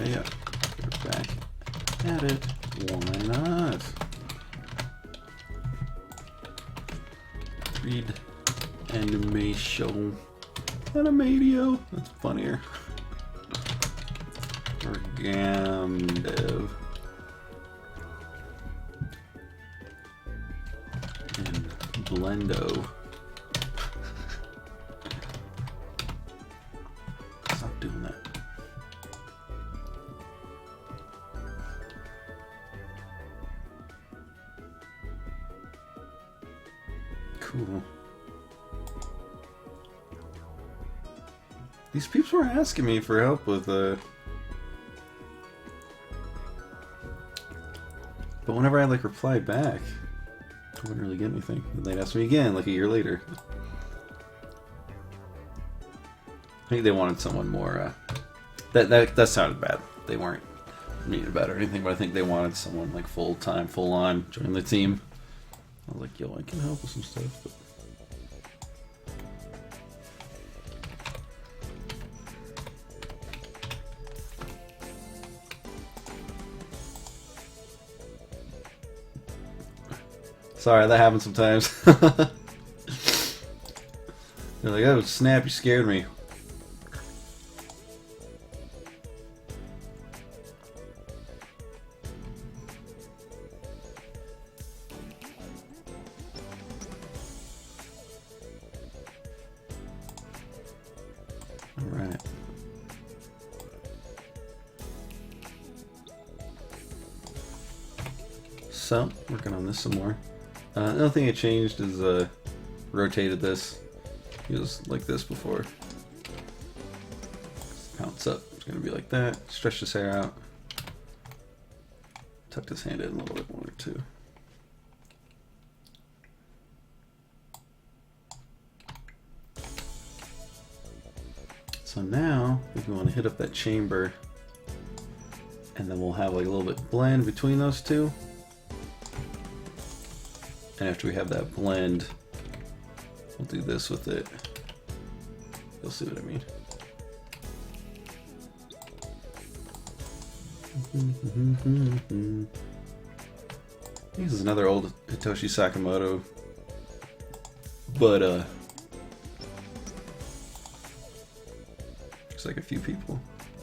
yeah. We're back at it. Why not? Read animation. Animatio. That's funnier. Or Gamdev. And Blendo. Stop doing that. Cool. These peeps were asking me for help with but whenever I like reply back, I wouldn't really get anything. Then they'd ask me again like a year later. I think they wanted someone more that sounded bad. They weren't mean about it or anything, but I think they wanted someone like full time, full on, join the team. I was like, yo, I can help with some stuff, but sorry, that happens sometimes. They're like, oh snap, you scared me. Alright. So, working on this some more. Another thing I changed is rotated this. It was like this before. Pounce up. It's going to be like that. Stretch this hair out. Tuck this hand in a little bit more too. So now, if you want to hit up that chamber, and then we'll have like a little bit blend between those two. And after we have that blend, we'll do this with it. You'll see what I mean. This is another old Hitoshi Sakamoto, but looks like a few people.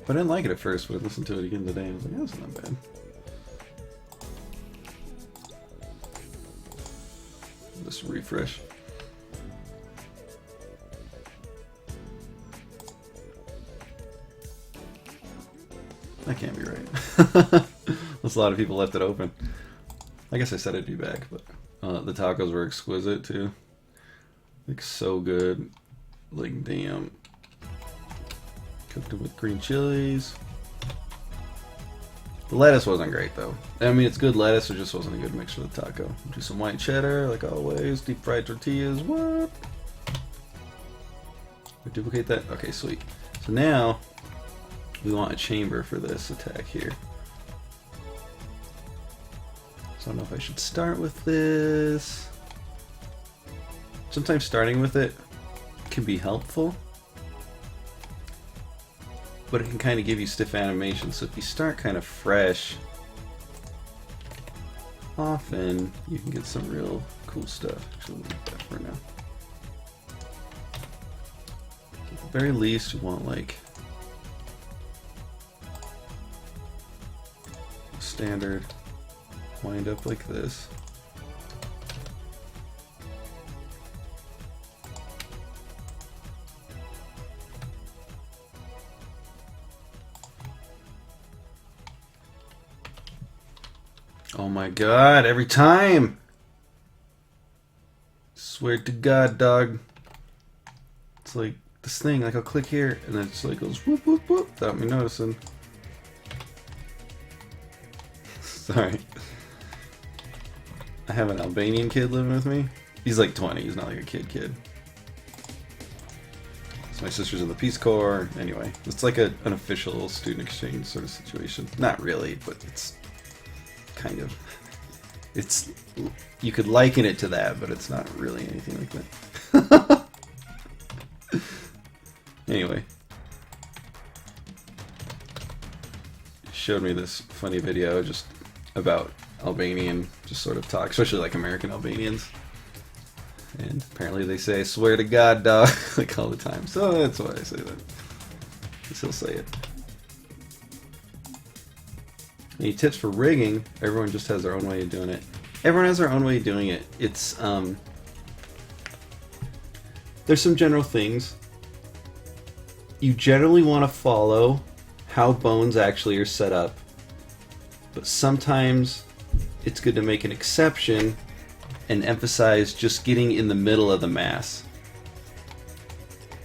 But I didn't like it at first, but I listened to it again today and I was like, oh, that's not bad. Just refresh. That can't be right. There's a lot of people left it open. I guess I said I'd be back, but the tacos were exquisite too. Like so good. Like damn. Cooked them with green chilies. The lettuce wasn't great though. I mean, it's good lettuce, it just wasn't a good mix for the taco. Do some white cheddar, like always. Deep fried tortillas. What? We duplicate that? Okay, sweet. So now we want a chamber for this attack here. So I don't know if I should start with this. Sometimes starting with it can be helpful, but it can kind of give you stiff animation. So if you start kind of fresh, often you can get some real cool stuff. Actually, we'll leave that for now. At the very least, you want like standard wind up like this. Oh my god, every time! Swear to god, dog. It's like this thing, like I'll click here and then it just like goes whoop whoop whoop without me noticing. Sorry. I have an Albanian kid living with me. He's like 20, he's not like a kid. So my sister's in the Peace Corps. Anyway, it's like an official student exchange sort of situation. Not really, but it's kind of. It's, you could liken it to that, but it's not really anything like that. Anyway. showed me this funny video just about Albanian, just sort of talk, especially like American Albanians. And apparently they say, "I swear to God, dog," like all the time. So that's why I say that. Because he'll say it. Any tips for rigging? Everyone just has their own way of doing it. Everyone has their own way of doing it. It's, there's some general things. You generally want to follow how bones actually are set up. But sometimes it's good to make an exception and emphasize just getting in the middle of the mass.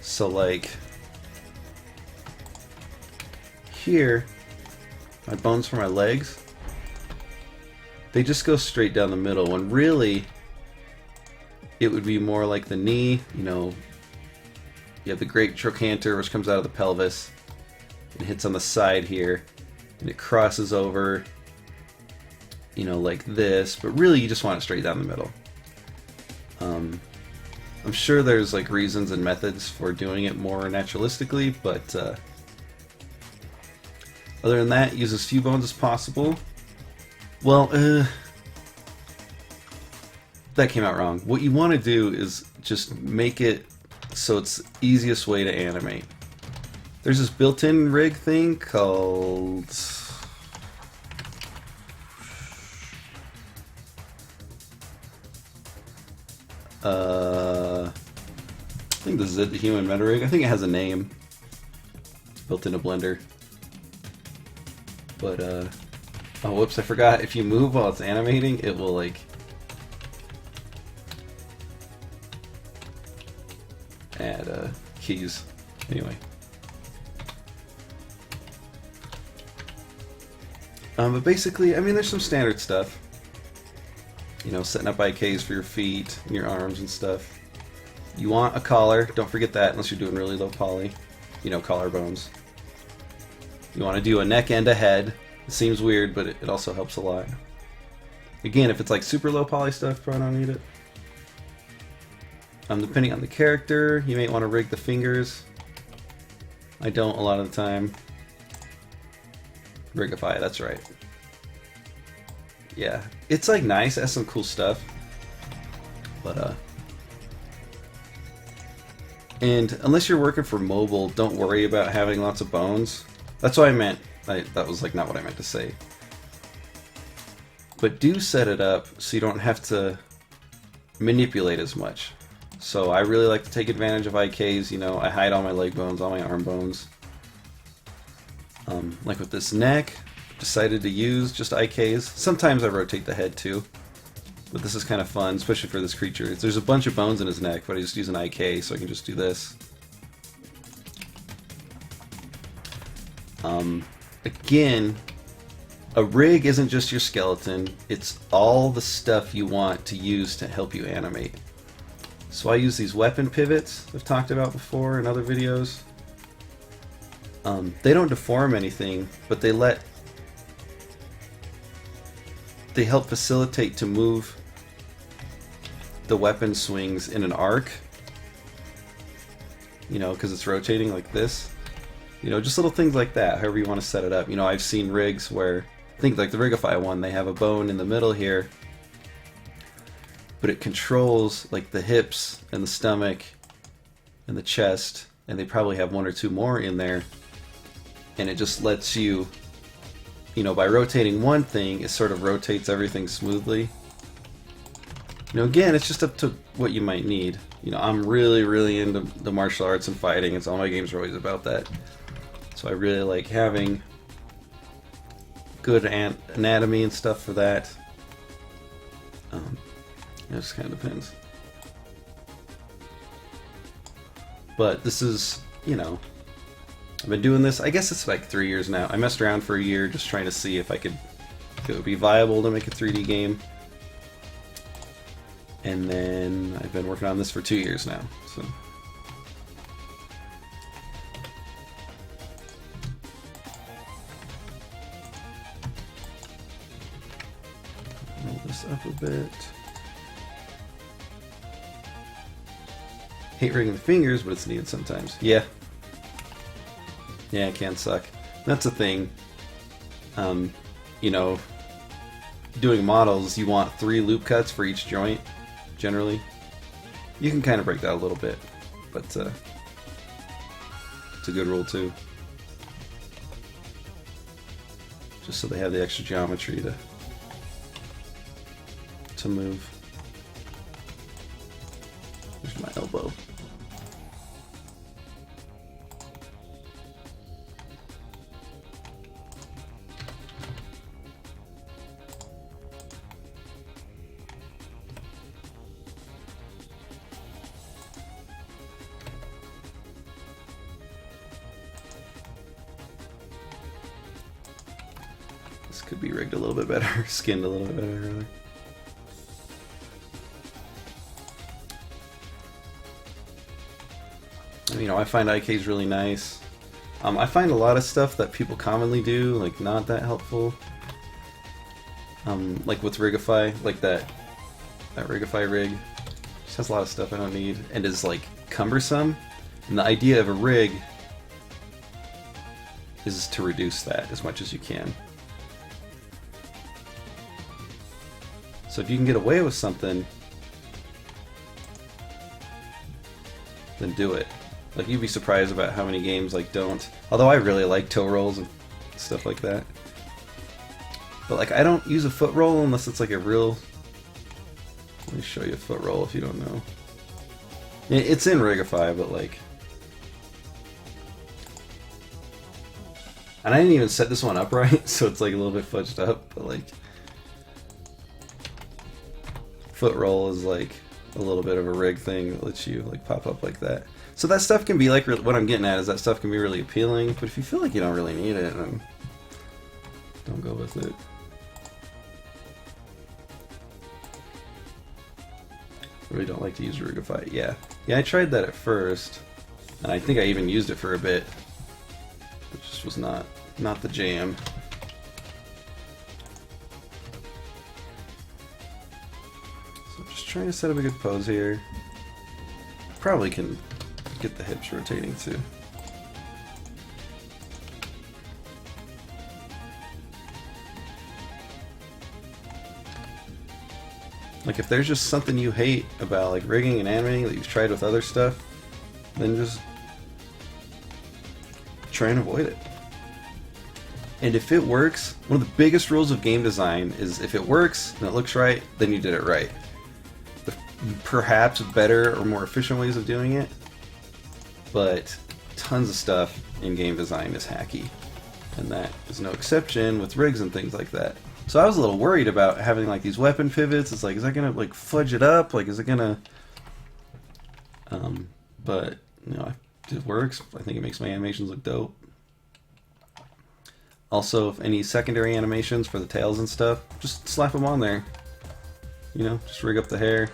So like here, my bones for my legs, they just go straight down the middle, when really it would be more like the knee. You know, you have the great trochanter, which comes out of the pelvis and hits on the side here, and it crosses over, you know, like this, but really you just want it straight down the middle. I'm sure there's like reasons and methods for doing it more naturalistically, but other than that, use as few bones as possible. Well, that came out wrong. What you want to do is just make it so it's the easiest way to animate. There's this built-in rig thing called... I think this is it, the human meta rig. I think it has a name. It's built into Blender. But, oh, whoops, I forgot. If you move while it's animating, it will, like... add, keys. Anyway. But basically, I mean, there's some standard stuff. You know, setting up IKs for your feet and your arms and stuff. You want a collar. Don't forget that unless you're doing really low poly. You know, collarbones. You want to do a neck and a head. It seems weird, but it also helps a lot. Again, if it's like super low poly stuff, probably don't need it. Depending on the character, you may want to rig the fingers. I don't a lot of the time. Rigify, that's right. Yeah, it's like nice, it has some cool stuff. But and unless you're working for mobile, don't worry about having lots of bones. That's what I meant. That was like not what I meant to say. But do set it up so you don't have to manipulate as much. So I really like to take advantage of IKs, you know, I hide all my leg bones, all my arm bones. Like with this neck, decided to use just IKs. Sometimes I rotate the head too, but this is kind of fun, especially for this creature. There's a bunch of bones in his neck, but I just use an IK, so I can just do this. Again, a rig isn't just your skeleton, it's all the stuff you want to use to help you animate. So I use these weapon pivots I've talked about before in other videos. They don't deform anything, but they help facilitate to move the weapon swings in an arc. You know, because it's rotating like this. You know, just little things like that, however you want to set it up. You know, I've seen rigs where, I think like the Rigify one, they have a bone in the middle here, but it controls like the hips and the stomach and the chest, and they probably have one or two more in there, and it just lets you, you know, by rotating one thing, it sort of rotates everything smoothly. You know, again, it's just up to what you might need. You know, I'm really, really into the martial arts and fighting, and so all my games are always about that. So I really like having good anatomy and stuff for that. It just kind of depends. But this is, you know, I've been doing this, I guess it's like 3 years now. I messed around for a year just trying to see if it would be viable to make a 3D game. And then I've been working on this for 2 years now. So. Roll this up a bit. Hate rigging the fingers, but it's needed sometimes. Yeah. Yeah, it can suck. That's a thing. You know, doing models, you want 3 loop cuts for each joint, generally. You can kind of break that a little bit, but it's a good rule too. Just so they have the extra geometry to move. There's my elbow. This could be rigged a little bit better, skinned a little bit better, rather. You know, I find IK's really nice. I find a lot of stuff that people commonly do, like, not that helpful. Like with Rigify, like that Rigify rig. Just has a lot of stuff I don't need, and is, like, cumbersome. And the idea of a rig is to reduce that as much as you can. So if you can get away with something, then do it. Like, you'd be surprised about how many games, like, don't. Although I really like toe rolls and stuff like that. But, like, I don't use a foot roll unless it's, like, a real... Let me show you a foot roll if you don't know. It's in Rigify, but, like... And I didn't even set this one up right, so it's, like, a little bit fudged up, but, like... Foot roll is, like, a little bit of a rig thing that lets you, like, pop up like that. So that stuff can be, like, what I'm getting at is that stuff can be really appealing, but if you feel like you don't really need it, then don't go with it. Really don't like to use Rigify. Yeah, I tried that at first, and I think I even used it for a bit. It just was not the jam. So just trying to set up a good pose here. Probably can get the hips rotating too. Like, if there's just something you hate about, like, rigging and animating that you've tried with other stuff, then just try and avoid it. And if it works, one of the biggest rules of game design is if it works and it looks right, then you did it right. The perhaps better or more efficient ways of doing it, but tons of stuff in game design is hacky, and that is no exception with rigs and things like that. So I was a little worried about having, like, these weapon pivots. It's like, is that gonna, like, fudge it up? Like, is it gonna... but, you know, it works. I think it makes my animations look dope. Also, if any secondary animations for the tails and stuff, just slap them on there. You know, just rig up the hair,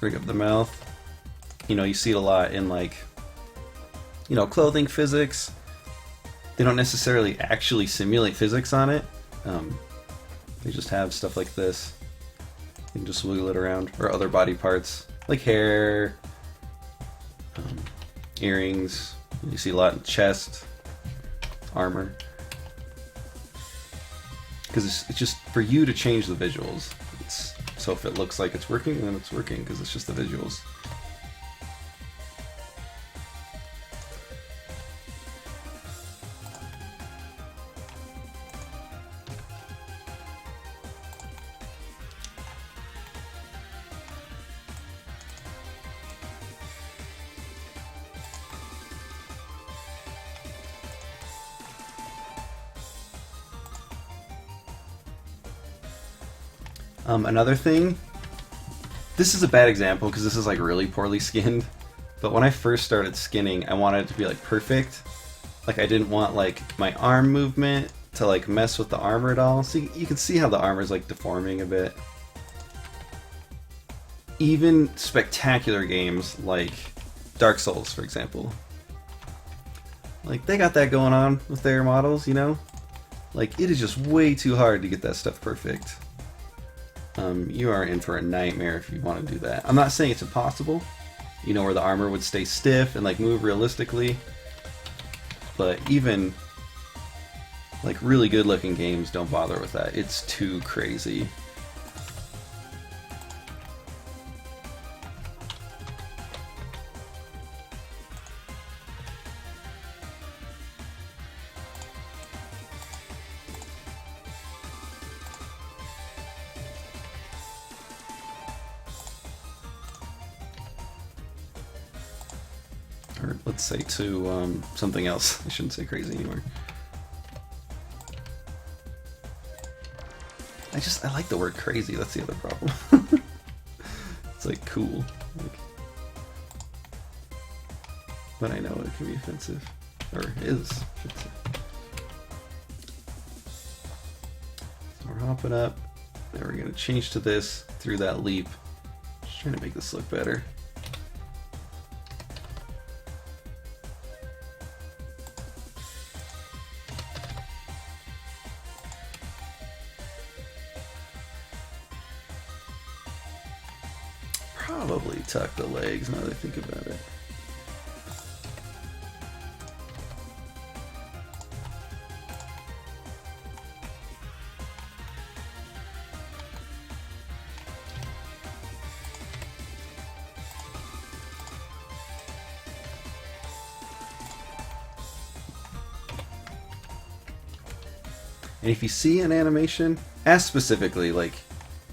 rig up the mouth. You know, you see it a lot in, like, you know, clothing physics. They don't necessarily actually simulate physics on it. They just have stuff like this. You can just wiggle it around. Or other body parts, like hair, earrings. You see a lot in chest, armor. Because it's just for you to change the visuals. So if it looks like it's working, then it's working, because it's just the visuals. Another thing, this is a bad example because this is, like, really poorly skinned, but when I first started skinning, I wanted it to be, like, perfect. Like, I didn't want, like, my arm movement to, like, mess with the armor at all. So you can see how the armor is, like, deforming a bit. Even spectacular games like Dark Souls, for example, like, they got that going on with their models, you know? Like, it is just way too hard to get that stuff perfect. You are in for a nightmare if you want to do that. I'm not saying it's impossible, you know, where the armor would stay stiff and, like, move realistically, but even Like, really good looking games don't bother with that. It's too crazy. Or let's say to something else. I shouldn't say crazy anymore. I like the word crazy, that's the other problem. It's like cool. Like, but I know it can be offensive. Or is offensive. So we're hopping up. Now we're gonna change to this through that leap. Just trying to make this look better. Probably tuck the legs now that I think about it. And if you see an animation, ask specifically, like,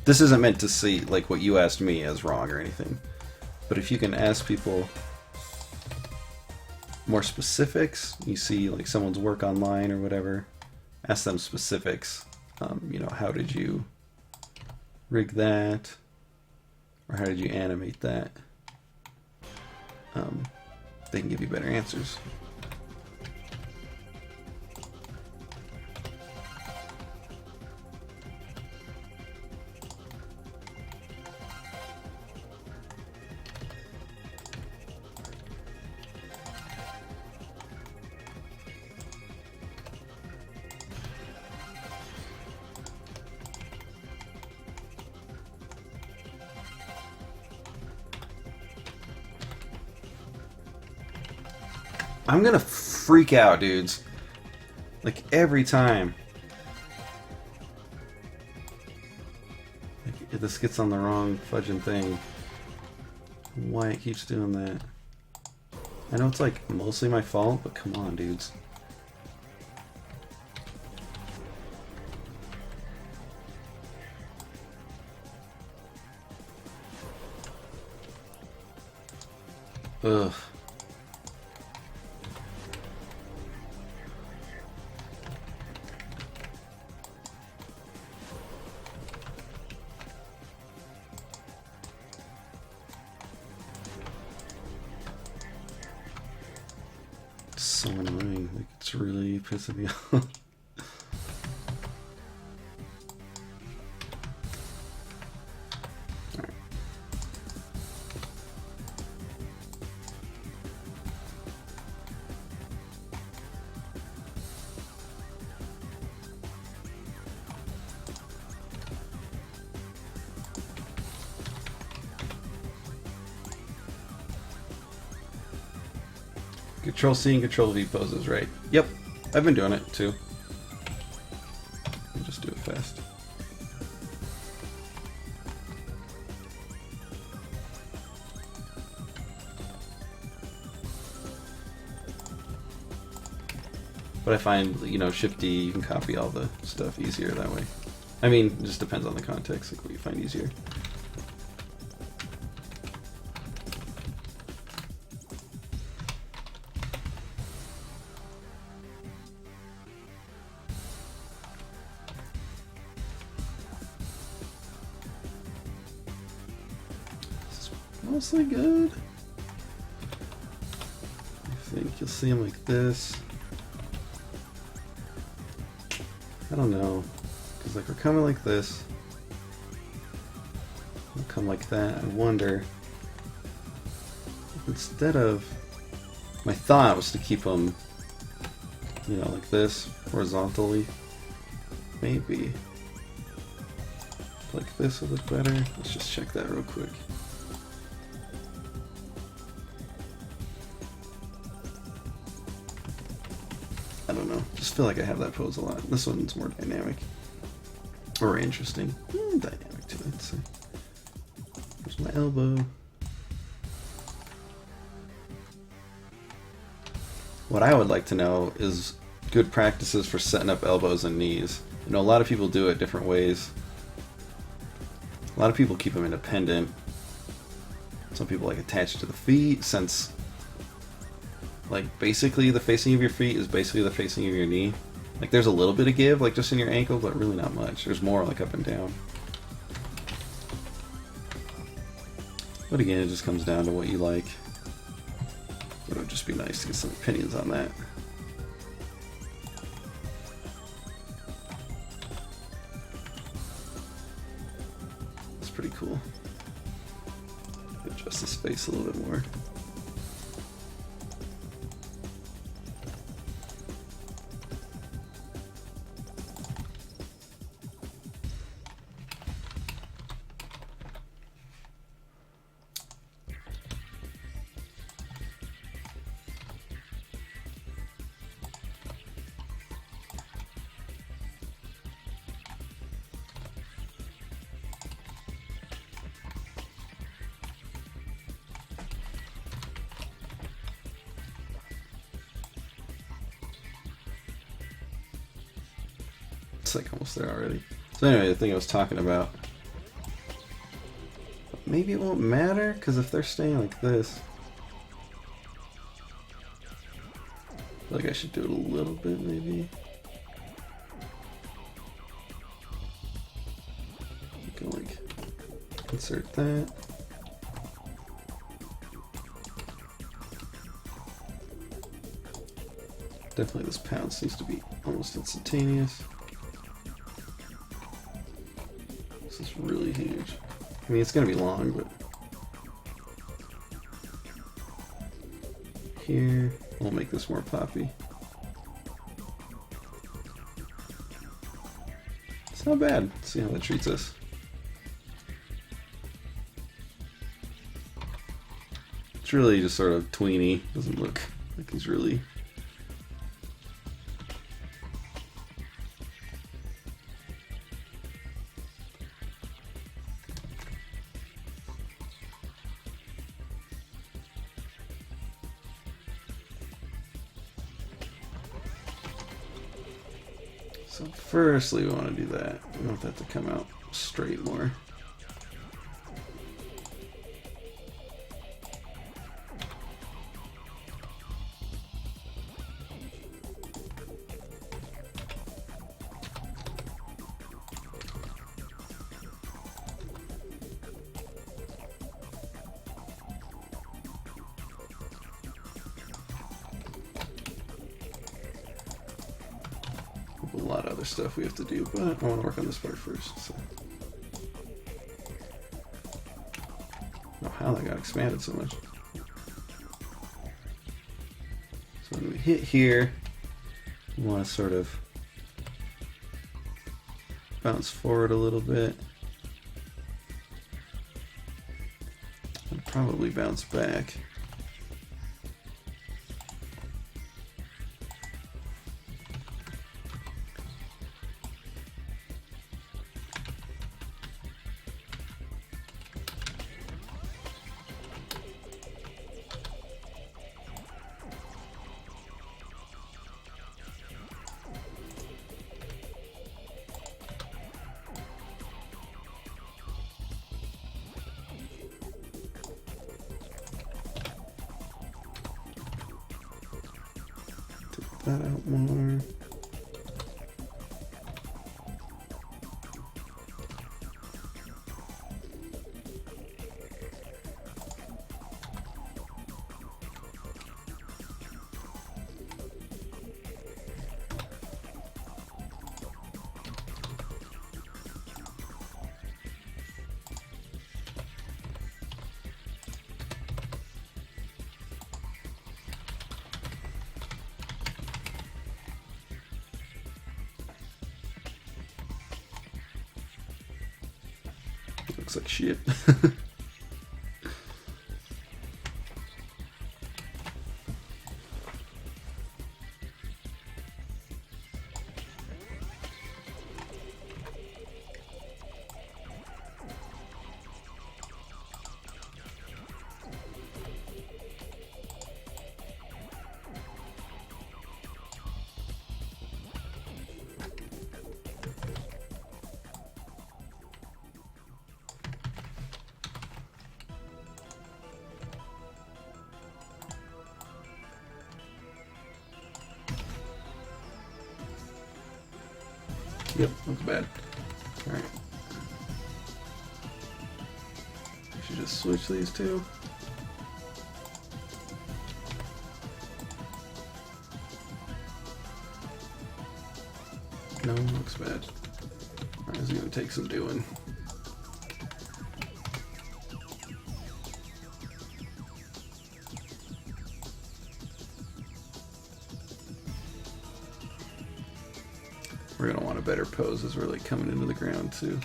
this isn't meant to see, like, what you asked me as wrong or anything. But if you can ask people more specifics, you see, like, someone's work online or whatever, ask them specifics. You know, how did you rig that? Or how did you animate that? They can give you better answers. I'm gonna freak out, dudes. Like, every time. Like, if this gets on the wrong fudging thing. Why it keeps doing that. I know it's, like, mostly my fault, but come on, dudes. Ugh. So annoying, like, it's really pissing me off. Alright. Control C and Control V poses, right? Yep, I've been doing it too. I'll just do it fast. But I find, you know, Shift D, you can copy all the stuff easier that way. I mean, it just depends on the context, like what you find easier. Mostly good. I think you'll see them like this. I don't know, because like we're coming like this. We'll come like that. I wonder, instead of, my thought was to keep them, you know, like this, horizontally. Maybe like this would look better. Let's just check that real quick. I don't know. Just feel like I have that pose a lot. This one's more dynamic. Or interesting. Dynamic too, I'd say. There's my elbow. What I would like to know is good practices for setting up elbows and knees. You know, a lot of people do it different ways. A lot of people keep them independent. Some people like attach it to the feet, since like basically the facing of your feet is basically the facing of your knee. Like there's a little bit of give, like just in your ankle, but really not much. There's more like up and down. But again, it just comes down to what you like. It would just be nice to get some opinions on that. It's pretty cool. Adjust the space a little bit more. It's like almost there already. So anyway, the thing I was talking about. Maybe it won't matter, because if they're staying like this, I feel like I should do it a little bit, maybe. You can like insert that. Definitely this pounce needs to be almost instantaneous. This is really huge. I mean, it's gonna be long, but here we'll make this more poppy. It's not bad. Let's see how that treats us. It's really just sort of tweeny. Doesn't look like he's really. So firstly, we want to do that. We want that to come out straight more. A lot of other stuff we have to do, but I want to work on this part first. So. I don't know how that got expanded so much. So when we hit here, we want to sort of bounce forward a little bit. And probably bounce back. That out more. Looks like shit. Yep, looks bad. Alright. I should just switch these two. No, looks bad. Alright, this is gonna take some doing. We're gonna want a better pose as we're like coming into the ground too.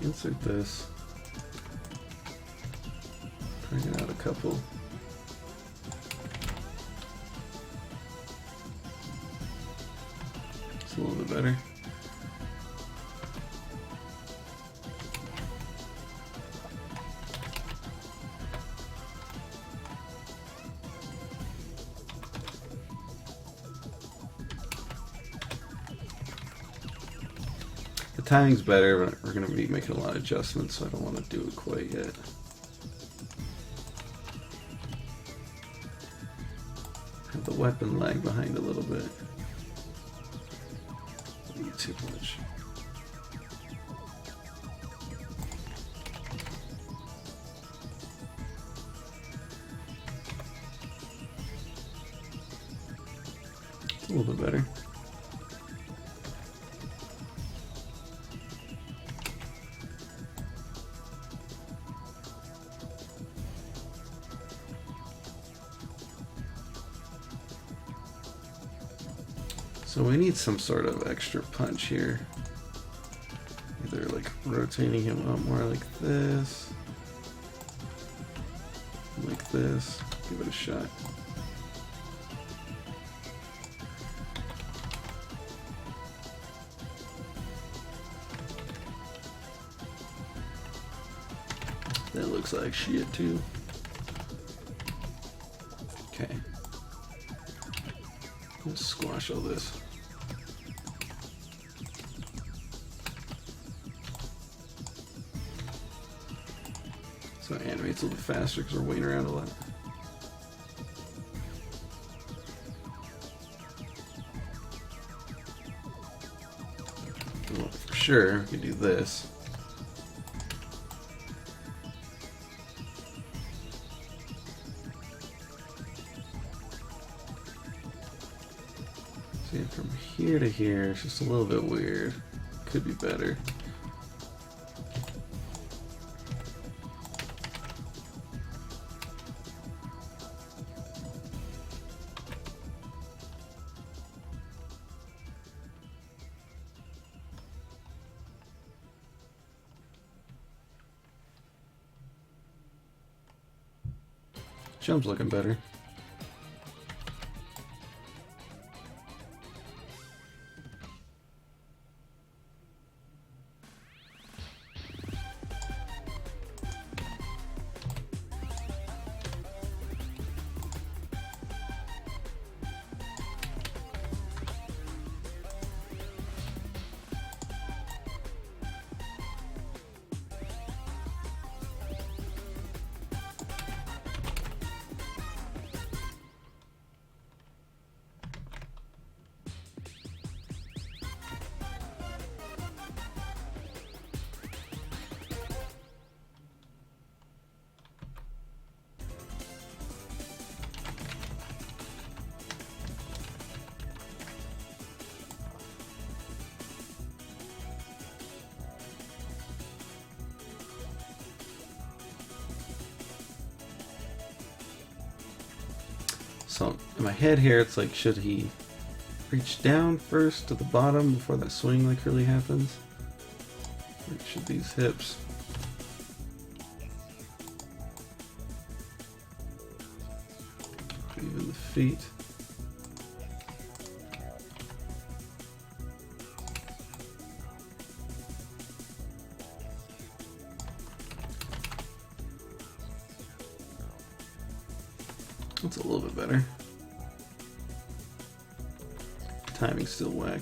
Insert this. Bring out a couple. It's a little bit better. The timing's better, but we're going to be making a lot of adjustments, so I don't want to do it quite yet. Have the weapon lag behind a little bit. Maybe too much. It's a little bit better. So we need some sort of extra punch here. Either like rotating him up more like this. Like this. Give it a shot. That looks like shit too. Okay. Let's squash all this. So it animates a little faster because we're waiting around a lot. Well, for sure, we can do this. See, from here to here, it's just a little bit weird. Could be better. Jump's looking better. So in my head here, it's like, should he reach down first to the bottom before that swing like really happens? Or should these hips? Even the feet. That's a little bit better. Timing's still whack.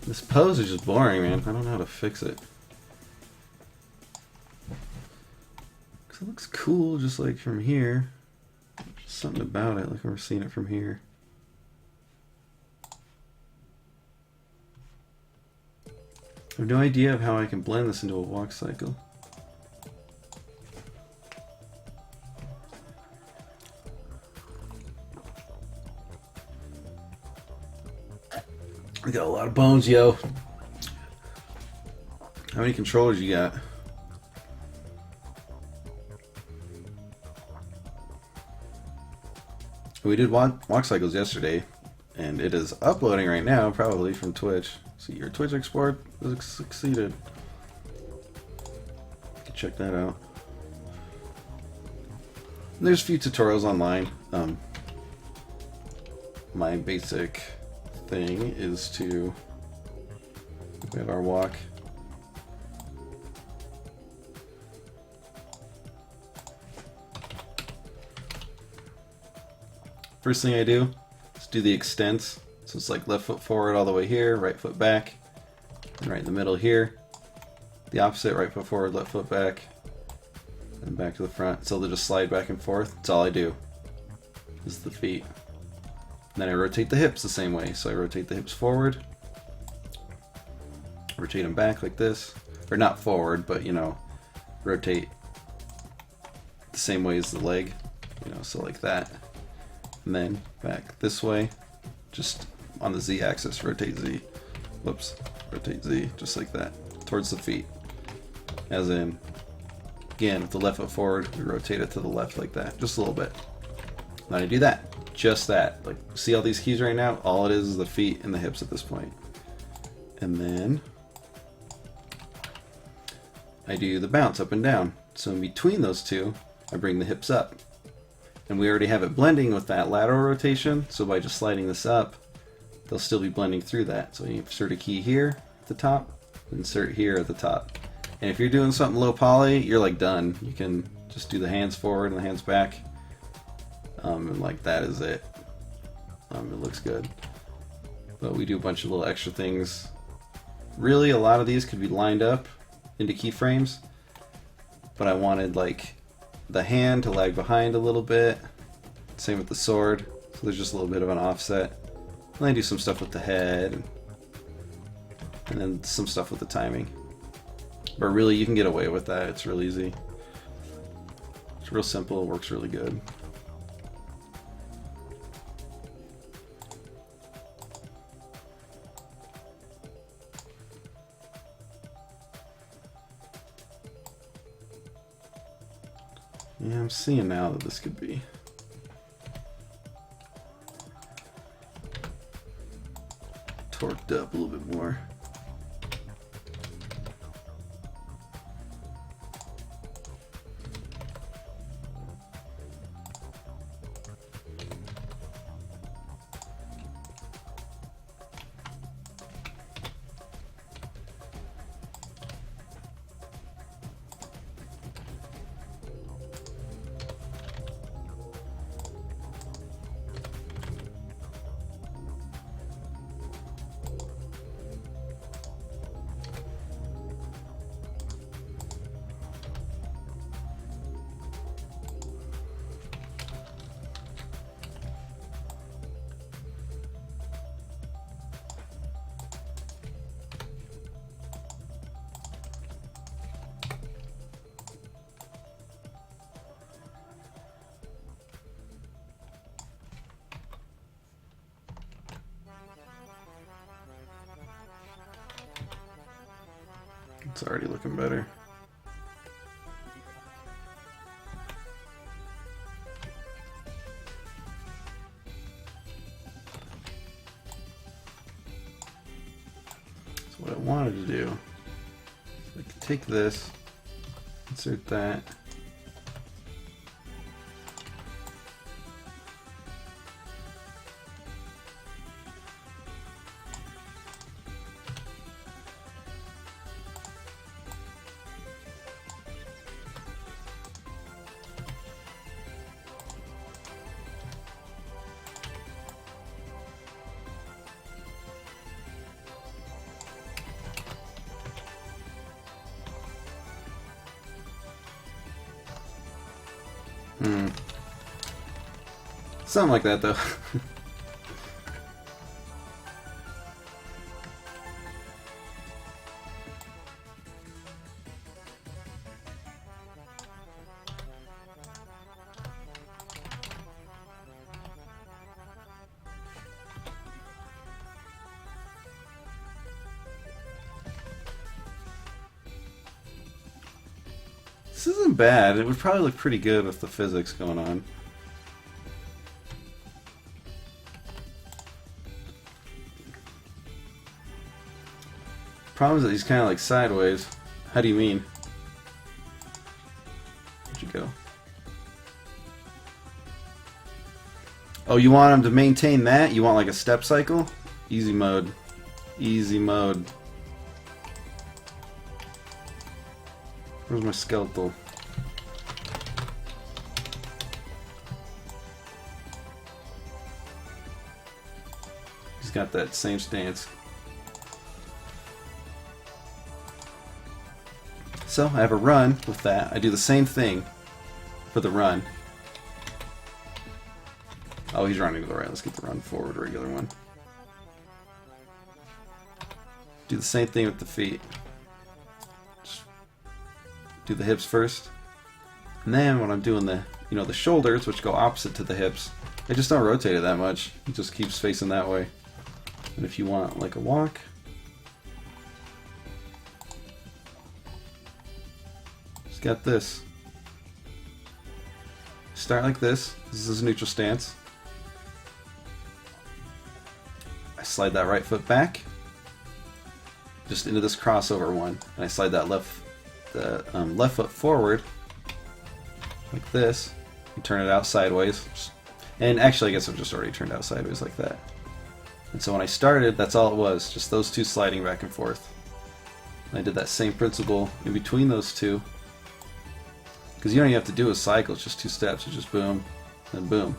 This pose is just boring, man. I don't know how to fix it. Cause it looks cool just like from here. Just something about it, like we're seeing it from here. I have no idea of how I can blend this into a walk cycle. We got a lot of bones, yo. How many controllers you got? We did walk cycles yesterday, and it is uploading right now, probably from Twitch. See, your Twitch export has succeeded. You can check that out. And there's a few tutorials online. My basic thing is to we have our walk. First thing I do is do the extents. So it's like left foot forward all the way here, right foot back, and right in the middle here. The opposite, right foot forward, left foot back, and back to the front. So they'll just slide back and forth. That's all I do. This is the feet. And then I rotate the hips the same way. So I rotate the hips forward, rotate them back like this. Or not forward, but you know, rotate the same way as the leg. You know, so like that. And then back this way, just on the Z axis, rotate Z. Whoops, rotate Z, just like that, towards the feet. As in, again, with the left foot forward, we rotate it to the left like that, just a little bit. Then I do that, just that. Like, see all these keys right now? All it is the feet and the hips at this point. And then I do the bounce up and down. So in between those two, I bring the hips up. And we already have it blending with that lateral rotation, so by just sliding this up, they'll still be blending through that. So you insert a key here at the top, insert here at the top. And if you're doing something low poly, you're like done. You can just do the hands forward and the hands back, and like that is it. It looks good. But we do a bunch of little extra things. Really, a lot of these could be lined up into keyframes, but I wanted like the hand to lag behind a little bit. Same with the sword. So there's just a little bit of an offset. And I do some stuff with the head. And then some stuff with the timing. But really, you can get away with that. It's real easy. It's real simple. It works really good. Yeah, I'm seeing now that this could be torqued up a little bit more. It's already looking better. So what I wanted to do, I could take this, insert that, Something like that, though. This isn't bad. It would probably look pretty good with the physics going on. Problem is that he's kind of like sideways. How do you mean? Where'd you go? Oh, you want him to maintain that? You want like a step cycle? Easy mode. Easy mode. Where's my skeletal? He's got that same stance. So I have a run with that. I do the same thing for the run. Oh, he's running to the right. Let's get the run forward, regular one. Do the same thing with the feet. Just do the hips first. And then when I'm doing the, the shoulders, which go opposite to the hips, I just don't rotate it that much. It just keeps facing that way. And if you want like a walk, just got this. Start like this. This is a neutral stance. I slide that right foot back, just into this crossover one, and I slide that left foot forward, like this, and turn it out sideways. And actually, I guess I've just already turned out sideways like that. And so when I started, that's all it was, just those two sliding back and forth. And I did that same principle in between those two, because you don't even have to do a cycle, it's just two steps, it's just boom, and boom.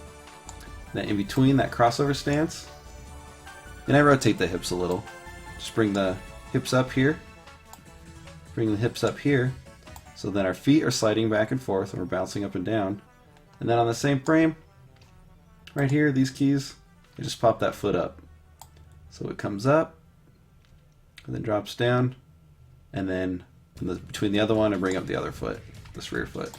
Then in between that crossover stance, and I rotate the hips a little. Just bring the hips up here, bring the hips up here, so then our feet are sliding back and forth and we're bouncing up and down. And then on the same frame, right here, these keys, I just pop that foot up. So it comes up, and then drops down, and then between the other one, I bring up the other foot, this rear foot.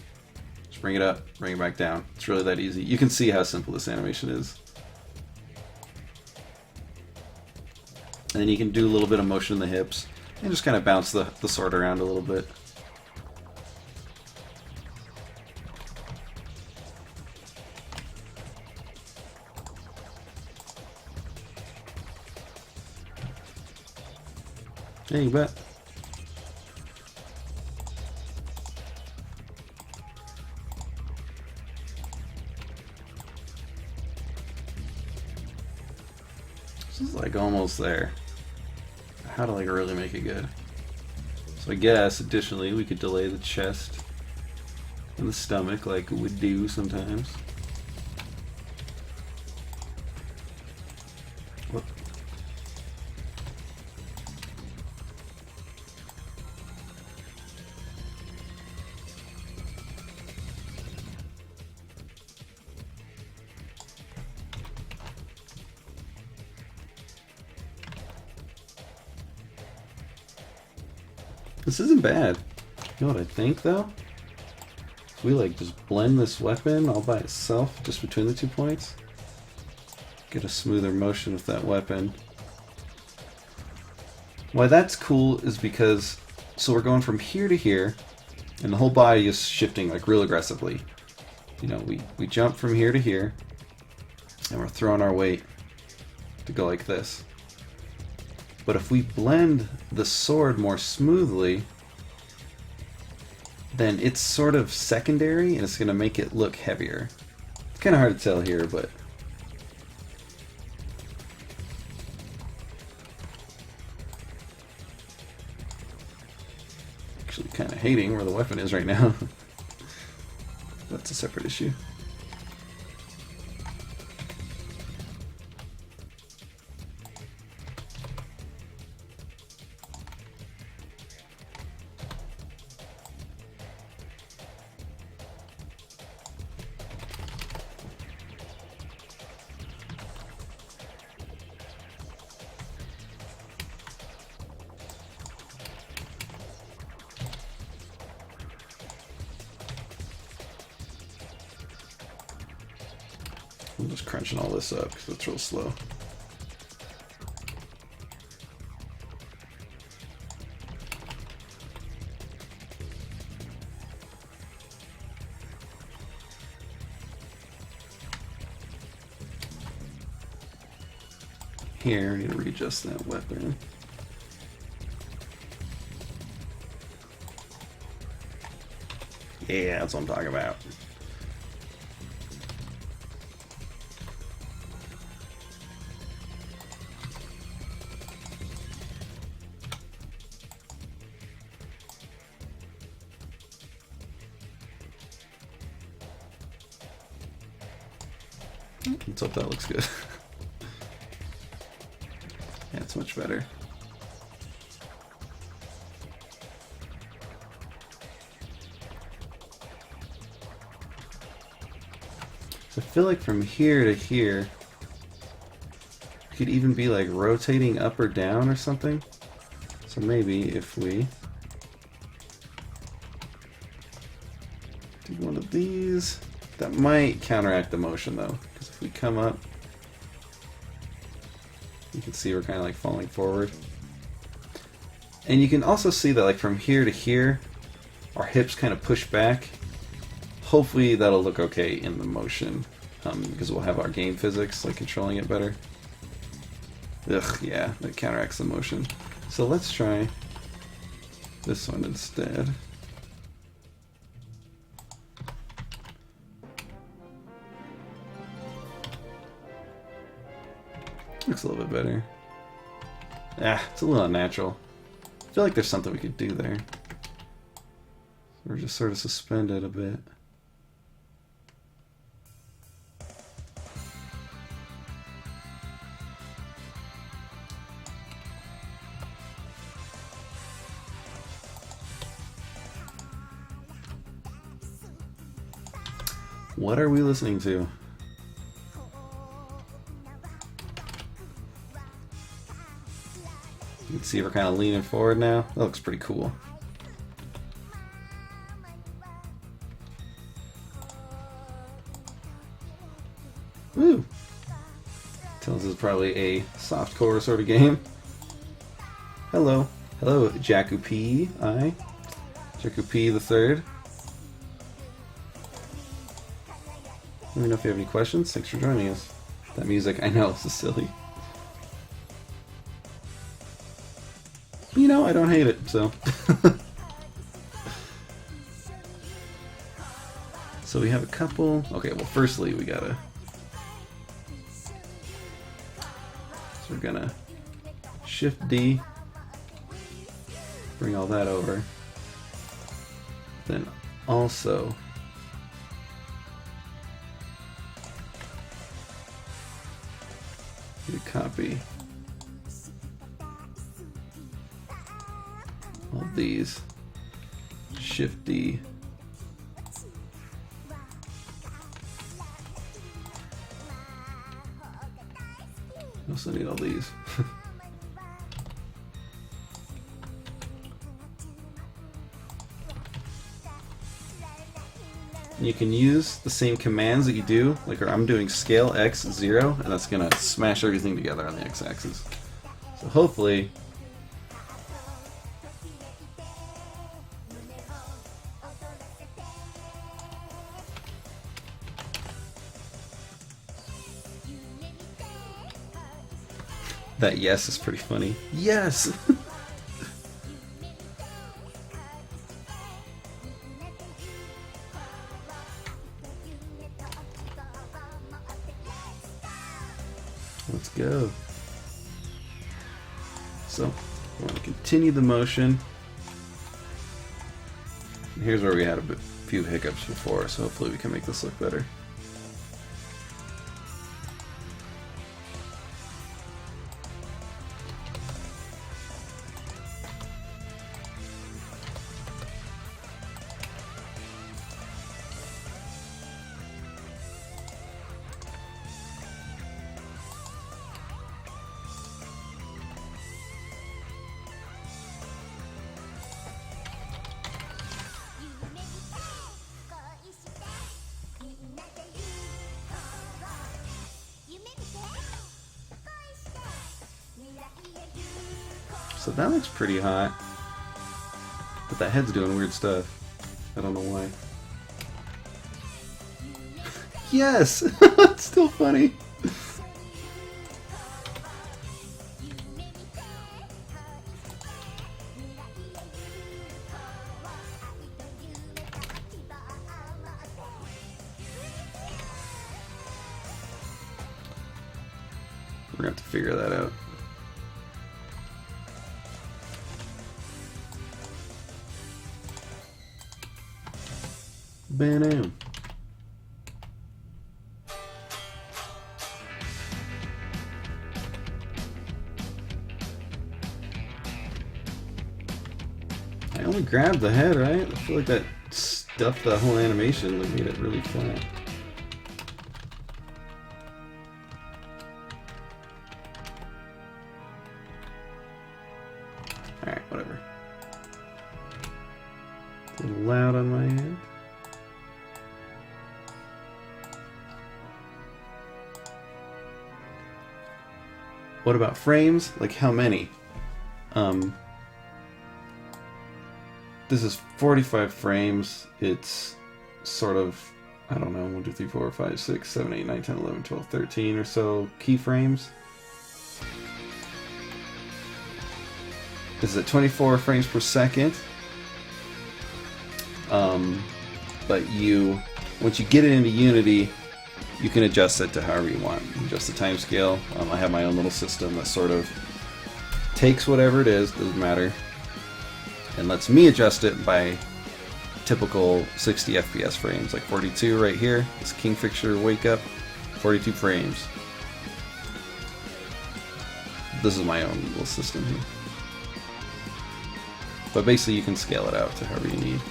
Just bring it up, bring it back down. It's really that easy. You can see how simple this animation is. And then you can do a little bit of motion in the hips, and just kind of bounce the sword around a little bit. Yeah, you bet. This is like almost there. How to like really make it good. So I guess additionally we could delay the chest and the stomach like it would do sometimes. Whoop. This isn't bad. You know what I think though? If we like just blend this weapon all by itself, just between the 2 points, get a smoother motion with that weapon. Why that's cool is because, so we're going from here to here, and the whole body is shifting like real aggressively. You know, we jump from here to here, and we're throwing our weight to go like this. But if we blend the sword more smoothly, then it's sort of secondary and it's going to make it look heavier. It's kind of hard to tell here, but actually kind of hating where the weapon is right now. That's a separate issue. I'm just crunching all this up because it's real slow. Here, I need to readjust that weapon. Yeah, that's what I'm talking about. Let's hope that looks good. Yeah, it's much better. So I feel like from here to here, it could even be like rotating up or down or something. So maybe if we do one of these, that might counteract the motion though, because if we come up, you can see we're kind of like falling forward. And you can also see that like from here to here, our hips kind of push back. Hopefully that'll look okay in the motion, because we'll have our game physics like controlling it better. Ugh, yeah, that counteracts the motion. So let's try this one instead. Looks a little bit better. Ah, it's a little unnatural. I feel like there's something we could do there. We're just sort of suspended a bit. What are we listening to? You can see we're kind of leaning forward now. That looks pretty cool. Woo! Tells us probably a softcore sort of game. Hello. Hello, Jakku P. Jakku P the third. Let me know if you have any questions. Thanks for joining us. That music, I know, is silly. You know, I don't hate it, so. So we have a couple. Okay, well, firstly, we gotta. So we're gonna Shift D, bring all that over. Then also, you copy all these, Shift D, I also need all these. You can use the same commands that you do, like I'm doing scale X 0, and that's gonna smash everything together on the X-axis. So hopefully that yes is pretty funny. Yes! Let's go. So, we want to continue the motion. And here's where we had a few hiccups before, so hopefully we can make this look better. So that looks pretty hot. But that head's doing weird stuff. I don't know why. Yes! It's still funny. We're gonna have to figure that out. Bam. I only grabbed the head, right? I feel like that stuffed the whole animation and made it really flat. Alright, whatever. A little loud on my end. What about frames? Like how many? This is 45 frames. It's sort of, I don't know, 1, 2, 3, 4, 5, 6, 7, 8, 9, 10, 11, 12, 13 or so keyframes. This is at 24 frames per second. But once you get it into Unity, you can adjust it to however you want. You can adjust the time scale. I have my own little system that sort of takes whatever it is, doesn't matter, and lets me adjust it by typical 60 FPS frames, like 42 right here. This Kingfisher wake up, 42 frames. This is my own little system here. But basically you can scale it out to however you need.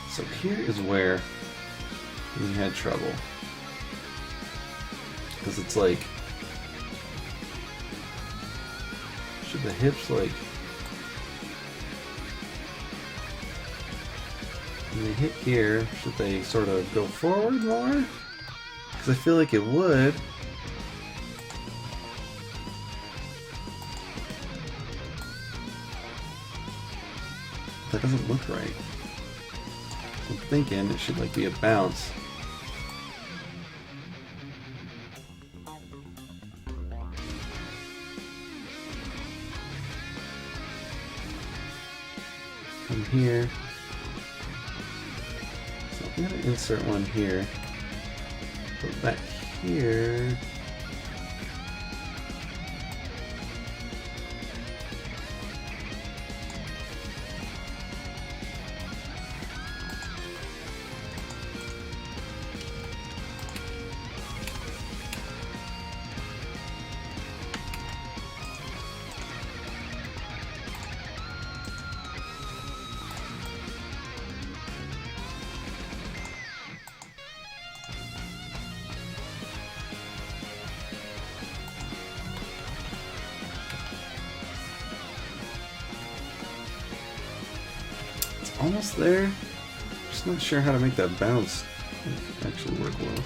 So here is where we had trouble. Because it's like, should the hips like, when they hit here, should they sort of go forward more? Because I feel like it would. That doesn't look right. I'm thinking it should like be a bounce. Come here. So I'm gonna insert one here. Put that here. Almost there. Just not sure how to make that bounce actually work well.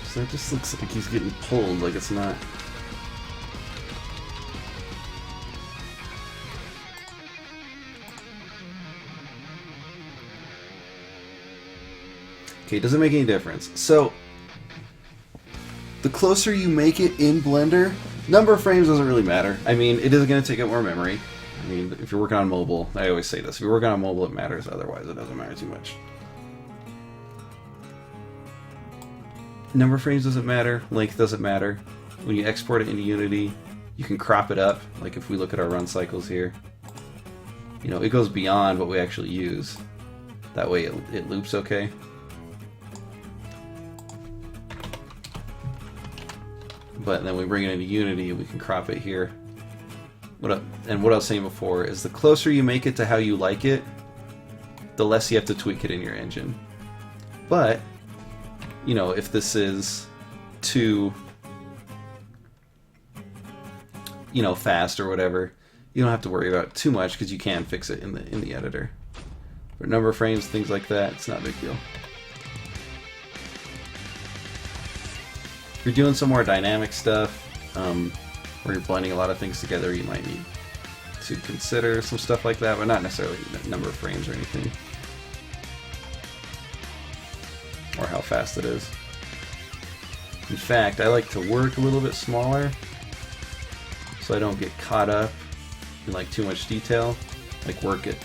So that just looks like he's getting pulled, like it's not. Okay, it doesn't make any difference. So the closer you make it in Blender, number of frames doesn't really matter. I mean, it is going to take up more memory. I mean, if you're working on mobile, I always say this, if you're working on mobile, it matters. Otherwise, it doesn't matter too much. Number of frames doesn't matter. Length doesn't matter. When you export it into Unity, you can crop it up. Like if we look at our run cycles here, you know, it goes beyond what we actually use. That way it loops okay. But then we bring it into Unity, we can crop it here. And what I was saying before is the closer you make it to how you like it, the less you have to tweak it in your engine. But, you know, if this is too you know, fast or whatever, you don't have to worry about it too much because you can fix it in the editor. For number of frames, things like that, it's not a big deal. If you're doing some more dynamic stuff, where you're blending a lot of things together, you might need to consider some stuff like that, but not necessarily the number of frames or anything. Or how fast it is. In fact, I like to work a little bit smaller so I don't get caught up in like too much detail. Like go to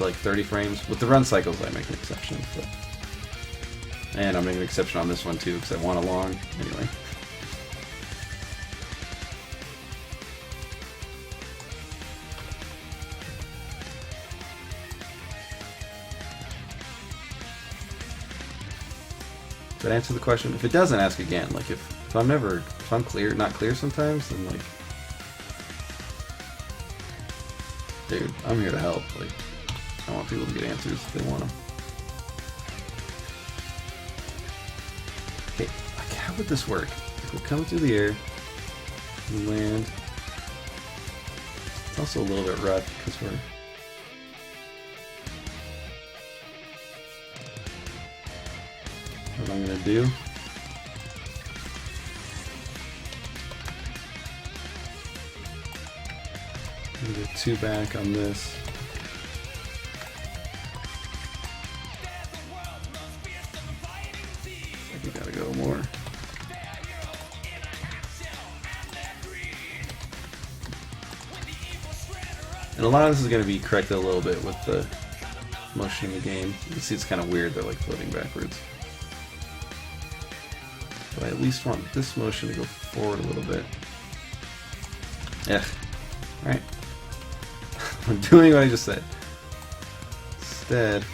like 30 frames. With the run cycles I make an exception. But... And I'm making an exception on this one too because I want a long. Anyway. Did I answer the question? If it doesn't, ask again. Like if I'm not clear sometimes, then like, dude, I'm here to help. Like, I want people to get answers if they want them. Okay, like how would this work? Like we're coming through the air, we land. It's also a little bit rough because we're. What I'm gonna do. I'm gonna go 2 back on this. I think we gotta go more. And a lot of this is gonna be corrected a little bit with the motion in the game. You can see it's kind of weird, they're like floating backwards. But I at least want this motion to go forward a little bit. Yeah. Alright. I'm doing what I just said. Instead,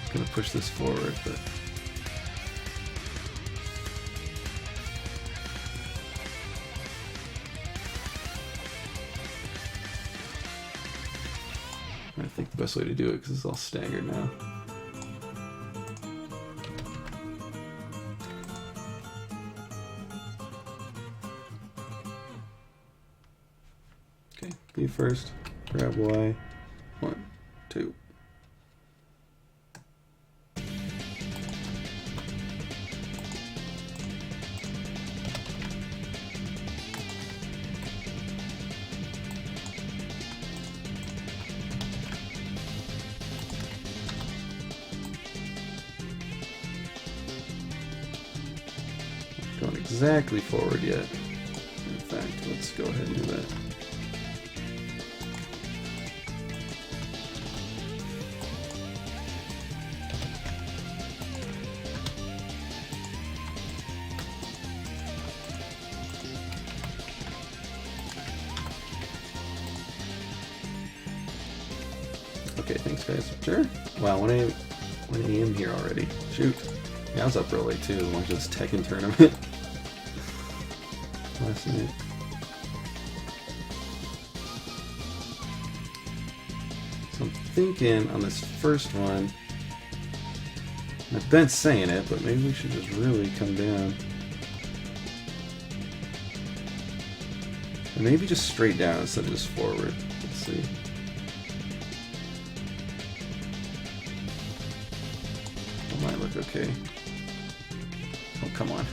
I'm gonna push this forward, but I think the best way to do it because it's all staggered now. Okay, B first, grab Y, 1, 2. Going exactly forward yet. In fact, let's go ahead and do that. Okay, thanks guys. Sure. Wow, 1 a.m. here already. Shoot. Yeah, I was up real late too, watching this Tekken tournament last night. So I'm thinking on this first one, I've been saying it, but maybe we should just really come down. And maybe just straight down instead of just forward. Let's see. That might look okay. Oh, come on.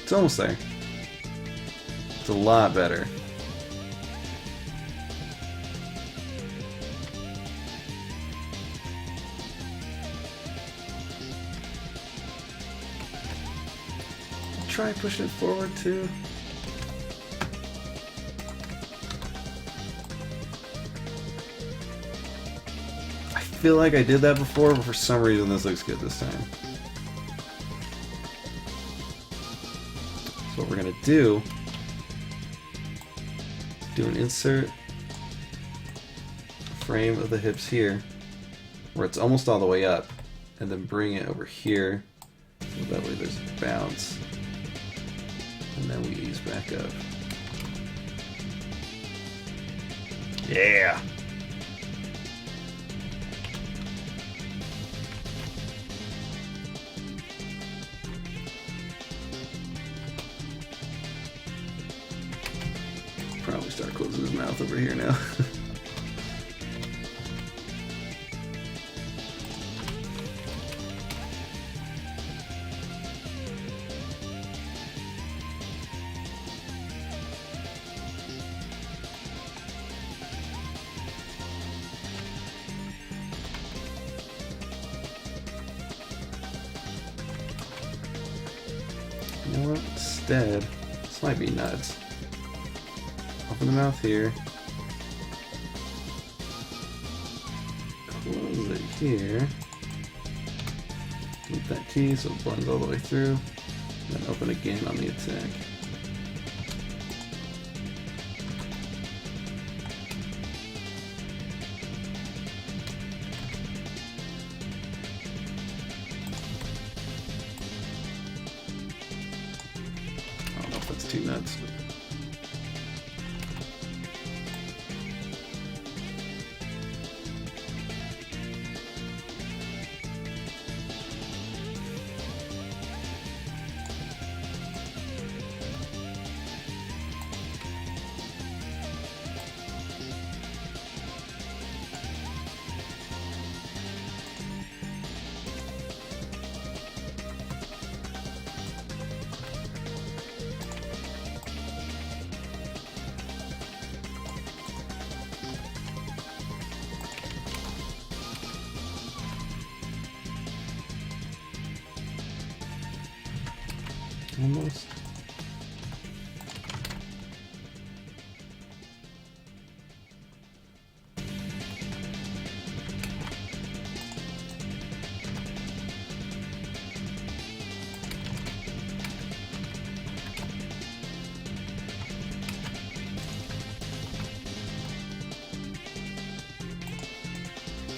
It's almost there. It's a lot better. Try pushing it forward too. I feel like I did that before, but for some reason this looks good this time. So what we're gonna do an insert frame of the hips here, where it's almost all the way up, and then bring it over here, so that way there's a bounce, and then we ease back up. Yeah. Probably start closing his mouth over here now. You know what? Instead, this might be nuts. Open the mouth here. Close it here. Keep that key so it blends all the way through. Then open again on the attack. I don't know if that's too nuts. Almost.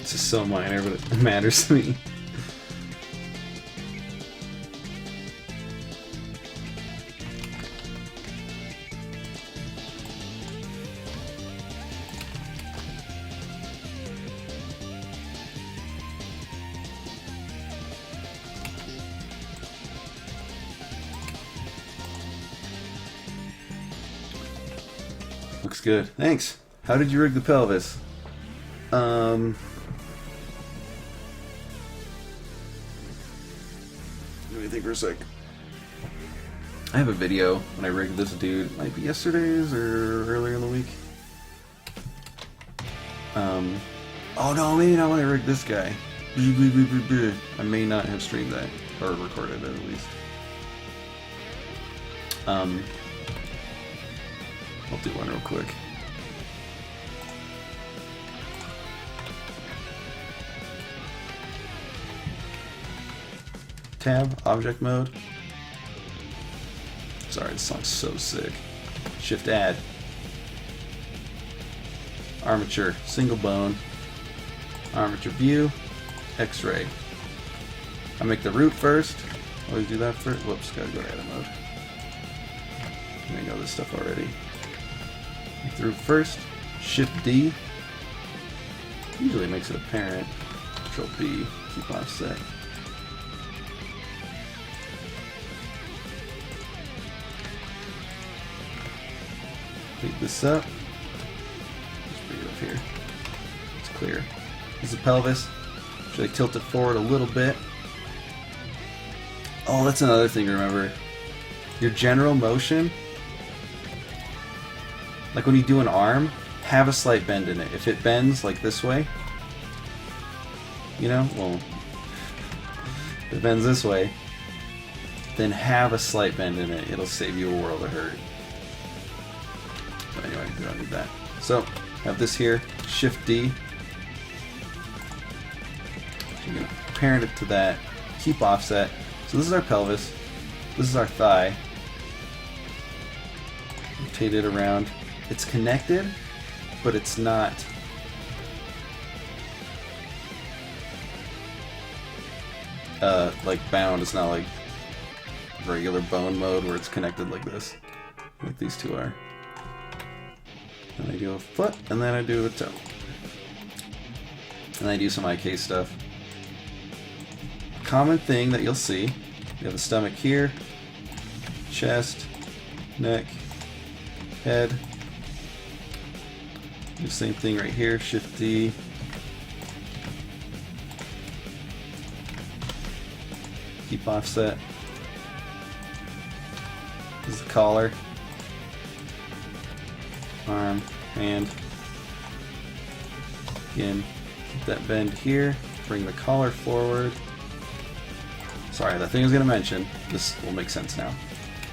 It's just so minor, but it matters to me. Looks good. Thanks. How did you rig the pelvis? Let me think for a sec. I have a video when I rigged this dude. It might be yesterday's or earlier in the week. Oh no, maybe not when I rigged this guy. I may not have streamed that or recorded it at least. I'll do one real quick. Tab, object mode. Sorry, this song's so sick. Shift add. Armature, single bone. Armature view, X-ray. I make the root first. Always do that first. Whoops, gotta go to edit mode. I know this stuff already. Make the root first. Shift D. Usually makes it apparent. Control B. Keep offset. Pick this up. Just bring it up here. It's clear. This is the pelvis. Should I tilt it forward a little bit? Oh, that's another thing to remember. Your general motion, like when you do an arm, have a slight bend in it. If it bends like this way, you know, well, if it bends this way, then have a slight bend in it. It'll save you a world of hurt. But anyway, we don't need that. So, have this here, Shift D. You're going to parent it to that, keep offset. So this is our pelvis, this is our thigh. Rotate it around. It's connected, but it's not like bound. It's not like regular bone mode where it's connected like this, like these two are. Then I do a foot, and then I do a toe. And I do some IK stuff. A common thing that you'll see, you have the stomach here, chest, neck, head. Do the same thing right here, Shift D. Keep offset. This is the collar. Arm, hand. Again, keep that bend here. Bring the collar forward. Sorry, the thing I was going to mention. This will make sense now.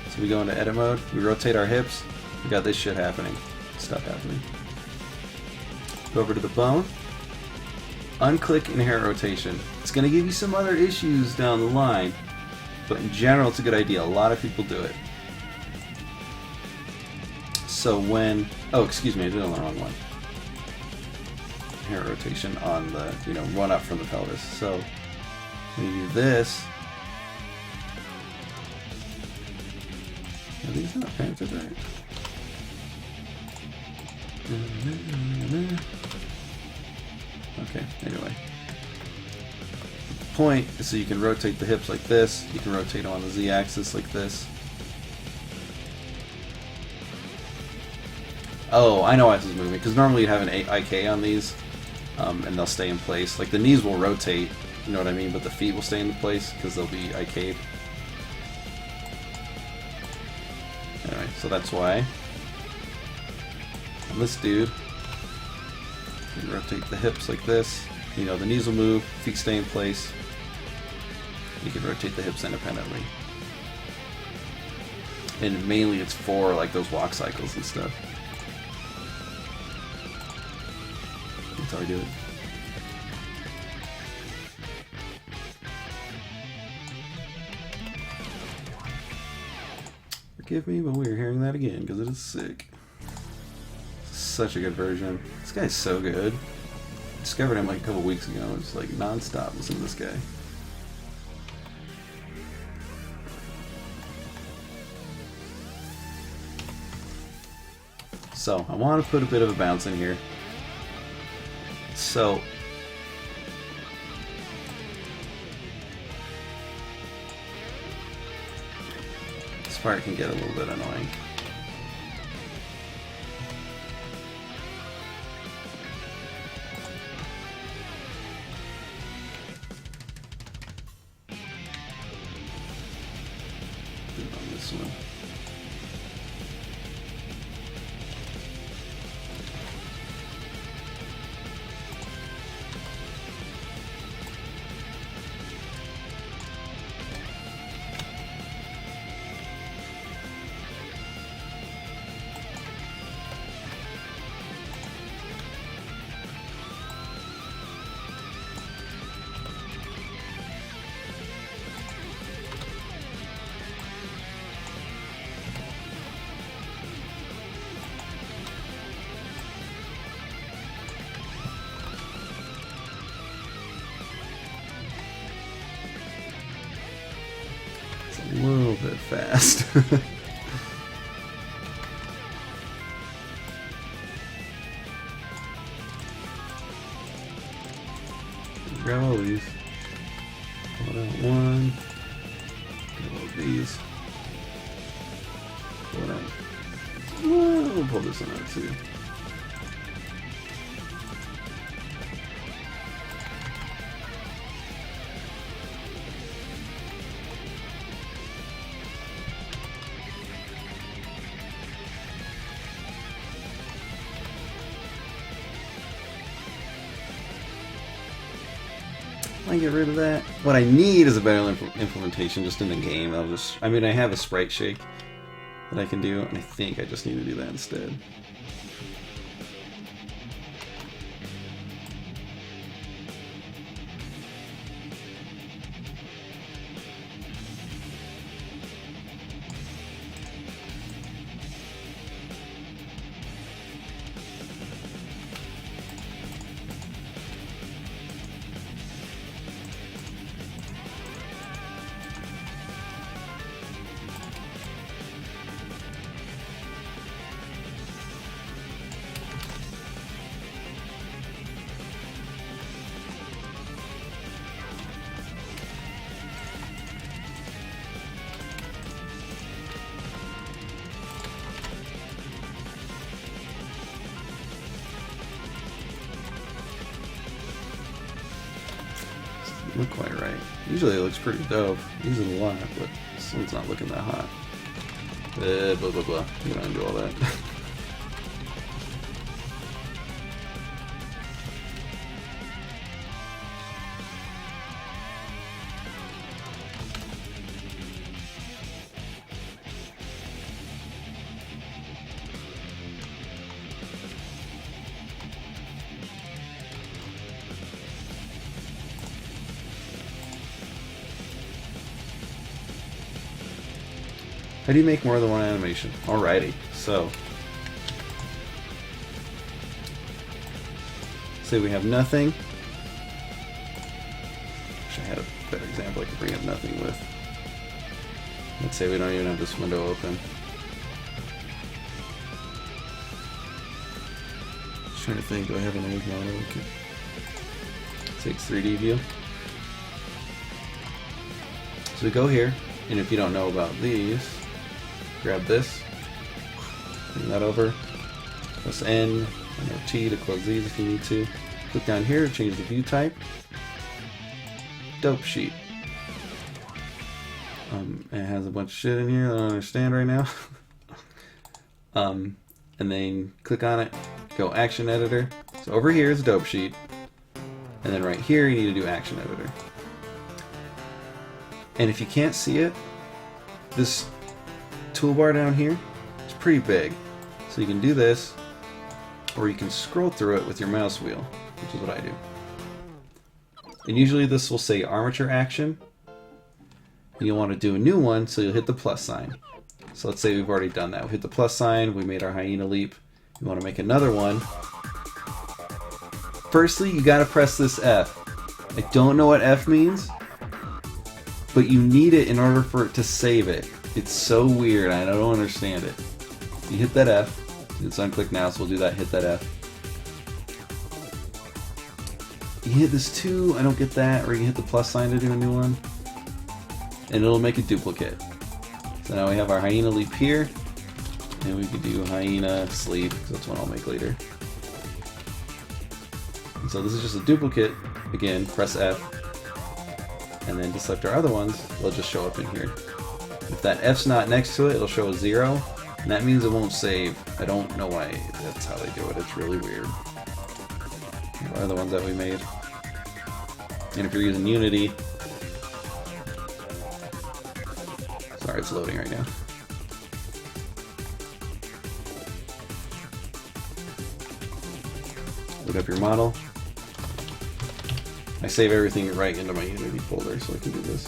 So we go into edit mode. We rotate our hips. We got this shit happening. Stuff happening. Go over to the bone. Unclick inherit rotation. It's going to give you some other issues down the line, but in general it's a good idea. A lot of people do it. So when, oh excuse me, I did it on the wrong one. Inherit rotation on the, run up from the pelvis. So when you do this, are these not painted right? Okay, anyway. The point is so you can rotate the hips like this, you can rotate them on the Z-axis like this. Oh, I know why this is moving, because normally you'd have an IK on these, and they'll stay in place. Like the knees will rotate, you know what I mean, but the feet will stay in place, because they'll be IK'd. Anyway, so that's why. And this dude, you rotate the hips like this. The knees will move, feet stay in place. You can rotate the hips independently. And mainly it's for like those walk cycles and stuff. That's how I do it. Forgive me, but we're hearing that again because it is sick. Such a good version. This guy's so good. Discovered him like a couple weeks ago. It's like non-stop listening to this guy. So I want to put a bit of a bounce in here. So this part can get a little bit annoying. On this one. A little bit fast. Grab all these. Pull out one. Grab all these. Pull it out. Well, we'll pull this one out too. I get rid of that. What I need is a better implementation just in the game. I have a sprite shake that I can do, and I think I just need to do that instead. look quite right. Usually it looks pretty dope. Using a lot, but this one's not looking that hot. Blah, blah, blah. You don't do all that. How do you make more than one animation? Alrighty, so say we have nothing. Wish I had a better example I could bring up nothing with. Let's say we don't even have this window open. Just trying to think, do I have an old model? Okay. Takes 3D view. So we go here, and if you don't know about these, grab this, bring that over, press N and or T to close these if you need to. Click down here to change the view type. Dope sheet. It has a bunch of shit in here that I don't understand right now. And then click on it, go Action Editor. So over here is Dope Sheet, and then right here you need to do Action Editor. And if you can't see it, this toolbar down here is pretty big. So you can do this, or you can scroll through it with your mouse wheel, which is what I do. And usually this will say Armature Action, and you'll want to do a new one, so you'll hit the plus sign. So let's say we've already done that. We hit the plus sign, we made our hyena leap. You want to make another one. Firstly, you gotta press this F. I don't know what F means, but you need it in order for it to save it. It's so weird, I don't understand it. You hit that F. It's unclick now, so we'll do that, hit that F. You hit this 2, I don't get that, or you hit the plus sign to do a new one. And it'll make a duplicate. So now we have our hyena leap here, and we could do hyena sleep, because that's one I'll make later. And so this is just a duplicate. Again, press F, and then to select our other ones, they'll just show up in here. If that F's not next to it, it'll show a 0, and that means it won't save. I don't know why that's how they do it. It's really weird. What are the ones that we made? And if you're using Unity, sorry, it's loading right now. Look up your model. I save everything right into my Unity folder so I can do this.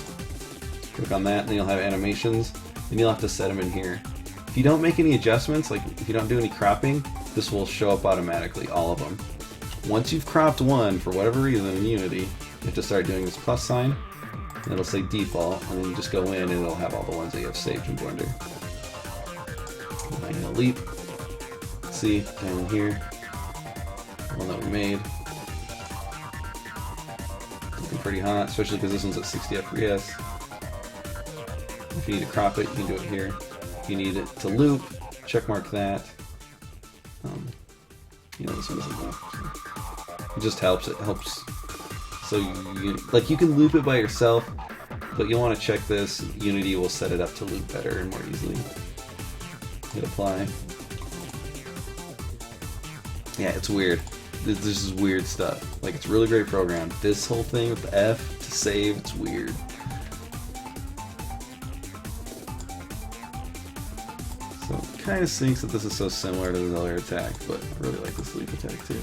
Click on that, and then you'll have animations, and you'll have to set them in here. If you don't make any adjustments, like if you don't do any cropping, this will show up automatically, all of them. Once you've cropped one, for whatever reason in Unity, you have to start doing this plus sign, and it'll say default, and then you just go in and it'll have all the ones that you have saved in Blender. I'm gonna leap. See, down here, the one that we made. Looking pretty hot, especially because this one's at 60 FPS. If you need to crop it, you can do it here. If you need it to loop, checkmark that. You know, this one doesn't loop. So it just helps. It helps. So you can loop it by yourself, but you'll want to check this. Unity will set it up to loop better and more easily. Hit apply. Yeah, it's weird. This is weird stuff. Like, it's a really great program. This whole thing with the F to save, it's weird. So it kind of stinks that this is so similar to the other attack, but I really like this leap attack too.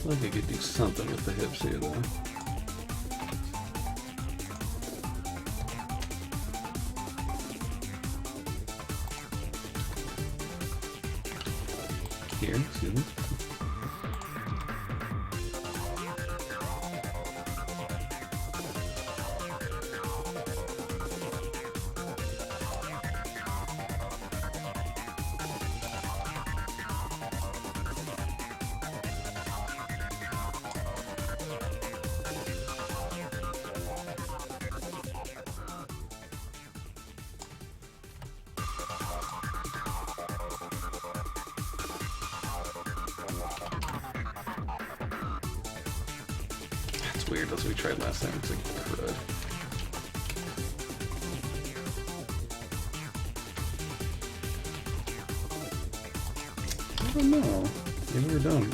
I think I could do something with the hips here though. here, excuse me. That's weird, that's what we tried last time. It's like crud. I don't know. Maybe we're done.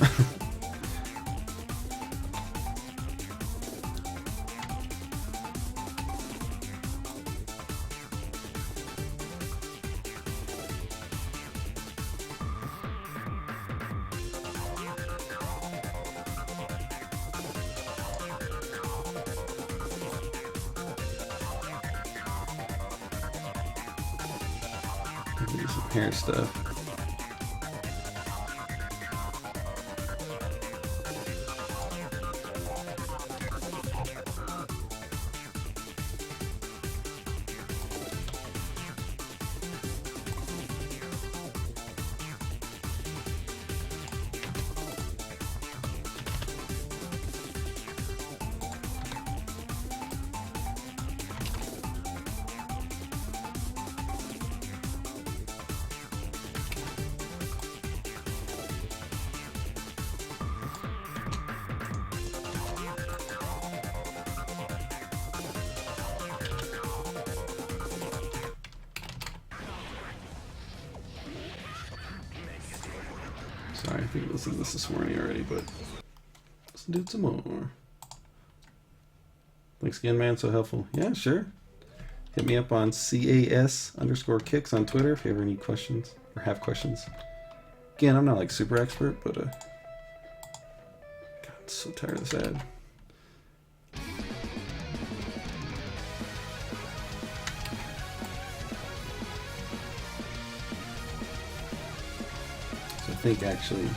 Do some hair stuff. Sorry, I think I listened to this morning already, but let's do some more. Thanks again, man. So helpful. Yeah, sure. Hit me up on CAS_kicks on Twitter if you ever need questions or have questions. Again, I'm not like super expert, but God, I'm so tired of this ad. I think actually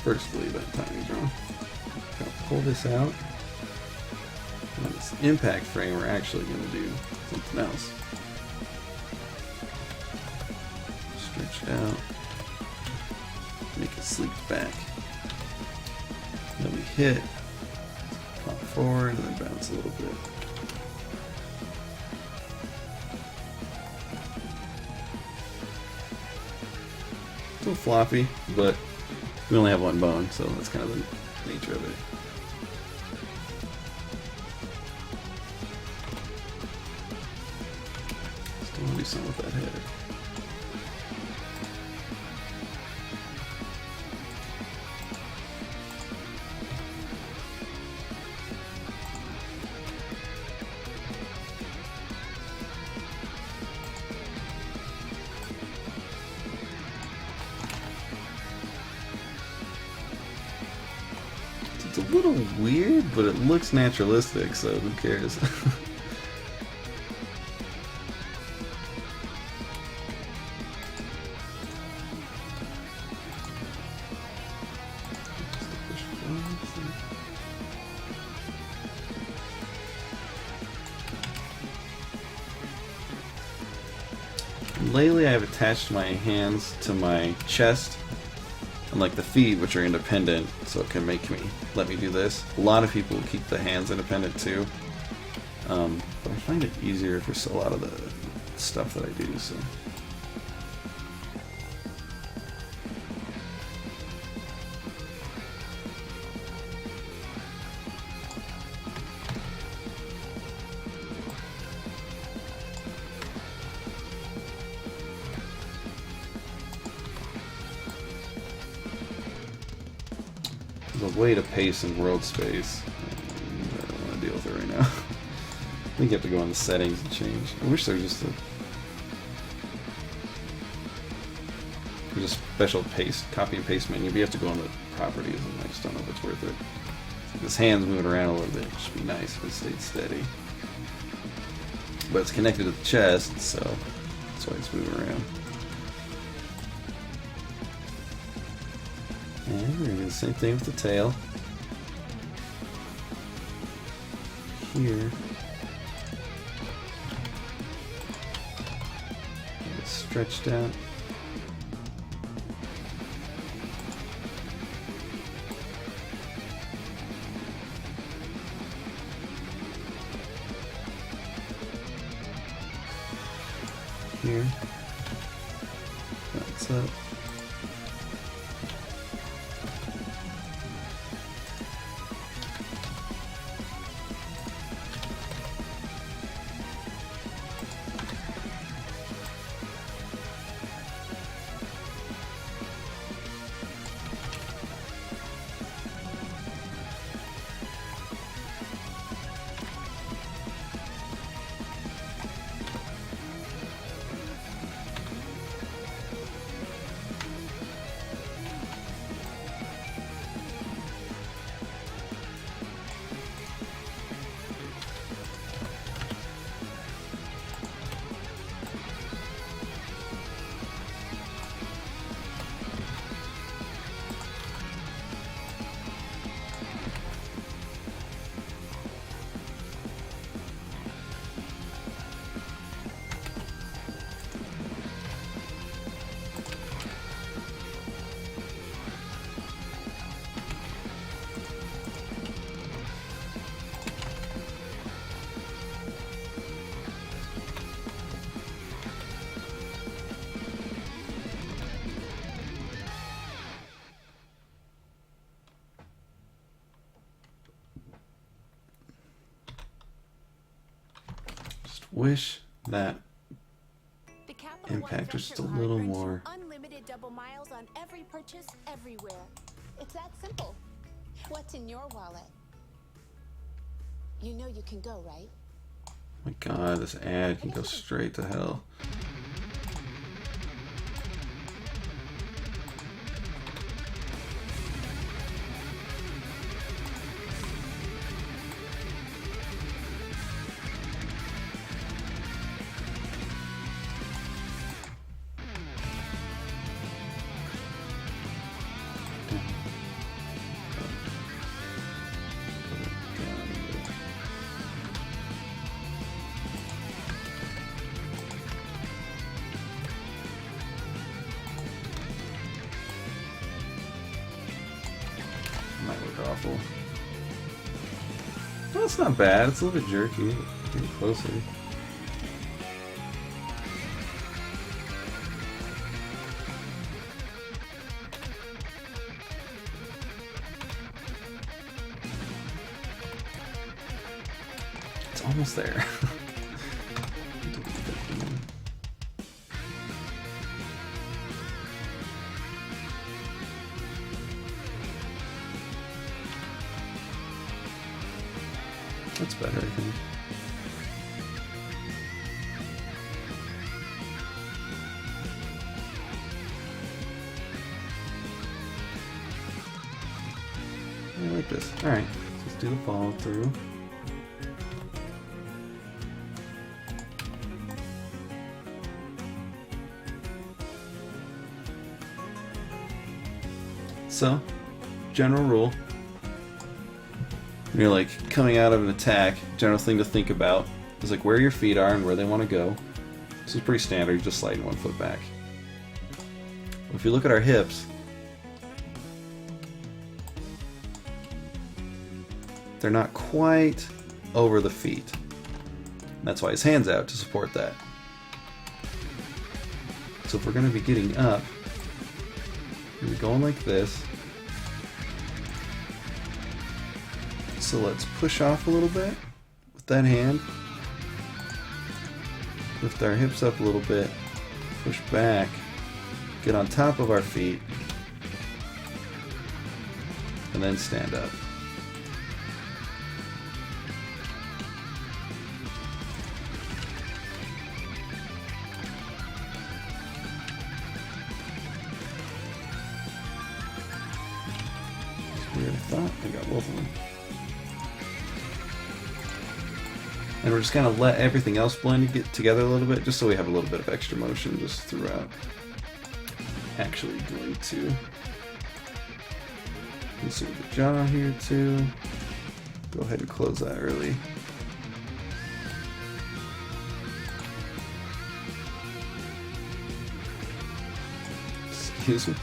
firstly that timing's wrong. Gotta pull this out. On this impact frame we're actually gonna do something else. Stretch it out. Make it sleep back. Then we hit, pop forward, and then bounce a little bit. A little floppy, but we only have one bone, so that's kind of the nature of it. Still want to do something with that head. It's a little weird, but it looks naturalistic, so who cares? Lately I've attached my hands to my chest and like the feet, which are independent, so it can let me do this. A lot of people keep the hands independent too, but I find it easier for a lot of the stuff that I do. So. The way to pace in world space. I don't want to deal with it right now. I think you have to go on the settings and change. I wish there was just a special paste, copy and paste menu, but you have to go on the properties, and I just don't know if it's worth it. This hand's moving around a little bit, which would be nice if it stayed steady. But it's connected to the chest, so That's why it's moving around. And we're going to do the same thing with the tail. Here. Get it stretched out. Here. That's it. Wish that impact was just a little more. Unlimited double miles on every purchase everywhere. It's that simple. What's in your wallet? You know you can go, right? Oh my god, this ad can go straight to hell. Might look awful. Well, it's not bad. It's a little bit jerky. Get closer. It's almost there. That's better, I think. I like this. Alright, let's do the follow through. So, general rule. When you're like coming out of an attack, general thing to think about is like where your feet are and where they want to go. This is pretty standard, you're just sliding 1 foot back. If you look at our hips, they're not quite over the feet. That's why his hand's out to support that. So if we're going to be getting up, we're going like this. So let's push off a little bit with that hand. Lift our hips up a little bit. Push back. Get on top of our feet. And then stand up. That's weird. I thought I got both of them. And we're just gonna let everything else blend and get together a little bit, just so we have a little bit of extra motion just throughout. Actually going to insert the jaw here too. Go ahead and close that early. Excuse me.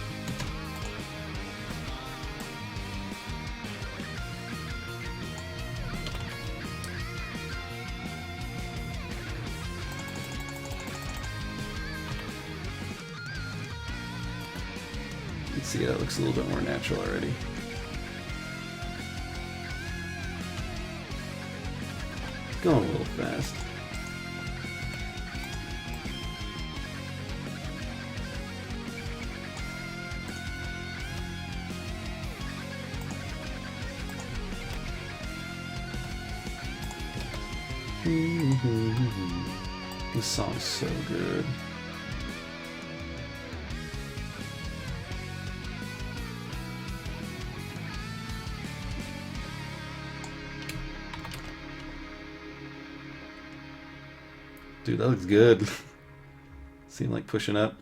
You can see that looks a little bit more natural already. Going a little fast. This song's so good. Dude, that looks good. Seem like pushing up.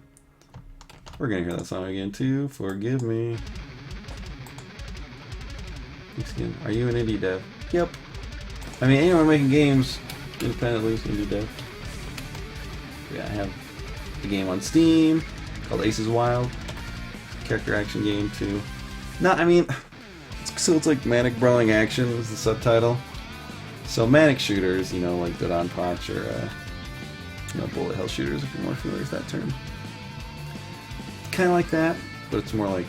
We're gonna hear that song again too. Forgive me. Again. Are you an indie dev? Yep. I mean, anyone making games independently is indie dev. Yeah, I have a game on Steam called Aces Wild. Character action game too. I mean, so it's like Manic Brawling Action is the subtitle. So manic shooters, you know, like Dodon Potch or you know, bullet hell shooters, if you're more familiar with that term. Kind of like that, but it's more like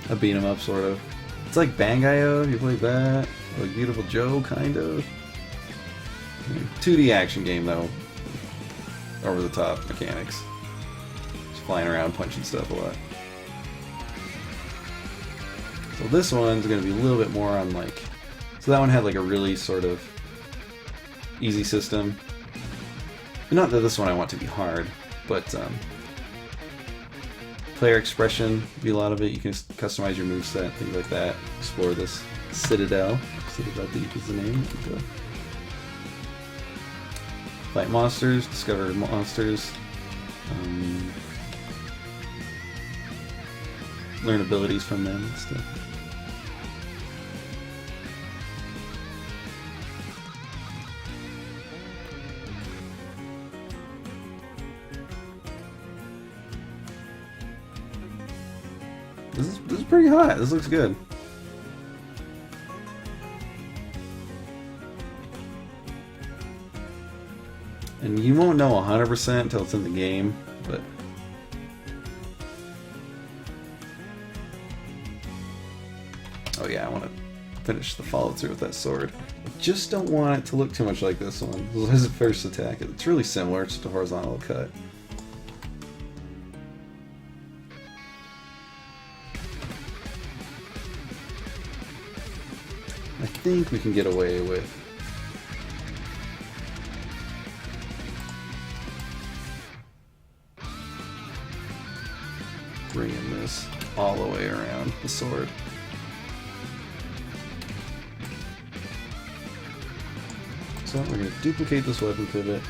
a beat 'em up sort of. It's like Bang.io, you played that. Like Beautiful Joe, kind of. 2D action game though. Over the top mechanics. Just flying around, punching stuff a lot. So this one's gonna be a little bit more on like. So that one had like a really sort of easy system. Not that this one I want to be hard, but player expression be a lot of it. You can customize your moveset, things like that. Explore this Citadel. Citadel Deep is the name. Fight monsters, discover monsters, learn abilities from them and stuff. This is pretty hot. This looks good. And you won't know 100% until it's in the game, but oh yeah, I want to finish the follow through with that sword. I just don't want it to look too much like this one. This is his first attack. It's really similar, it's just a horizontal cut. I think we can get away with bringing this all the way around the sword. So we're going to duplicate this weapon pivot.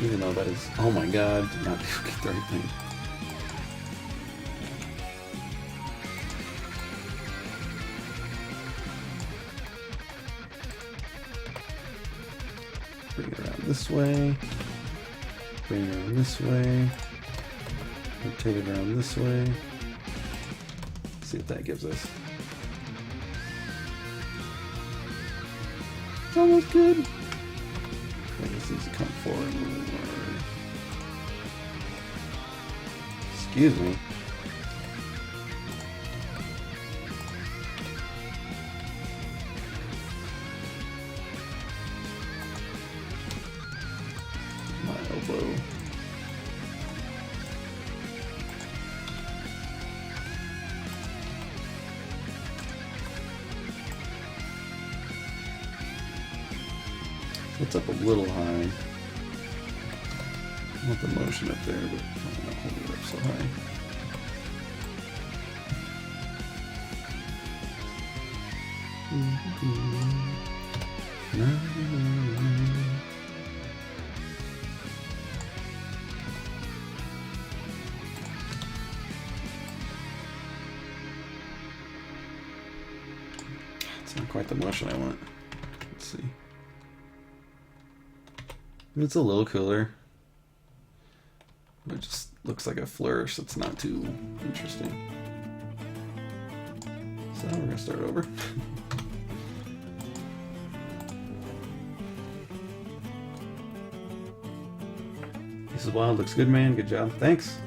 Even though that is, oh my god, did not duplicate the right thing. Bring it around this way. Bring it around this way. Rotate it around this way. See what that gives us. It's almost good. I just needs to come forward a little more. Excuse me. My elbow. It's up a little high. I want the motion up there, but I'm not holding it up so high. It's not quite the motion I want. Let's see. It's a little cooler. It just looks like a flourish that's not too interesting. So we're gonna start over. This is wild. Looks good, man. Good job. Thanks.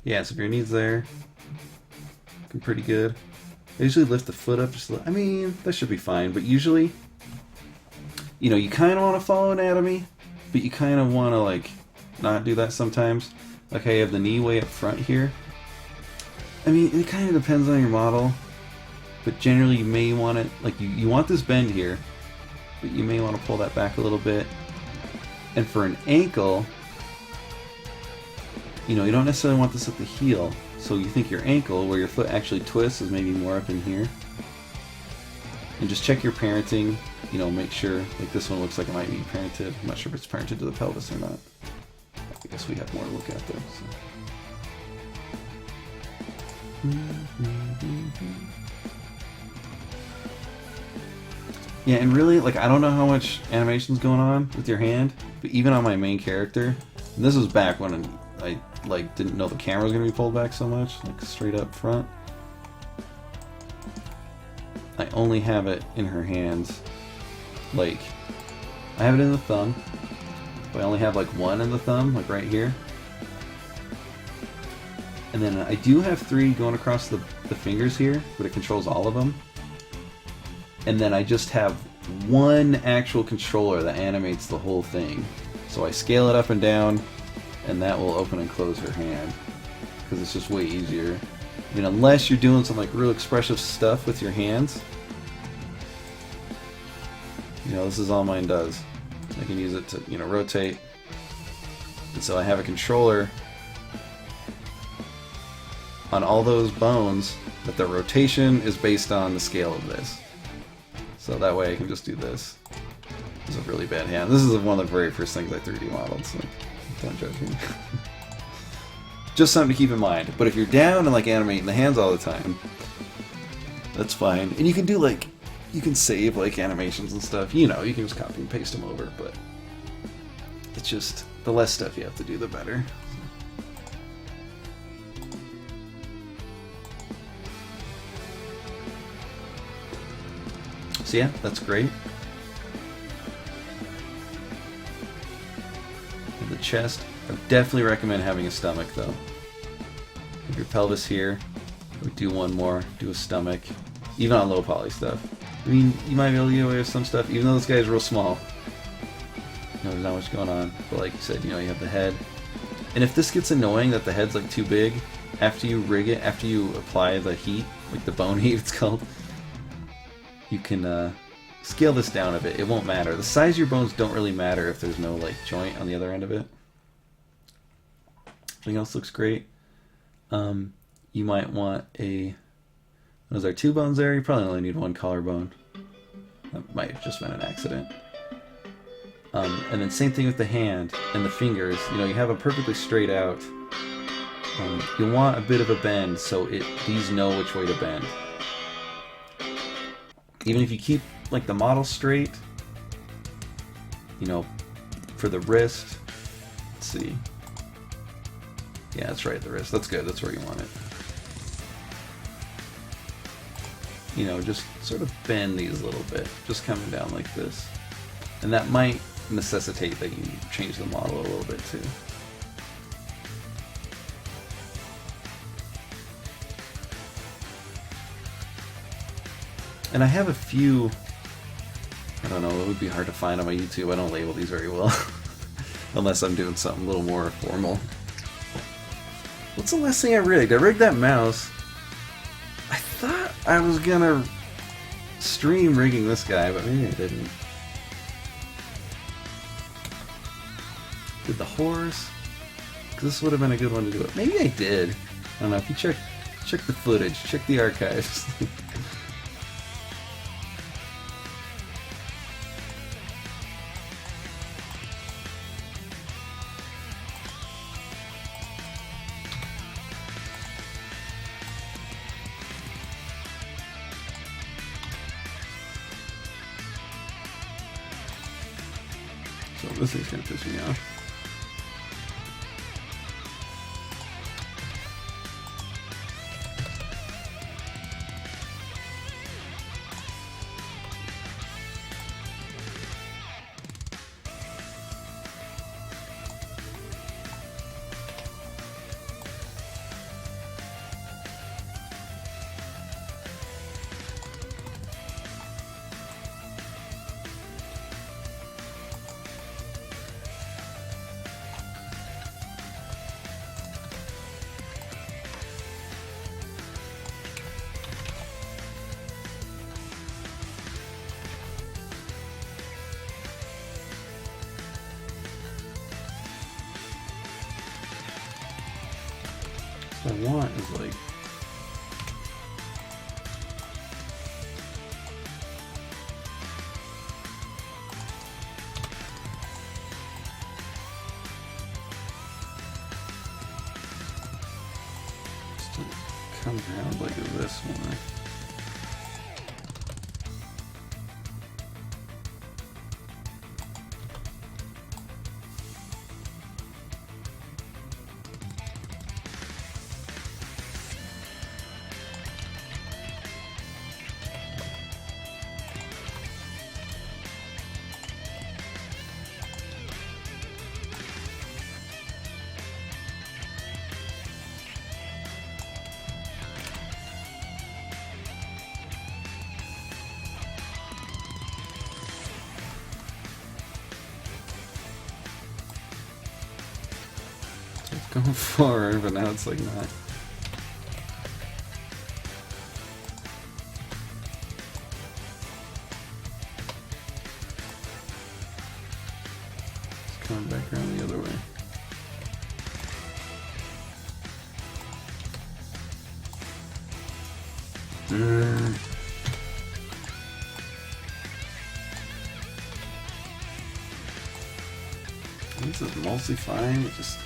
Yeah, so if your knee's there, looking pretty good. I usually lift the foot up just a little. I mean, that should be fine, but usually, you know, you kind of want to follow anatomy, but you kind of want to, like, not do that sometimes. Okay, I have the knee way up front here. I mean, it kind of depends on your model, but generally you may want it, like, you want this bend here, but you may want to pull that back a little bit. And for an ankle, you know, you don't necessarily want this at the heel, so you think your ankle, where your foot actually twists, is maybe more up in here. And just check your parenting, you know, make sure, like this one looks like it might be parented. I'm not sure if it's parented to the pelvis or not. I guess we have more to look at there. So. Yeah, and really, like, I don't know how much animation's going on with your hand, but even on my main character, and this was back when I like didn't know the camera was gonna be pulled back so much, like straight up front. I only have it in her hands. Like, I have it in the thumb, but I only have like one in the thumb, like right here. And then I do have 3 going across the fingers here, but it controls all of them. And then I just have one actual controller that animates the whole thing. So I scale it up and down, and that will open and close her hand, because it's just way easier. I mean, unless you're doing some like real expressive stuff with your hands, you know, this is all mine does. I can use it to, you know, rotate. And so I have a controller on all those bones, but the rotation is based on the scale of this. So that way I can just do this. This is a really bad hand. This is one of the very first things I 3D modeled, so don't judge me. Just something to keep in mind. But if you're down and like animating the hands all the time, that's fine. And you can do like, you can save like animations and stuff. You know, you can just copy and paste them over, but it's just, the less stuff you have to do, the better. So yeah, that's great. And the chest, I would definitely recommend having a stomach though. Have your pelvis here, we do one more, do a stomach, even on low poly stuff. I mean, you might be able to get away with some stuff, even though this guy's real small. You know, there's not much going on, but like you said, you know, you have the head. And if this gets annoying that the head's like too big, after you rig it, after you apply the heat, like the bone heat it's called, you can scale this down a bit. It won't matter. The size of your bones don't really matter if there's no like joint on the other end of it. Everything else looks great. You might want a... Those are 2 bones there. You probably only need 1 collarbone. That might have just been an accident. And then same thing with the hand and the fingers. You know, you have them perfectly straight out. You want a bit of a bend so these know which way to bend. Even if you keep like the model straight, you know, for the wrist, let's see. Yeah, that's right, the wrist. That's good. That's where you want it. You know, just sort of bend these a little bit, just coming down like this. And that might necessitate that you change the model a little bit too. And I have a few, I don't know, it would be hard to find on my YouTube. I don't label these very well. Unless I'm doing something a little more formal. What's the last thing I rigged? I rigged that mouse. I thought I was gonna stream rigging this guy, but maybe I didn't. Did the horse? Because this would have been a good one to do it. Maybe I did. I don't know. If you check the footage, check the archives. So this thing's gonna piss me off. What I want is like just to come around like this one. It's going forward, but now it's like not. It's coming back around the other way. This is mostly fine, it just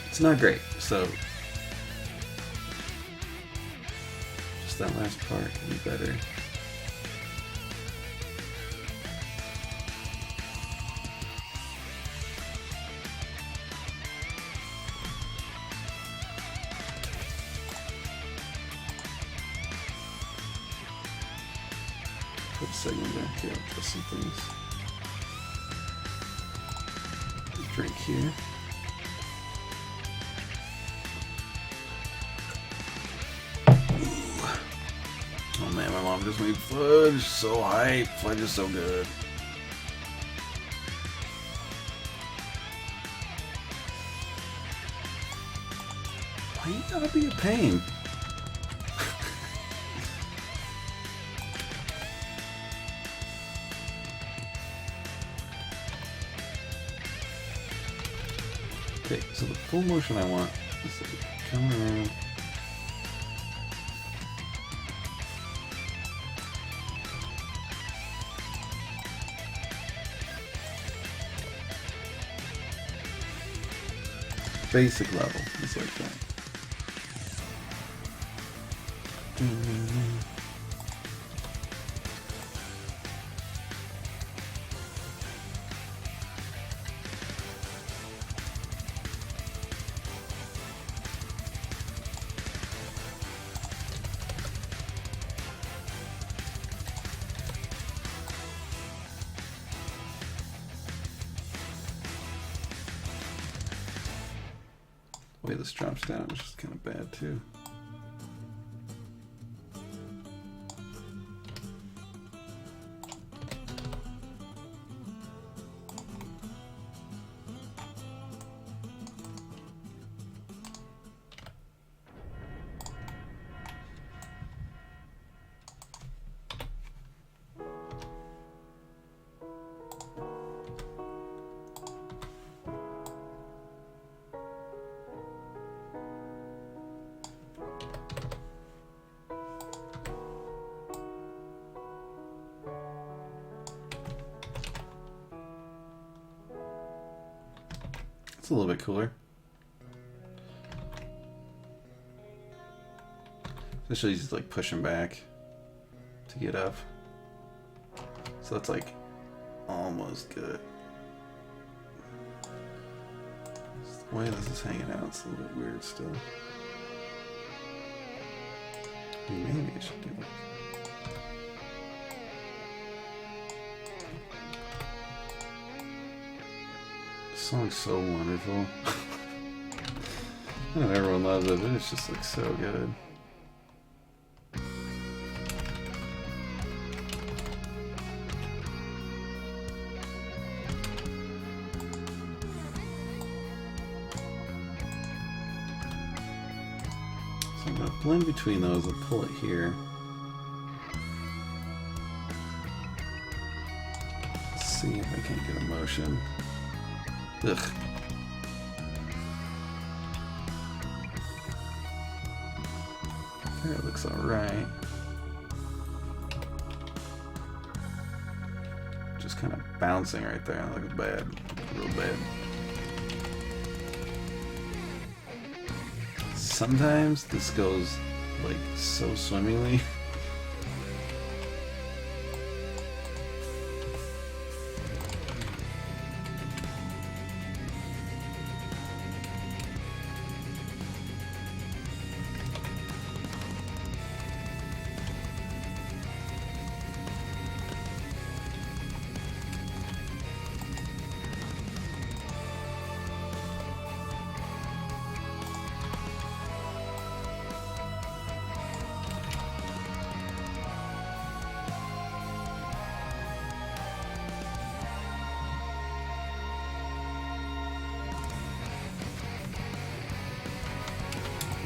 it's not great, so just that last part can be better. Put a segment back here, put some things. Drink here. Oh man, my mom just made fudge. So hype. Fudge is so good. Why you gotta be a pain? Okay, so the full motion I want is like come around. Basic level, just like that. The way this drops down is just kind of bad too. a little bit cooler. Especially he's like pushing back to get up. So that's like almost good. The way this is hanging out, it's a little bit weird still. I mean, maybe I should do this. This song's so wonderful. I know everyone loves it, but it's just like so good. So I'm gonna blend between those and pull it here. Let's see if I can't get a motion. Ugh. There, it looks alright. Just kind of bouncing right there. That looks bad. Real bad. Sometimes this goes like so swimmingly.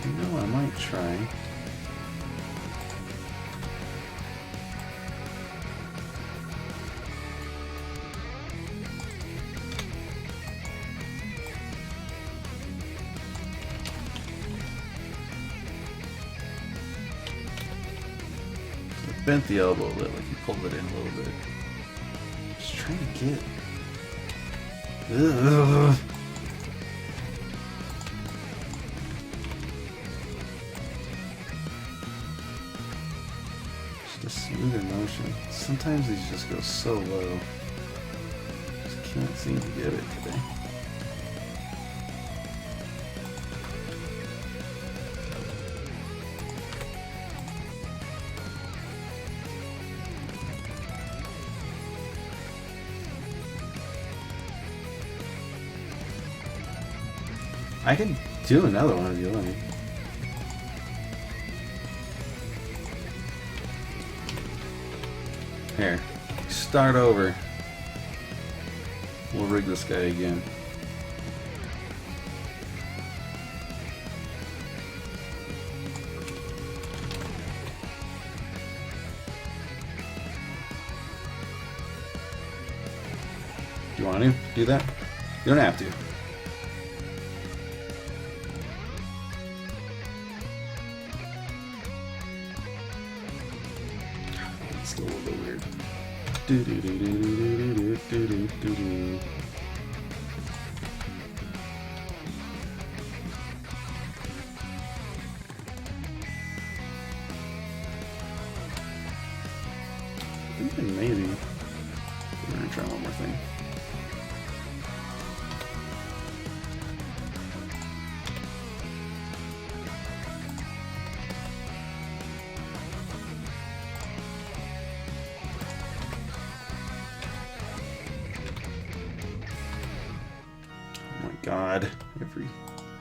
You know, I might try. So I bent the elbow a bit, like you pulled it in a little bit. Just trying to get. Ugh. A smoother motion. Sometimes these just go so low. Just can't seem to get it today. I can do another one if you like. Here, start over. We'll rig this guy again. Do you want to do that? You don't have to. It's still a little bit weird. Do do do do do do do do do. I think maybe we're gonna try one more thing. Oh my god, every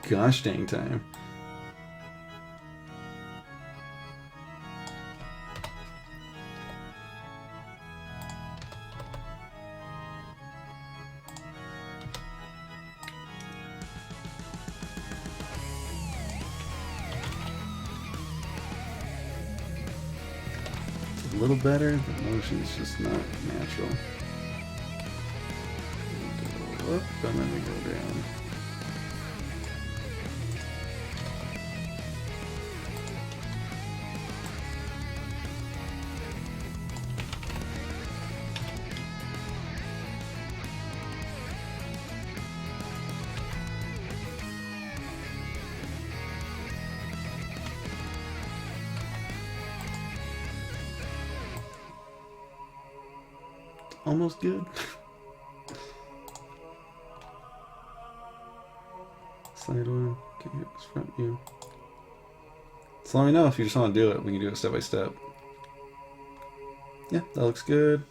gosh dang time. A little better, the motion's just not natural. Go up and then we go down. almost good. Side one. Okay, here's front view. So let me know if you just want to do it. We can do it step by step. Yeah, that looks good.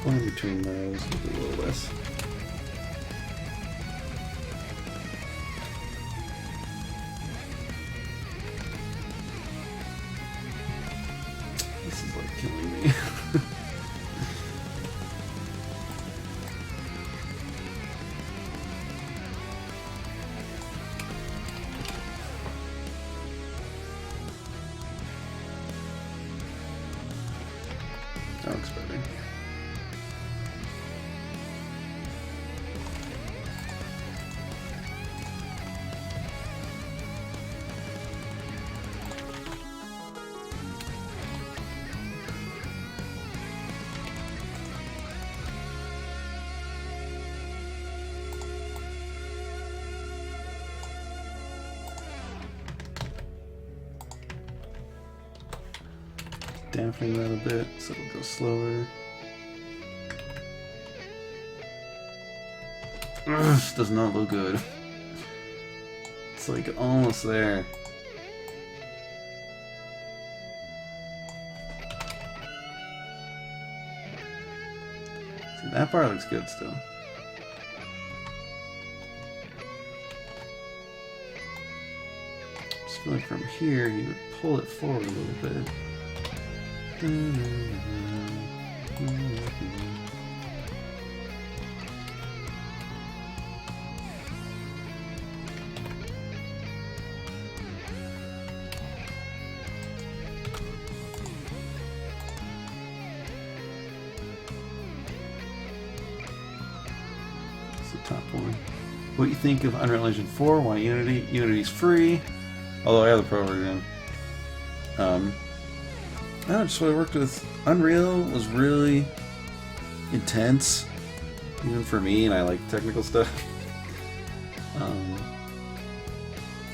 One between those, maybe a little less. This is like killing me. That looks better. Dampening that a bit so it'll go slower. Ugh, this does not look good. It's like almost there. See, that part looks good still. Just feel like from here you would pull it forward a little bit. That's the top one. What you think of Unreal Engine 4? Why Unity? Unity's free, although I have the pro version. I don't know, just what I worked with. Unreal was really intense, even for me, and I like technical stuff. I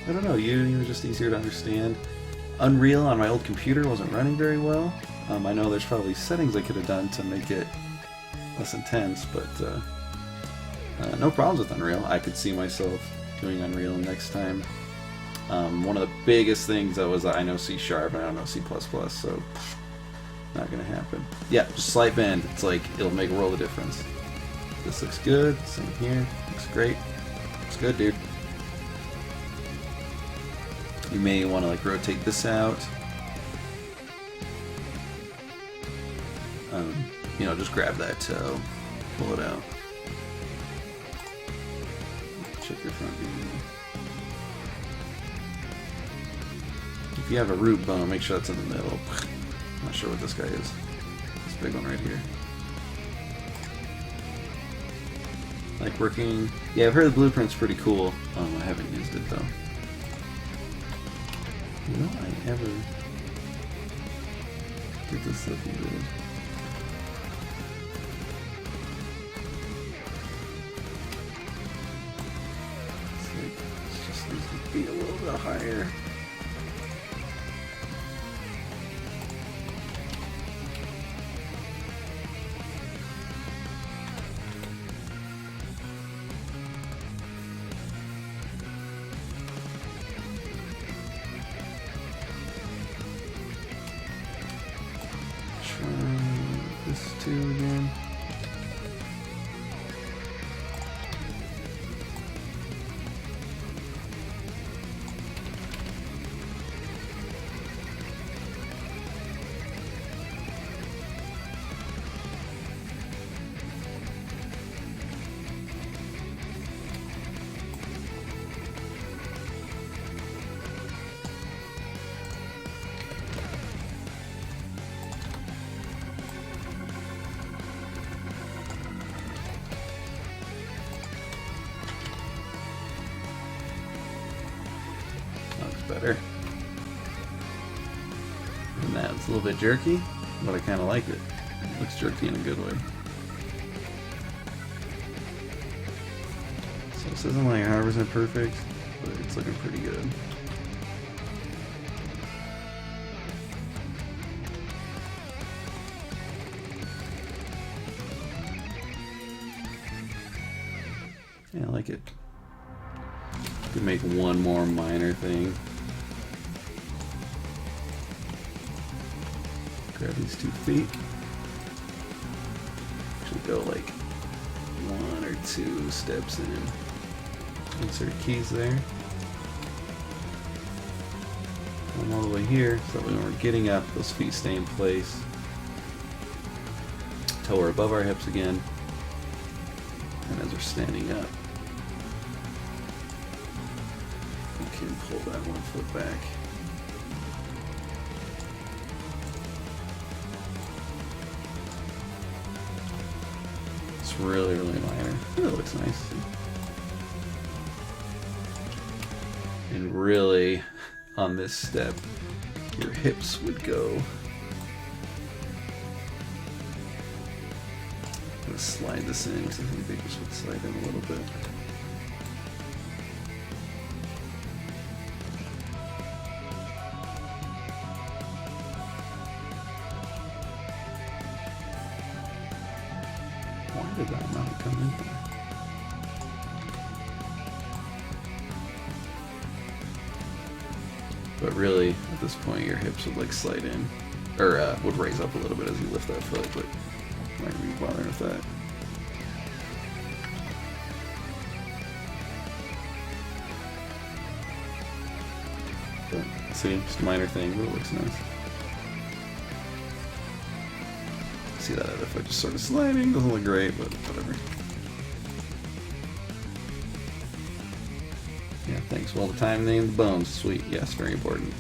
don't know, Unity was just easier to understand. Unreal on my old computer wasn't running very well. I know there's probably settings I could have done to make it less intense, but no problems with Unreal. I could see myself doing Unreal next time. One of the biggest things that was I know C# and I don't know C++, so not gonna happen. Yeah, just slight bend. It's like it'll make a world of difference. This looks good. Same here. Looks great. Looks good, dude. You may want to like rotate this out. You know, just grab that toe, pull it out. Check your front view. If you have a root bone, make sure that's in the middle. I'm not sure what this guy is. This big one right here. Like working... Yeah, I've heard the blueprint's pretty cool. I haven't used it though. Will I ever get this looking good? It's like, it just needs to be a little bit higher. This too again. better. And that's a little bit jerky, but I kind of like it. It looks jerky in a good way. So this isn't like 100% perfect, but it's looking pretty good. Yeah, I like it. Could make one more minor thing. Grab these 2 feet. Actually go like 1 or 2 steps in. Insert keys there. Come all the way here so that when we're getting up, those feet stay in place. Toe are above our hips again. And as we're standing up, we can pull that 1 foot back. It's really, really minor. It looks nice. And really, on this step, your hips would go. I'm going to slide this in because I think they just would slide in a little bit. Why did that not come in there? But really, at this point, your hips would like slide in, or would raise up a little bit as you lift that foot, but I'm not gonna be bothering with that. But see, just a minor thing, but it looks nice. See that other foot just sort of sliding, doesn't look great, but whatever. Yeah, thanks. Well, the time named the bones. Sweet. Yes, very important.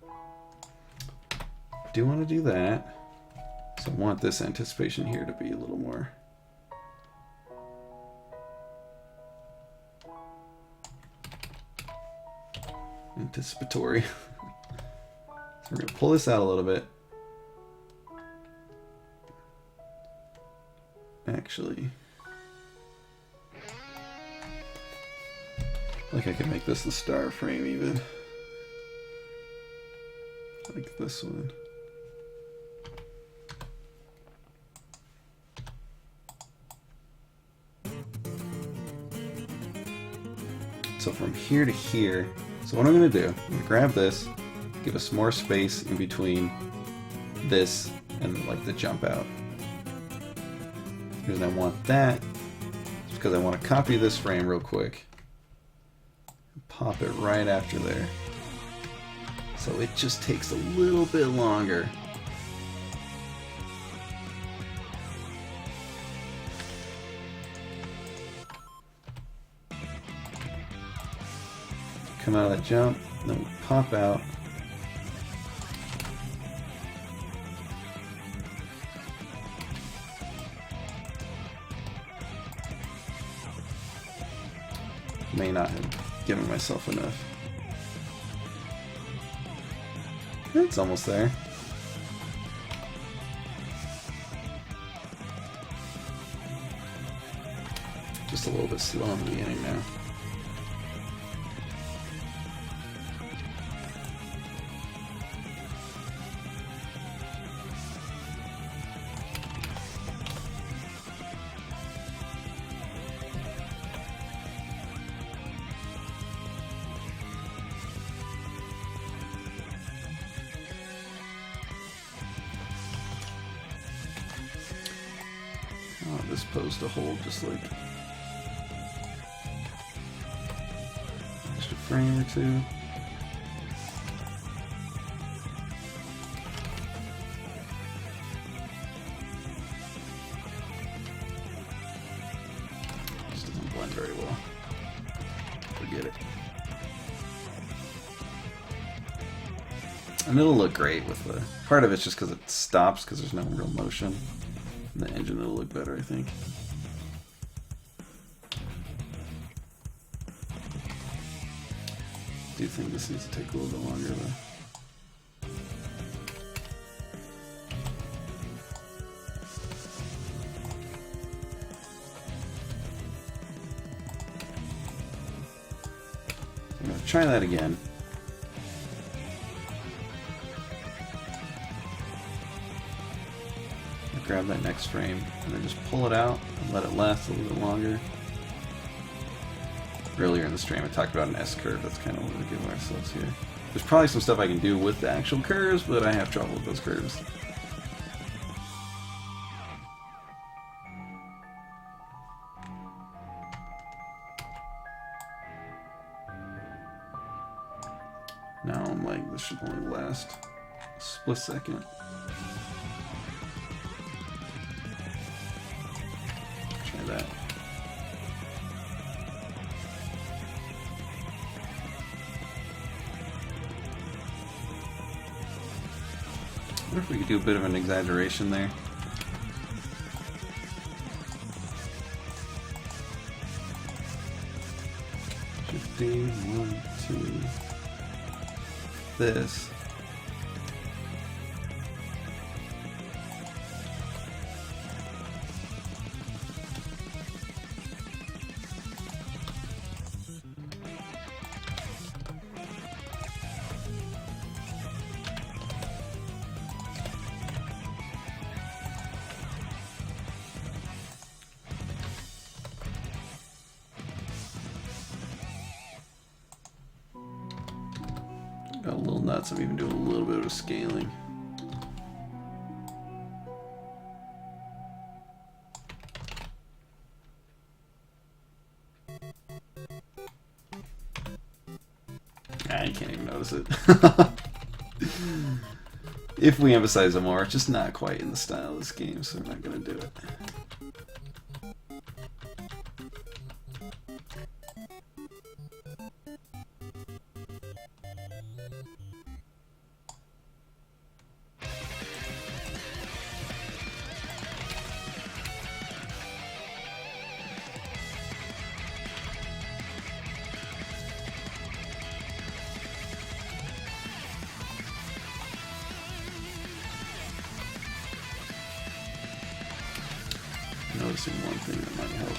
I do want to do that. So I want this anticipation here to be a little more. Anticipatory. So we're going to pull this out a little bit. Actually, like I could make this the star frame even. Like this one. So from here to here, so what I'm going to do, I'm going to grab this, give us more space in between this and like the jump out. The reason I want that is because I want to copy this frame real quick and pop it right after there. So it just takes a little bit longer. Come out of that jump, then we pop out. May not have given myself enough. It's almost there. Just a little bit slow in the beginning now. This pose to hold just like extra frame or two. Just doesn't blend very well. Forget it. And it'll look great with the part of it's just because it stops because there's no real motion. The engine will look better, I think. do think this needs to take a little bit longer though. I'm gonna try that again. Grab that next frame and then just pull it out and let it last a little bit longer. Earlier in the stream I talked about an S-curve. That's kind of what we're giving ourselves here. There's probably some stuff I can do with the actual curves, but I have trouble with those curves. Now I'm like, this should only last a split second. Try that. I wonder if we could do a bit of an exaggeration there. Shifting, 1, 2. This. Got a little nuts. I'm even doing a little bit of scaling. You can't even notice it. If we emphasize it more, it's just not quite in the style of this game, so we're not going to do it. Noticing one thing that might help.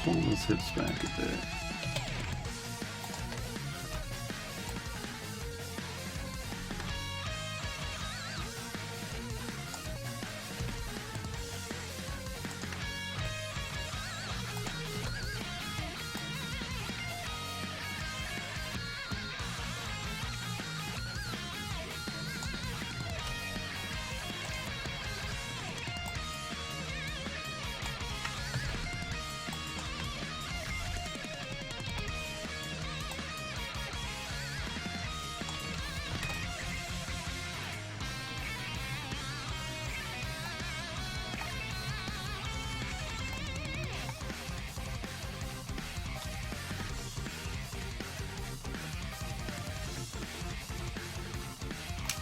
Pull those hips back a bit.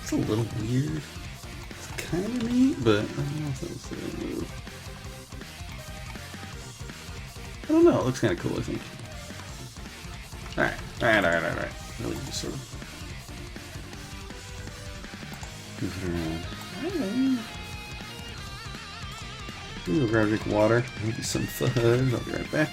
It's a little weird. It's kind of neat, but I don't know if that was the right move. I don't know. It looks kind of cool, I think. Alright. Really just sort of move it around. Ooh, grab a drink of water. Maybe some fudge. I'll be right back.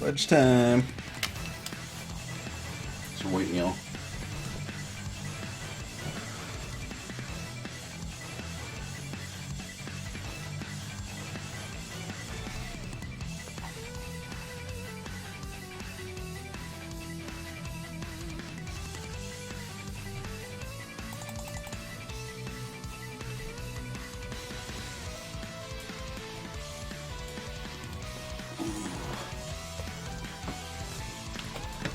Fudge time. Some wheat meal.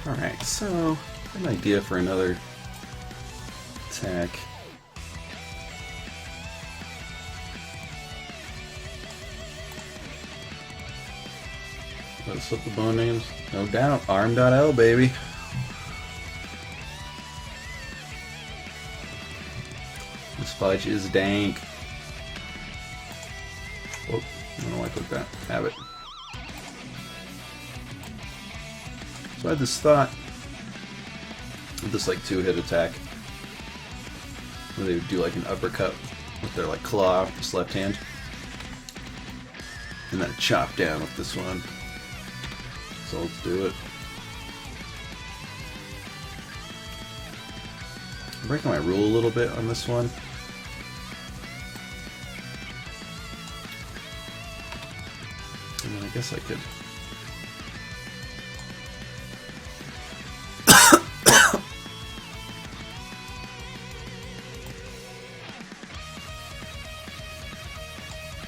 Alright, so an idea for another attack. Let's flip the bone names. No doubt. Arm.L, baby. This fudge is dank. Whoop, I don't know why I clicked that. Have it. So I had this thought of this like two-hit attack where they would do like an uppercut with their like claw, this left hand, and then a chop down with this one. So let's do it. I'm breaking my rule a little bit on this one. And then I guess I could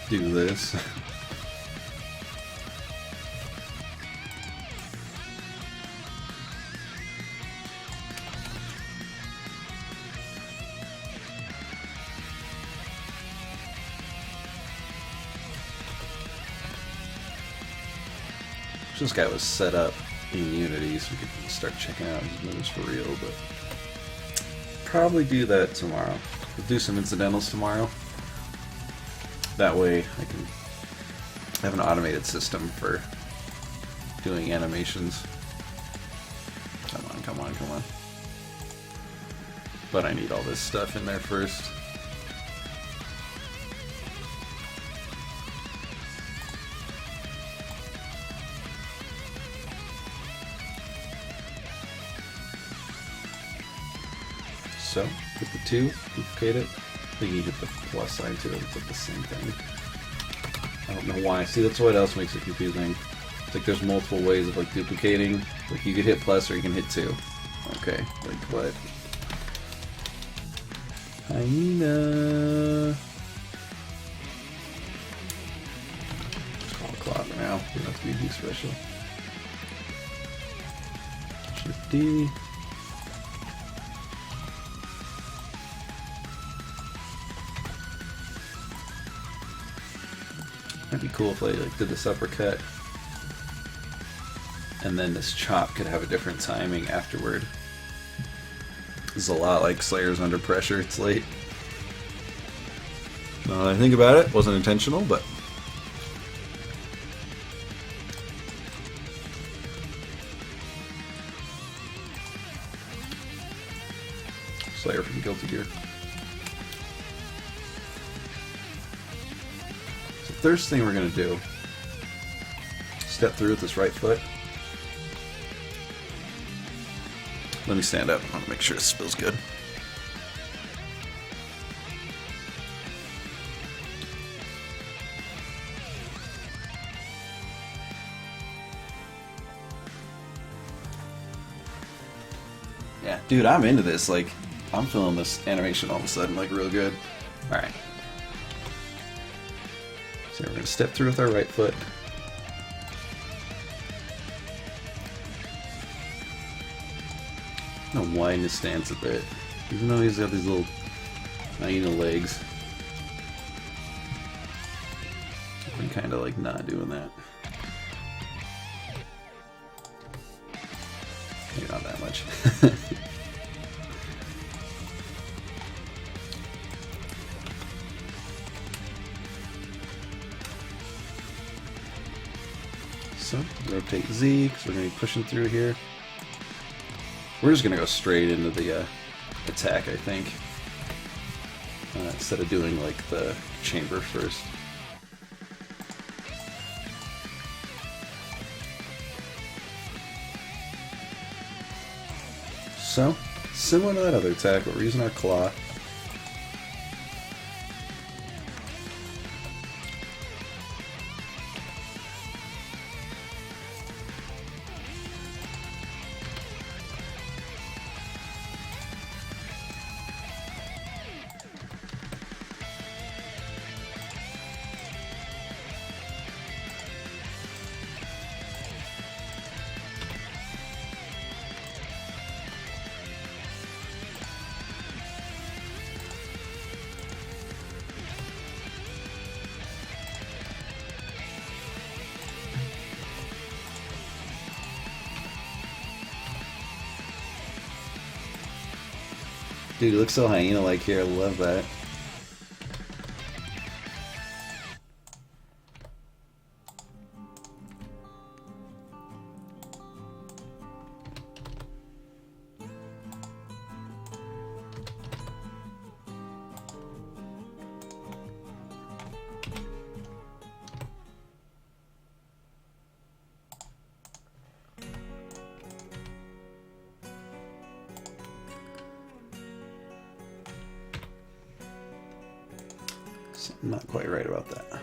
do this. This guy was set up in Unity, so we could start checking out his moves for real, but probably do that tomorrow. We'll do some incidentals tomorrow. That way I can have an automated system for doing animations. Come on, come on, come on. But I need all this stuff in there first. So, hit the 2, duplicate it. I think you hit the plus sign too, it's like the same thing. I don't know why. See, that's what else makes it confusing. It's like there's multiple ways of like duplicating. Like you could hit plus or you can hit 2. Okay, like what? Hyena. Just call it clock for now. We don't have to be anything special. Shift D. That'd be cool if I like did this uppercut and then this chop could have a different timing afterward. This is a lot like Slayer's Under Pressure. It's late. Now that I think about it, wasn't intentional, but Slayer from Guilty Gear. First thing we're going to do, step through with this right foot. Let me stand up. I want to make sure this feels good. Yeah, dude, I'm into this. Like, I'm feeling this animation all of a sudden, like, real good. Alright. So we're going to step through with our right foot. I'm going to widen his stance a bit, even though he's got these little hyena legs. I'm kind of like not doing that. Maybe not that much. So, rotate Z, because we're going to be pushing through here. We're just going to go straight into the attack, I think. Instead of doing, like, the chamber first. So, similar to that other attack, but we're using our claw. Dude, it looks so hyena-like here. I love that. I'm not quite right about that.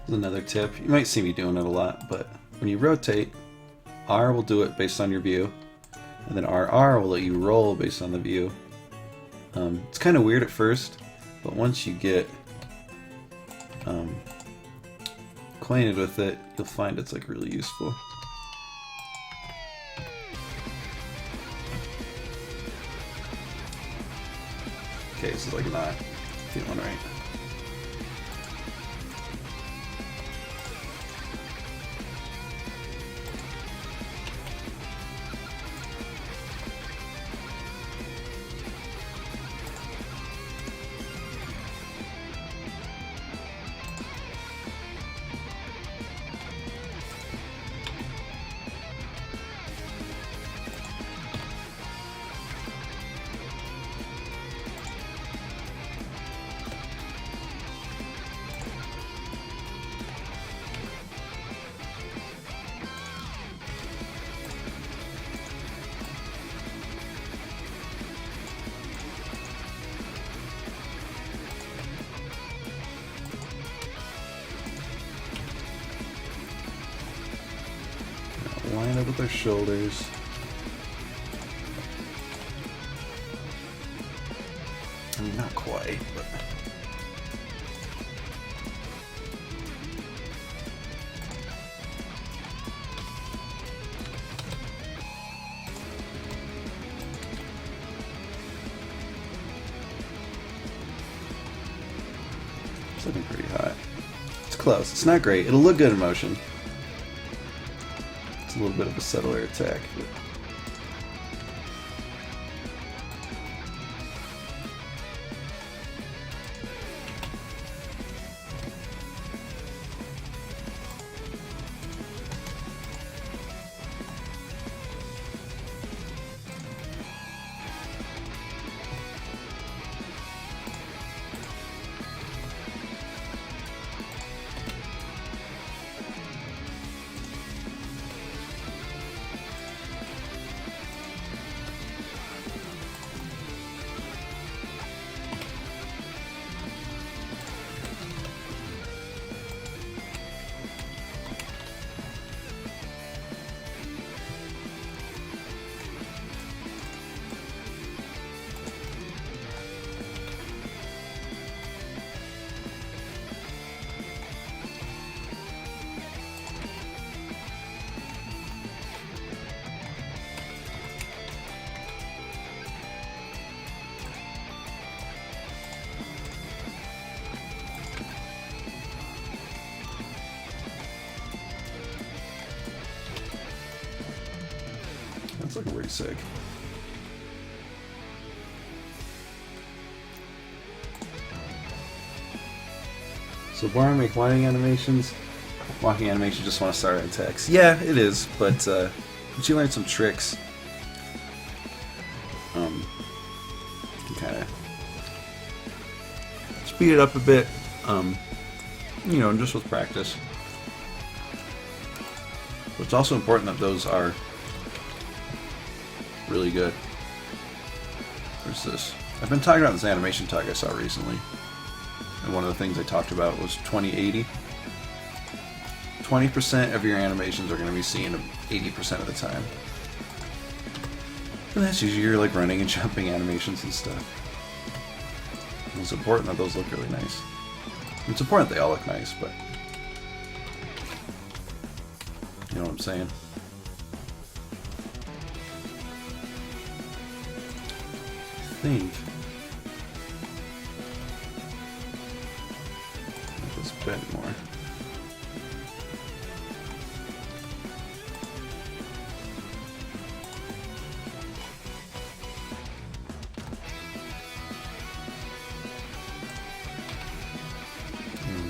There's another tip. You might see me doing it a lot, but when you rotate, R will do it based on your view, and then RR will let you roll based on the view. It's kind of weird at first, but once you get acquainted with it, you'll find it's like really useful. Okay, this is like not feeling right. Line up with their shoulders. I mean, not quite, but... It's looking pretty hot. It's close. It's not great. It'll look good in motion. It's a little bit of a subtler attack, but... That's looking pretty sick. So boring make walking animations. Walking animations just want to start attacks. Yeah, it is, but you learn some tricks. You can kind of speed it up a bit. You know, just with practice. But it's also important that those are really good. Where's this? I've been talking about this animation talk I saw recently. And one of the things I talked about was 2080. 20% of your animations are going to be seen 80% of the time. And that's usually your like running and jumping animations and stuff. And it's important that those look really nice. It's important they all look nice, but you know what I'm saying? I think this a bit more.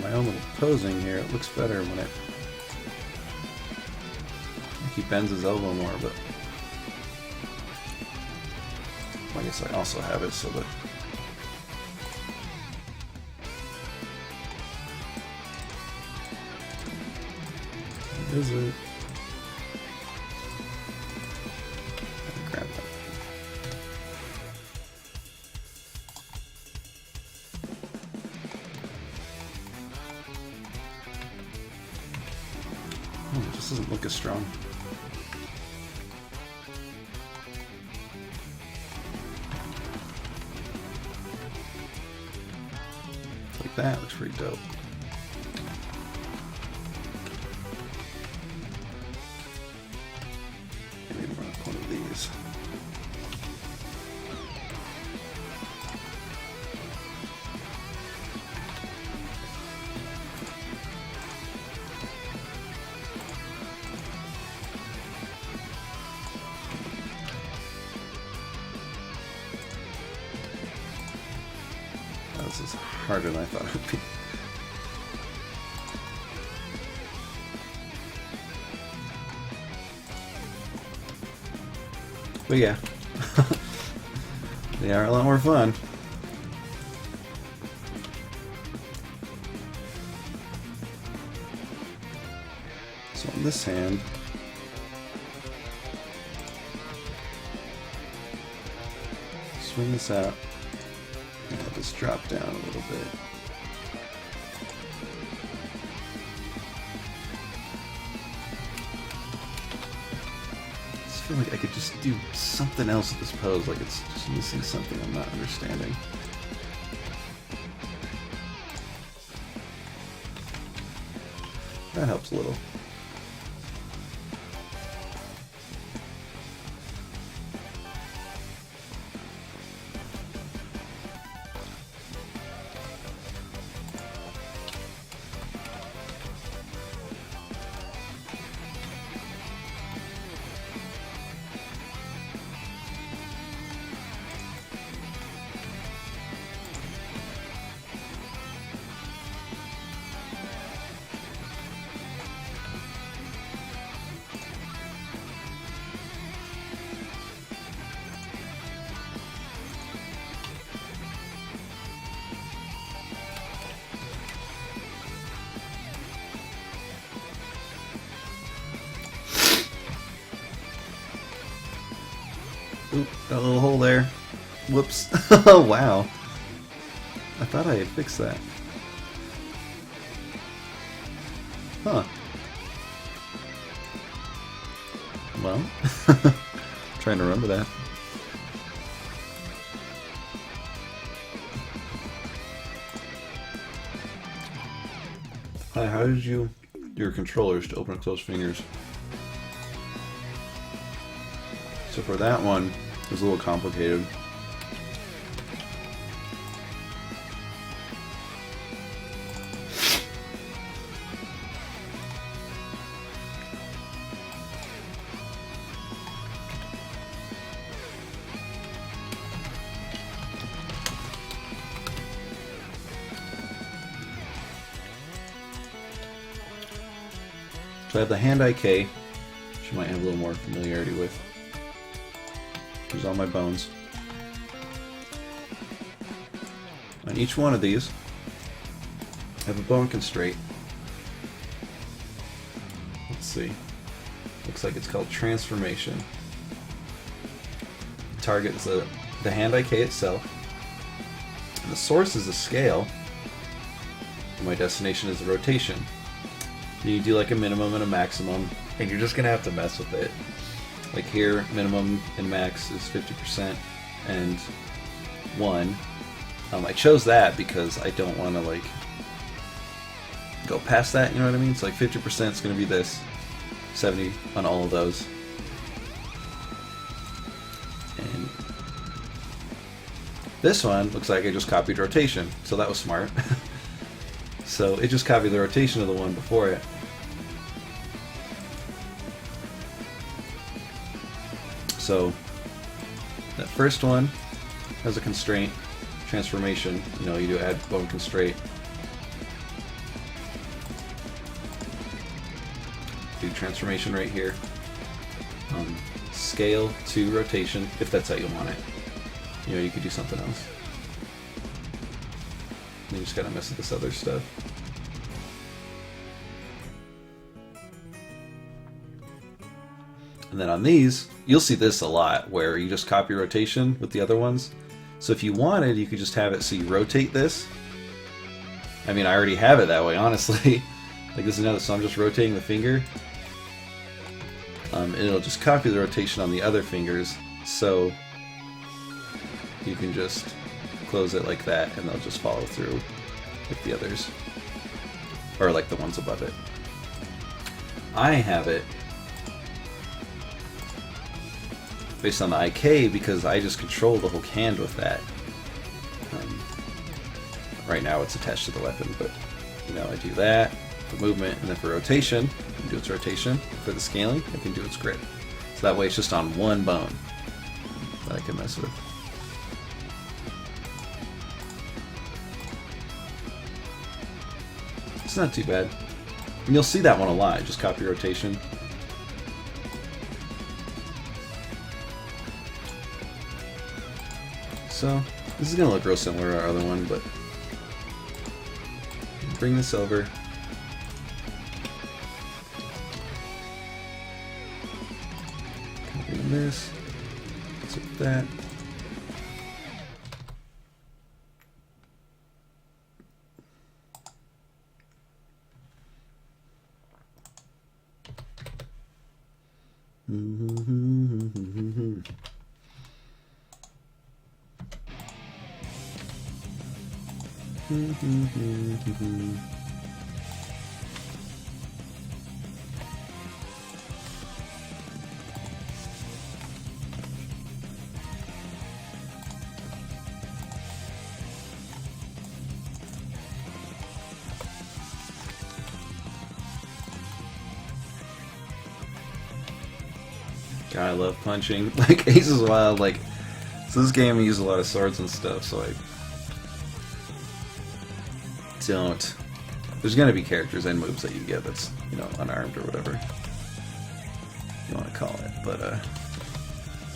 My own little posing here, it looks better when he bends his elbow more, but I guess I also have it so that what is it? Grab that. Oh, it just doesn't look as strong. Like that looks pretty dope. Maybe run up one of these. This is harder than I thought it would be. But yeah, they are a lot more fun. So on this hand, swing this out. Let this drop down a little bit. I just feel like I could just do something else with this pose, like it's just missing something I'm not understanding. That helps a little. Oop, got a little hole there. Whoops. Oh, wow. I thought I had fixed that. Huh. Well, trying to remember that. Hi, how did you do your controllers to open up those fingers? So for that one, it was a little complicated. So I have the hand-eye K, which you might have a little more familiarity with. Here's all my bones. On each one of these, I have a bone constraint. Let's see. Looks like it's called Transformation. Target is the hand IK itself. And the source is a scale. And my destination is the rotation. Then you do like a minimum and a maximum, and you're just gonna have to mess with it. Like here, minimum and max is 50% and 1. I chose that because I don't want to like go past that, you know what I mean? So like 50% is going to be this, 70 on all of those. And this one looks like I just copied rotation, so that was smart. So it just copied the rotation of the one before it. So that first one has a constraint, transformation, you know, you do add bone constraint. Do transformation right here. Scale to rotation, if that's how you want it. You know, you could do something else. And you just gotta mess with this other stuff. And then on these, you'll see this a lot, where you just copy rotation with the other ones. So if you wanted, you could just have it so you rotate this. I mean, I already have it that way, honestly. Like this is another, so I'm just rotating the finger. And it'll just copy the rotation on the other fingers, so you can just close it like that, and they'll just follow through with the others. Or like the ones above it. I have it based on the IK because I just control the whole hand with that. Right now it's attached to the weapon, but you know, I do that for movement, and then for rotation, I can do its rotation. For the scaling, I can do its grip. So that way it's just on one bone that I can mess with. It's not too bad. And you'll see that one a lot, just copy rotation. So, this is going to look real similar to our other one, but bring this over. Copy this. So that. God, I love punching. Like, Ace is Wild, like, so this game I use a lot of swords and stuff, so I don't. There's gonna be characters and moves that you get that's, you know, unarmed or whatever you want to call it, but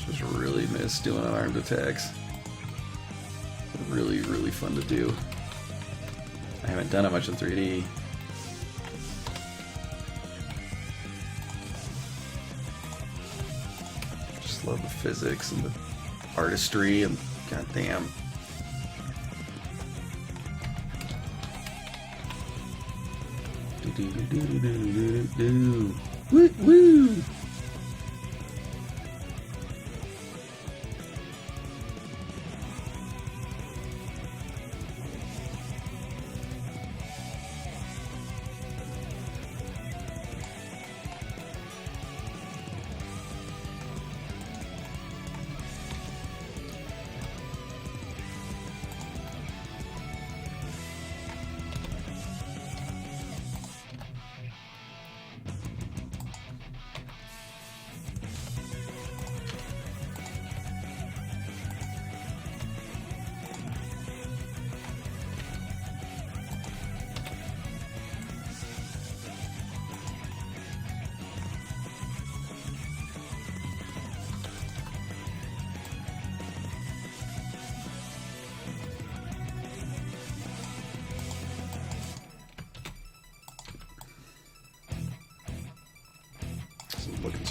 just really miss doing unarmed attacks. Really, really fun to do. I haven't done it much in 3D. Just love the physics and the artistry and goddamn. Woo woo!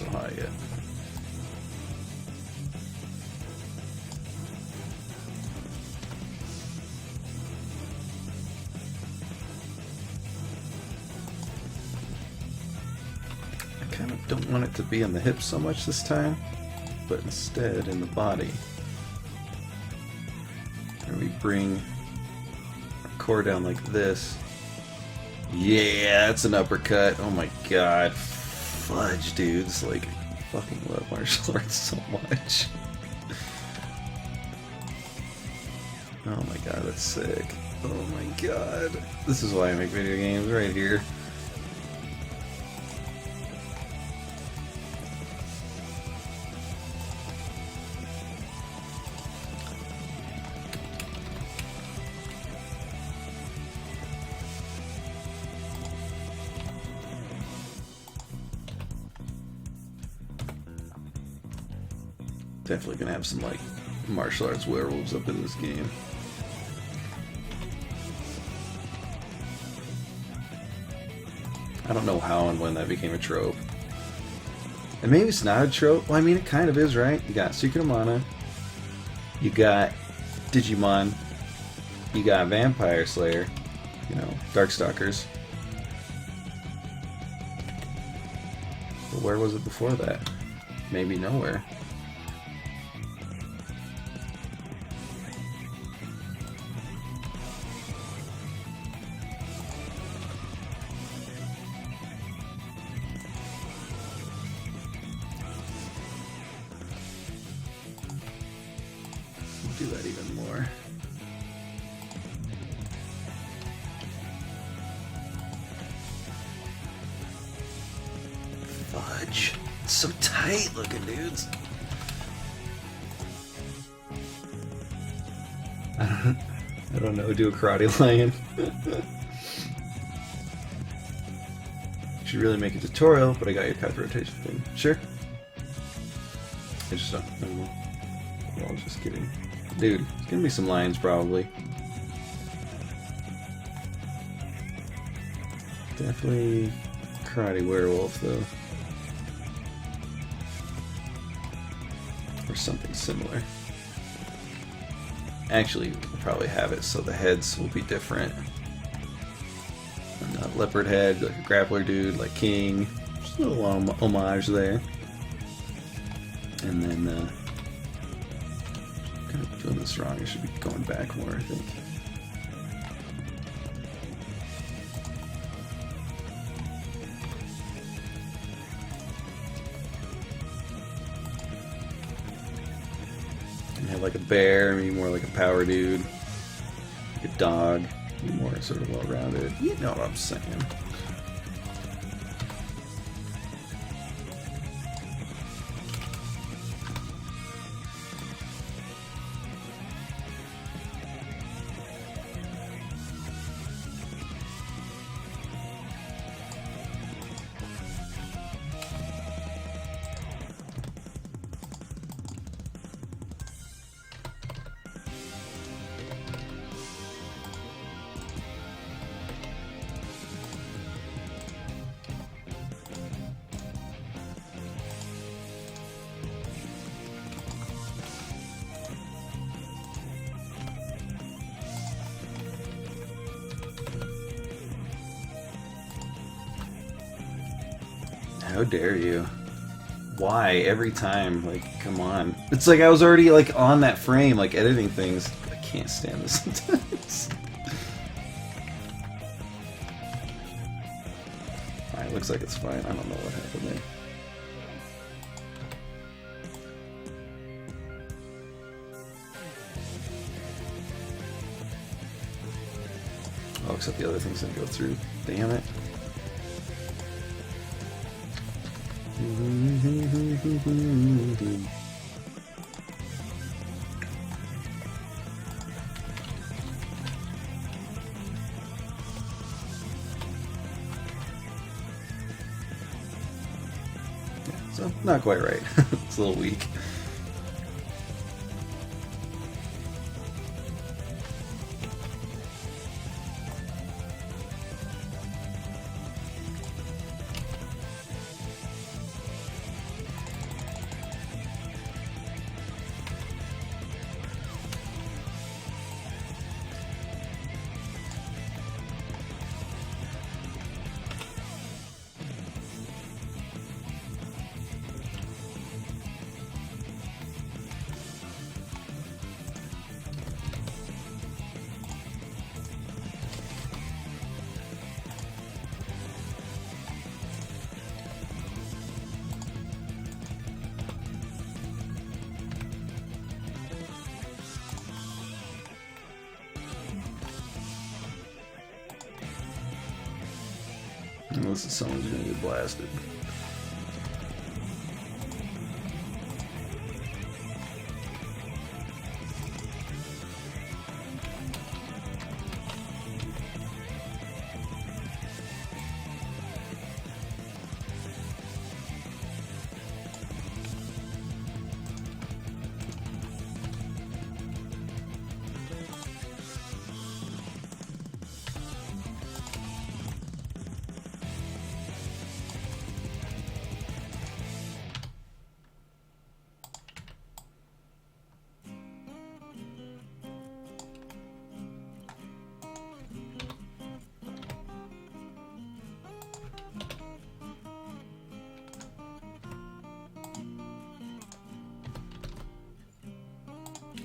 so high yet. I kind of don't want it to be in the hips so much this time, but instead in the body. And we bring our core down like this. Yeah, that's an uppercut. Oh my god. Fudge, dudes. Like, I fucking love martial arts so much. Oh my god, that's sick. Oh my god. This is why I make video games, right here. Definitely gonna have some like martial arts werewolves up in this game. I don't know how and when that became a trope. And maybe it's not a trope. Well, I mean, it kind of is, right? You got Secret of Mana. You got Digimon. You got Vampire Slayer. You know, Darkstalkers. But where was it before that? Maybe nowhere. Do that even more. Fudge. It's so tight looking, dudes. I don't know, do a karate lion. Should really make a tutorial, but I got your path rotation thing. Sure. I just don't know. Well, I was just kidding. Dude, it's gonna be some lions probably. Definitely karate werewolf though. Or something similar. Actually, we'll probably have it so the heads will be different. And a leopard head, like a grappler dude, like King. Just a little homage there. And then, kind of doing this wrong. I should be going back more, I think. And have like a bear, maybe more like a power dude. Like a dog, more sort of well-rounded. You know what I'm saying. How dare you? Why? Every time? Like, come on. It's like I was already, like, on that frame, like, editing things. I can't stand this sometimes. Alright, looks like it's fine. I don't know what happened there. Oh, except the other things didn't go through. Damn it. So, not quite right. It's a little weak. chance that someone's gonna get blasted.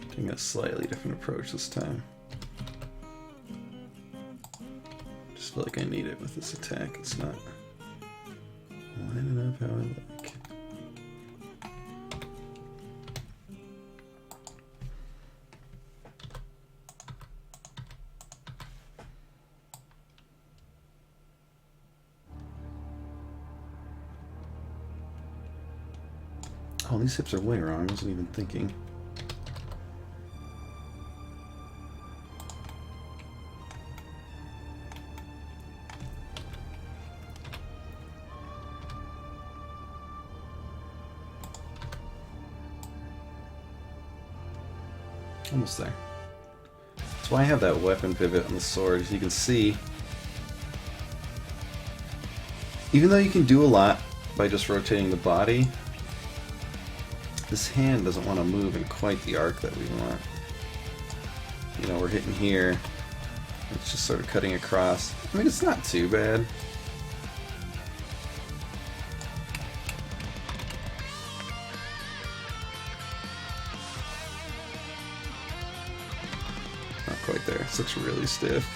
Taking a slightly different approach this time. Just feel like I need it with this attack. It's not lining up how I like. Oh, these hips are way wrong. I wasn't even thinking. Almost there. That's why I have that weapon pivot on the sword. As you can see, even though you can do a lot by just rotating the body, this hand doesn't want to move in quite the arc that we want. You know, we're hitting here. It's just sort of cutting across. I mean, it's not too bad. Not quite there. This looks really stiff.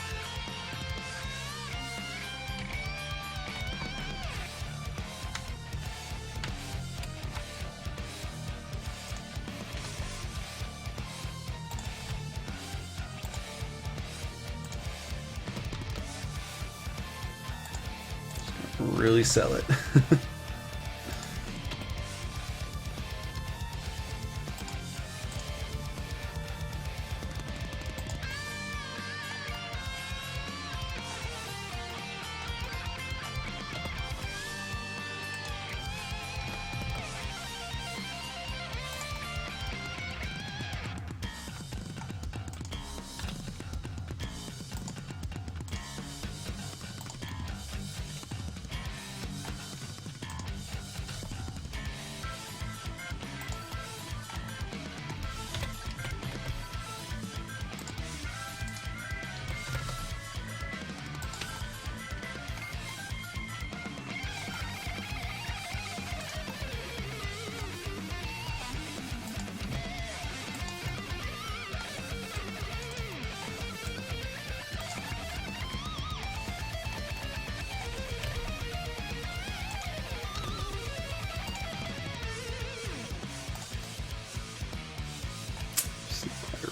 Really sell it.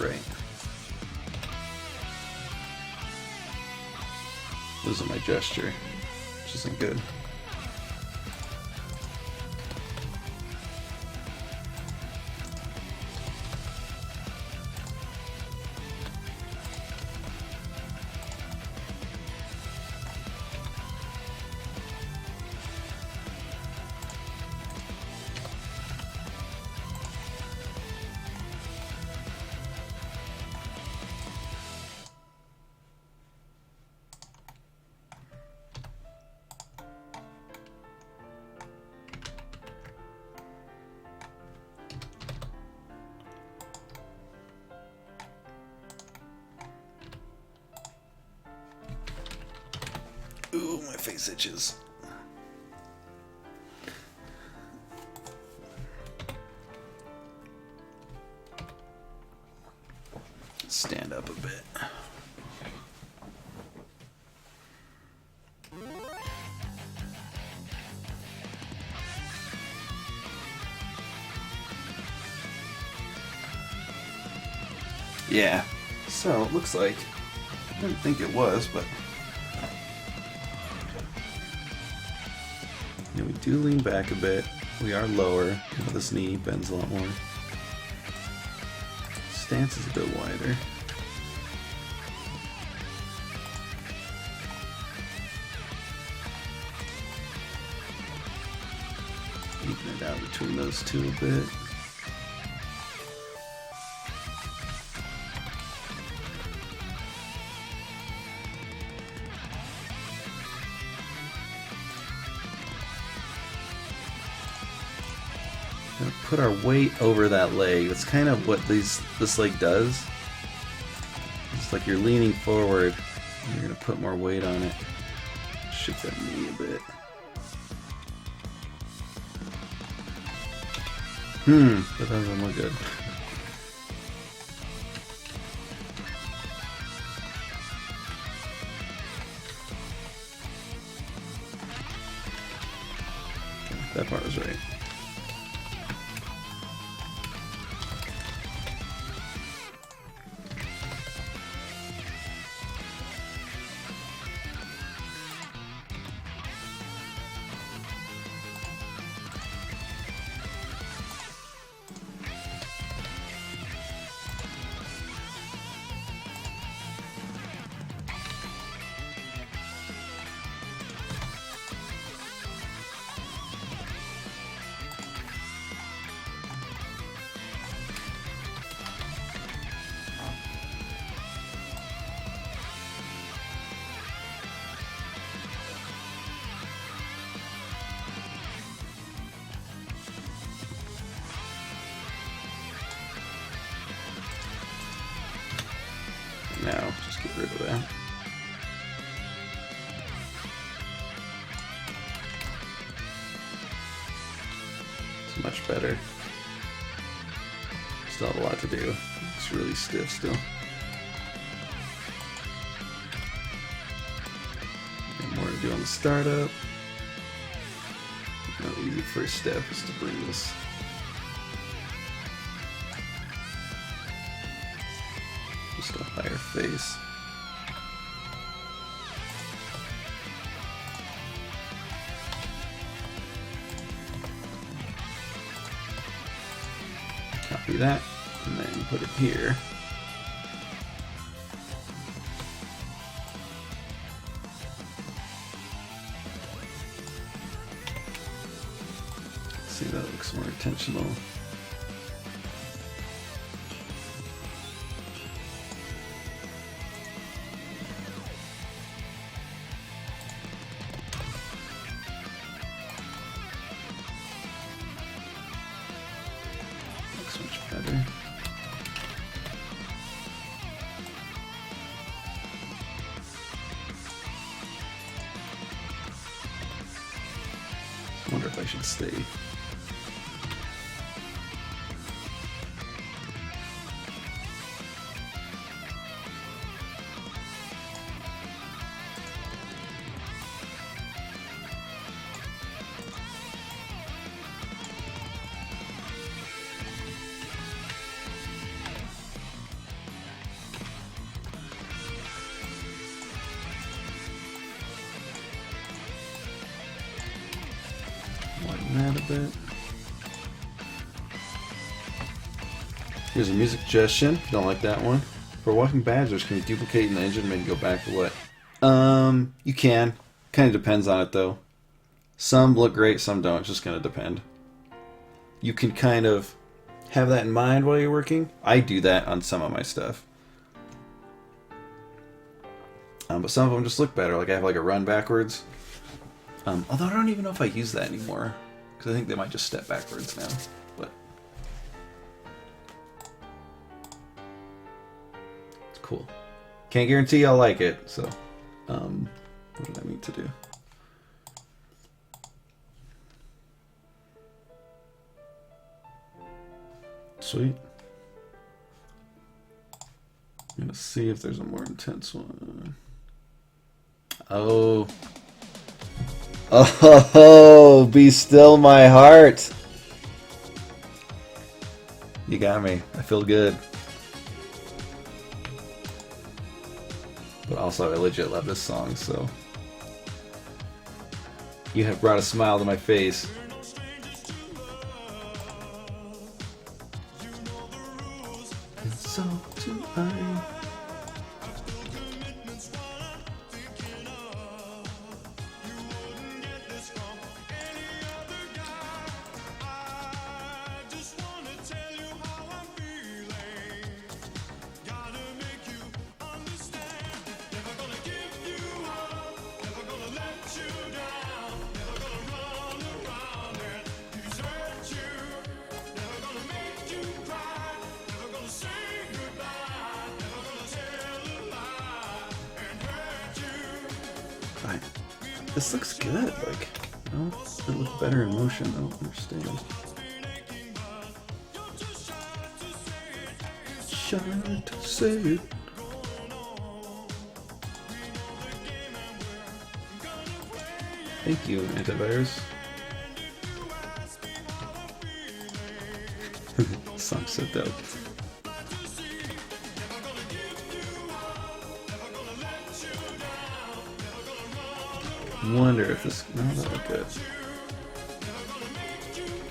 Right. Losing my gesture, which isn't good. Ooh, my face itches. Stand up a bit. Yeah, so it looks like, I didn't think it was, but We do lean back a bit. We are lower. This knee bends a lot more. Stance is a bit wider. Even it out between those two a bit. Gonna put our weight over that leg. That's kind of what this leg does. It's like you're leaning forward, and you're gonna put more weight on it. Shift that knee a bit. That doesn't look good. That part was right. Now, just get rid of that. It's much better. Still have a lot to do. It's really stiff still. Got more to do on the startup. No easy first step is to bring this just a higher face. Copy that, and then put it here. See, that looks more intentional. Much better. I wonder if I should stay. Widen that a bit. Here's a music suggestion. If you don't like that one. For walking badgers, can you duplicate in the engine and maybe go back to what? You can. Kind of depends on it though. Some look great, some don't. It's just gonna depend. You can kind of have that in mind while you're working. I do that on some of my stuff. But some of them just look better. Like I have like a run backwards. Although I don't even know if I use that anymore, because I think they might just step backwards now. But it's cool. Can't guarantee I'll like it. So, what did I need to do? Sweet. I'm gonna see if there's a more intense one. Oh. Oh, be still my heart. You got me. I feel good. But also, I legit love this song, so. You have brought a smile to my face. And so do I. This looks good, like, you know, it looked better in motion, I don't understand. Shy to say it. Thank you, antivirus. Song's so dope. Wonder if this... No, that looked good.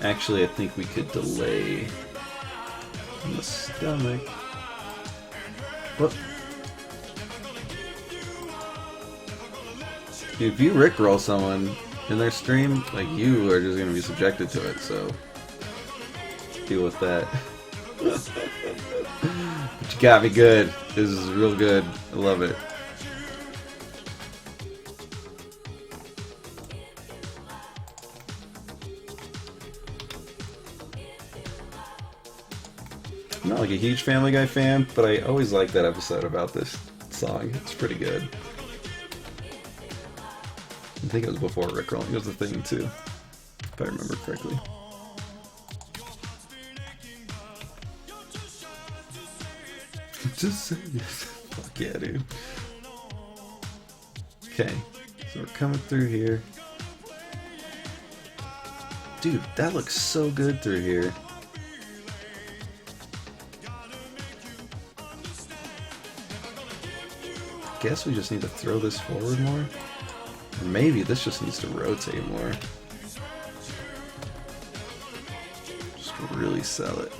Actually, I think we could delay on the stomach. What? If you rickroll someone in their stream, like, you are just going to be subjected to it, so deal with that. But you got me good. This is real good. I love it. I'm not like a huge Family Guy fan, but I always like that episode about this song. It's pretty good. I think it was before rickrolling was a thing too, if I remember correctly. Just say yes. Fuck yeah, dude. Okay, so we're coming through here. Dude, that looks so good through here. Guess we just need to throw this forward more. Or maybe this just needs to rotate more. Just really sell it.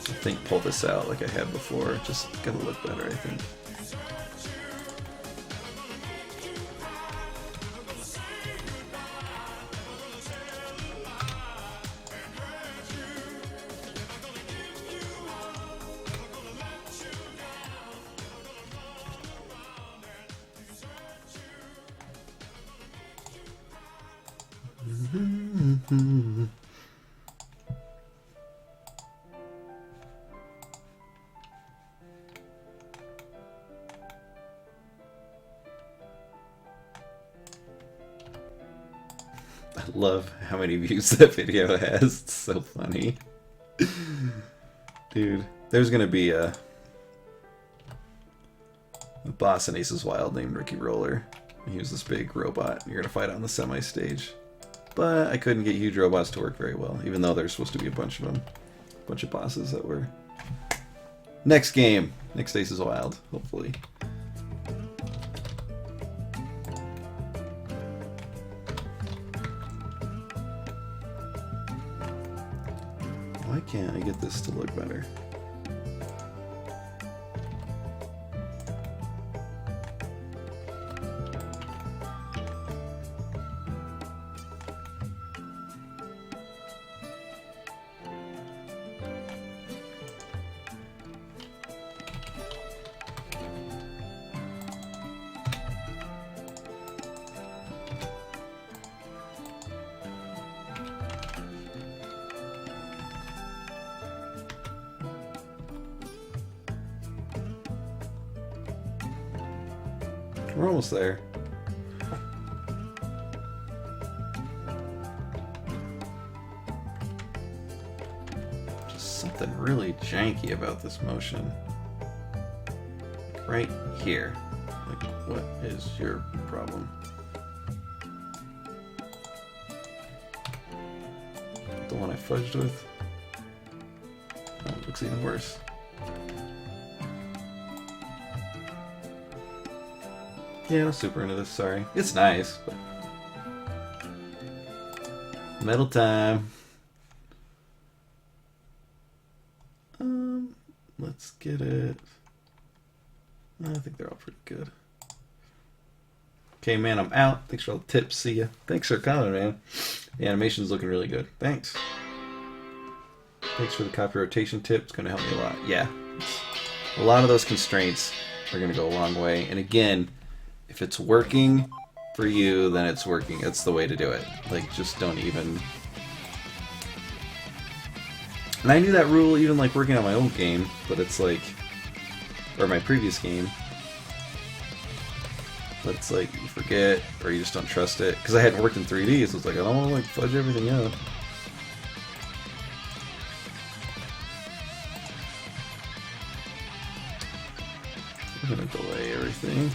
I think pull this out like I had before. Just gotta look better, I think. I love how many views that video has. It's so funny. Dude, there's gonna be a boss in Aces Wild named Ricky Roller. He was this big robot. You're gonna fight on the semi-stage. But I couldn't get huge robots to work very well, even though there's supposed to be a bunch of them. A bunch of bosses that were... Next game! Next Aces Wild, hopefully. Why can't I get this to look better? We're almost there. Just something really janky about this motion. Right here. Like, what is your problem? The one I fudged with? Oh, it looks even worse. Yeah, I'm super into this, sorry. It's nice, but... Metal time. Let's get it. I think they're all pretty good. Okay, man, I'm out. Thanks for all the tips. See ya. Thanks for coming, man. The animation's looking really good. Thanks. Thanks for the copy rotation tip. It's going to help me a lot. Yeah. A lot of those constraints are going to go a long way. And again, if it's working for you, then it's working. It's the way to do it. Like, just don't even... And I knew that rule even, like, working on my old game, but it's like... Or my previous game. But it's like, you forget, or you just don't trust it. Because I hadn't worked in 3D, so it's like, I don't want to, like, fudge everything up. I'm gonna delay everything.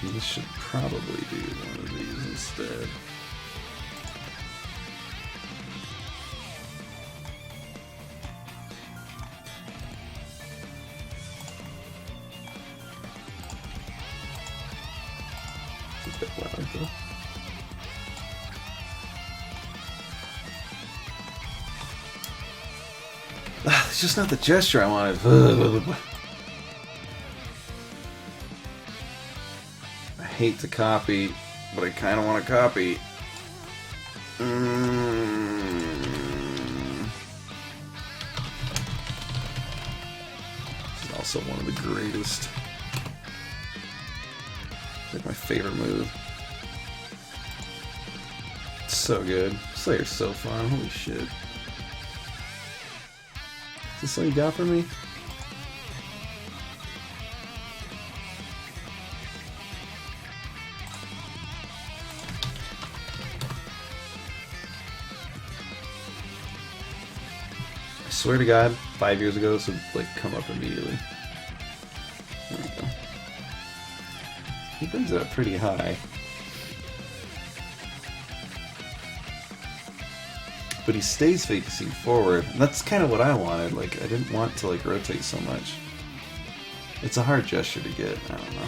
This should probably do one of these instead. It's a bit loud though. It's just not the gesture I wanted. I hate to copy, but I kind of want to copy. This is also one of the greatest. It's like my favorite move. It's so good. Slayer's so fun. Holy shit. Is this all you got for me? I swear to God, 5 years ago this would like come up immediately. There we go. He brings it up pretty high. But he stays facing forward. And that's kind of what I wanted. Like, I didn't want to like rotate so much. It's a hard gesture to get. I don't know.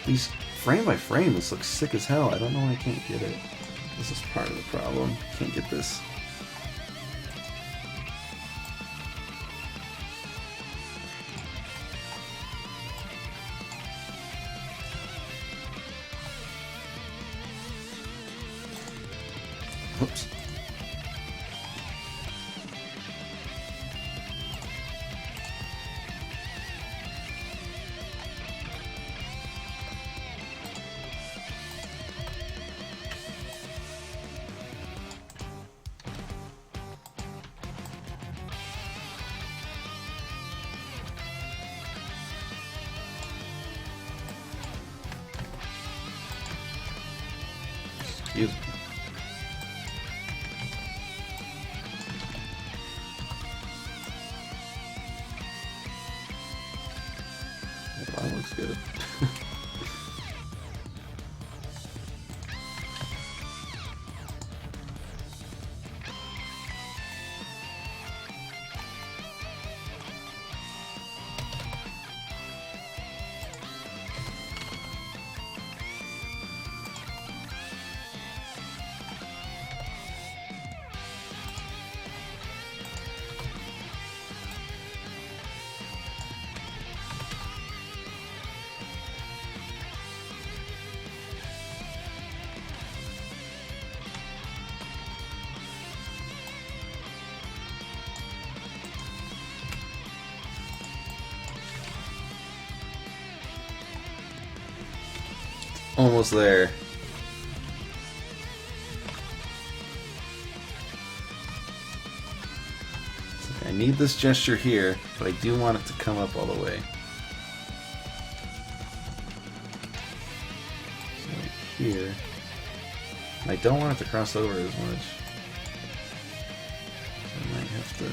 These frame by frame, this looks sick as hell. I don't know why I can't get it. This is part of the problem. Can't get this. Oops. Excuse me. Yeah, that looks good. Almost there. I need this gesture here, but I do want it to come up all the way. So like here. And I don't want it to cross over as much. I might have to...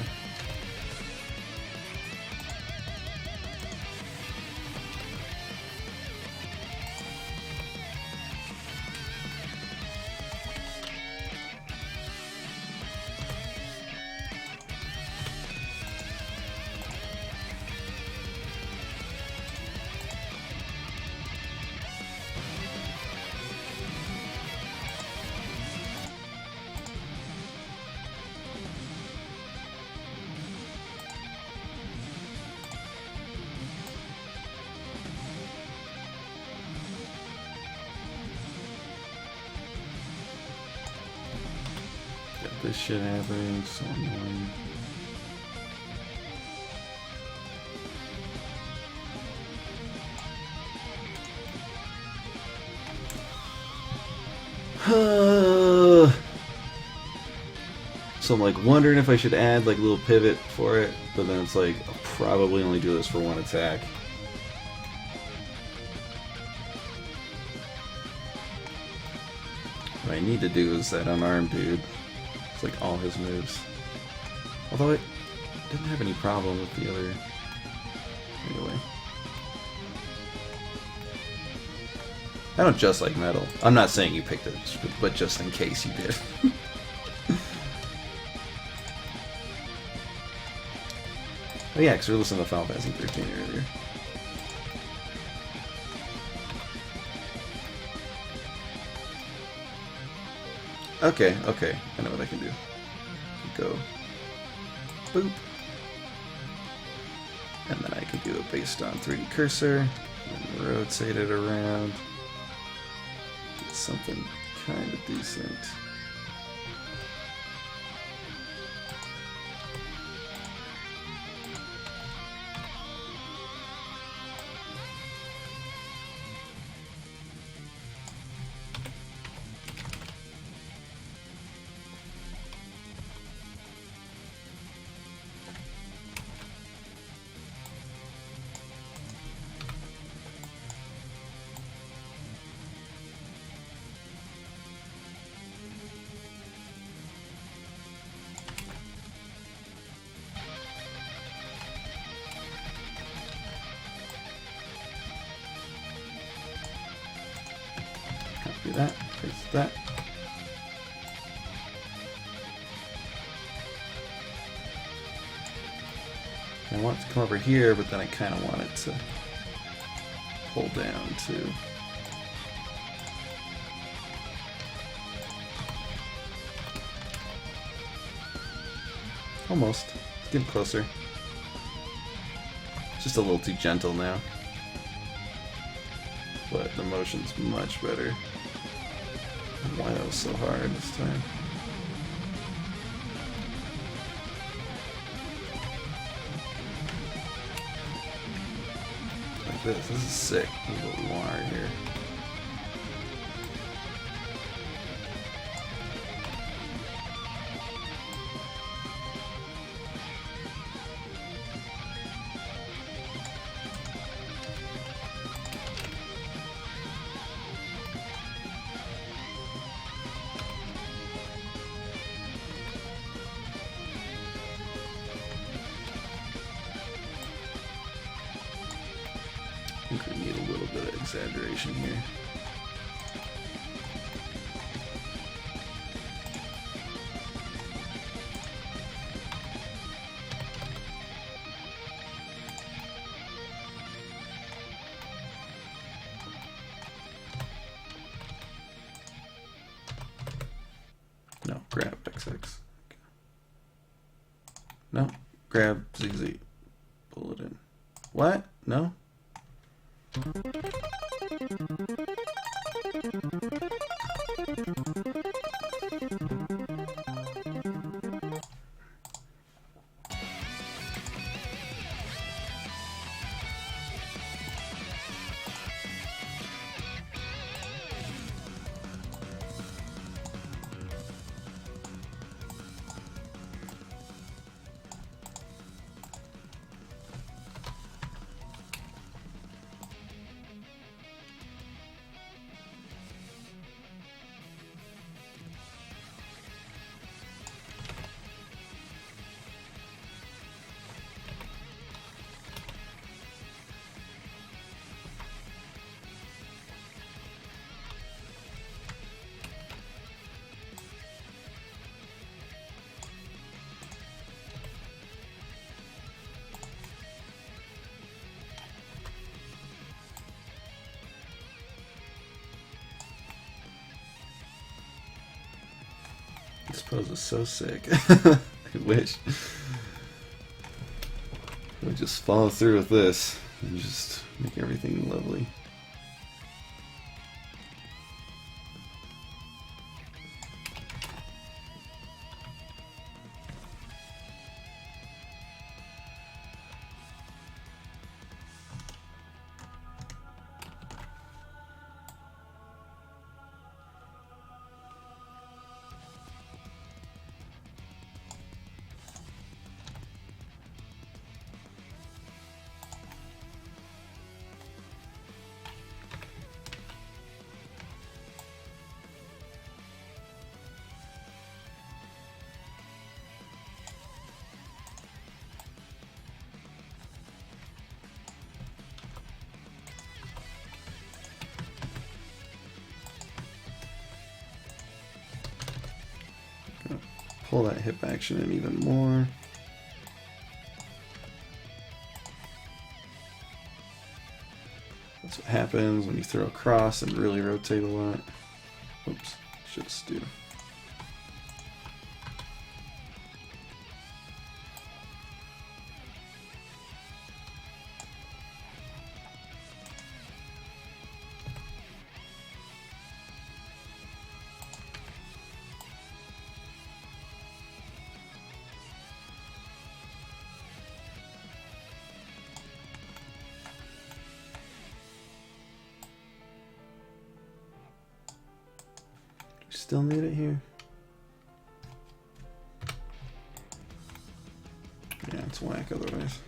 this shit happening. So annoying. So I'm like wondering if I should add like a little pivot for it, but then it's like I'll probably only do this for one attack. What I need to do is that unarmed dude. It's like all his moves. Although it didn't have any problem with the other. Anyway. I don't just like metal. I'm not saying you picked it, but just in case you did. Oh yeah, because we were listening to Final Fantasy 13 earlier. Okay, okay. I know what I can do. Go. Boop. And then I can do it based on 3D cursor. And rotate it around. Get something kind of decent. Do that, paste that. I want it to come over here, but then I kind of want it to pull down too. Almost. It's getting closer. Just a little too gentle now. But the motion's much better. Why that was so hard this time. Like this. This is sick. This is what we want right here. I think we need a little bit of exaggeration here. No, grab XX. Okay. No, grab ZZ. Pull it in. What? No? This pose is so sick. I wish. I would just follow through with this and just make everything lovely. pull that hip action in even more. That's what happens when you throw across and really rotate a lot. Oops, just do. Still need it here. Yeah, it's whack otherwise.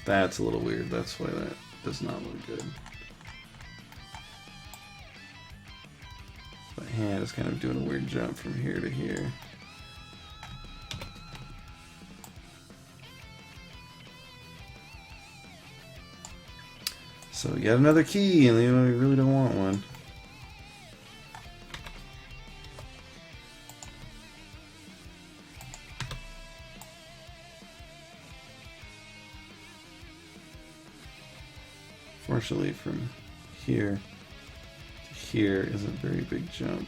That's a little weird. That's why that does not look good. My hand is kind of doing a weird jump from here to here. So yet another key, and we really don't want one. Fortunately, from here to here is a very big jump.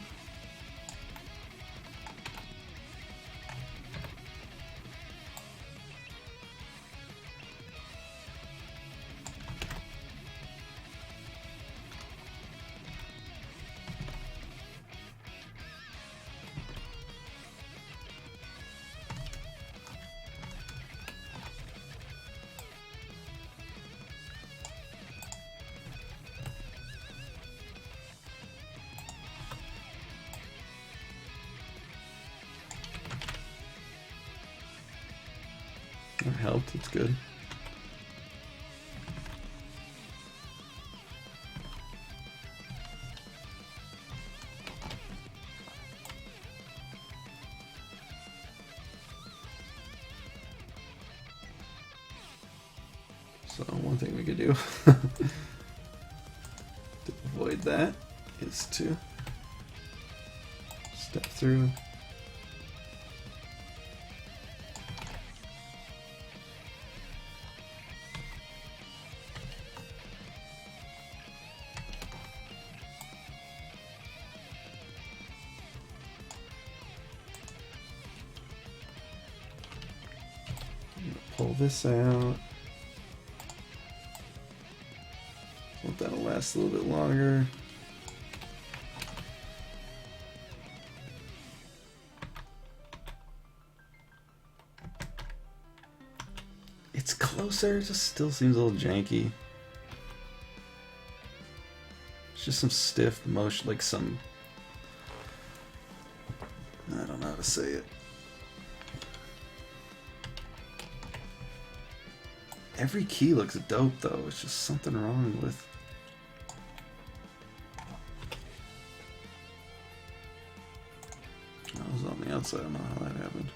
That helped, it's good. So one thing we could do to avoid that is to step through. Pull this out. Hope that'll last a little bit longer. It's closer, it just still seems a little janky. It's just some stiff motion, like some... I don't know how to say it. Every key looks dope though, it's just something wrong with... I was on the outside, I don't know how that happened.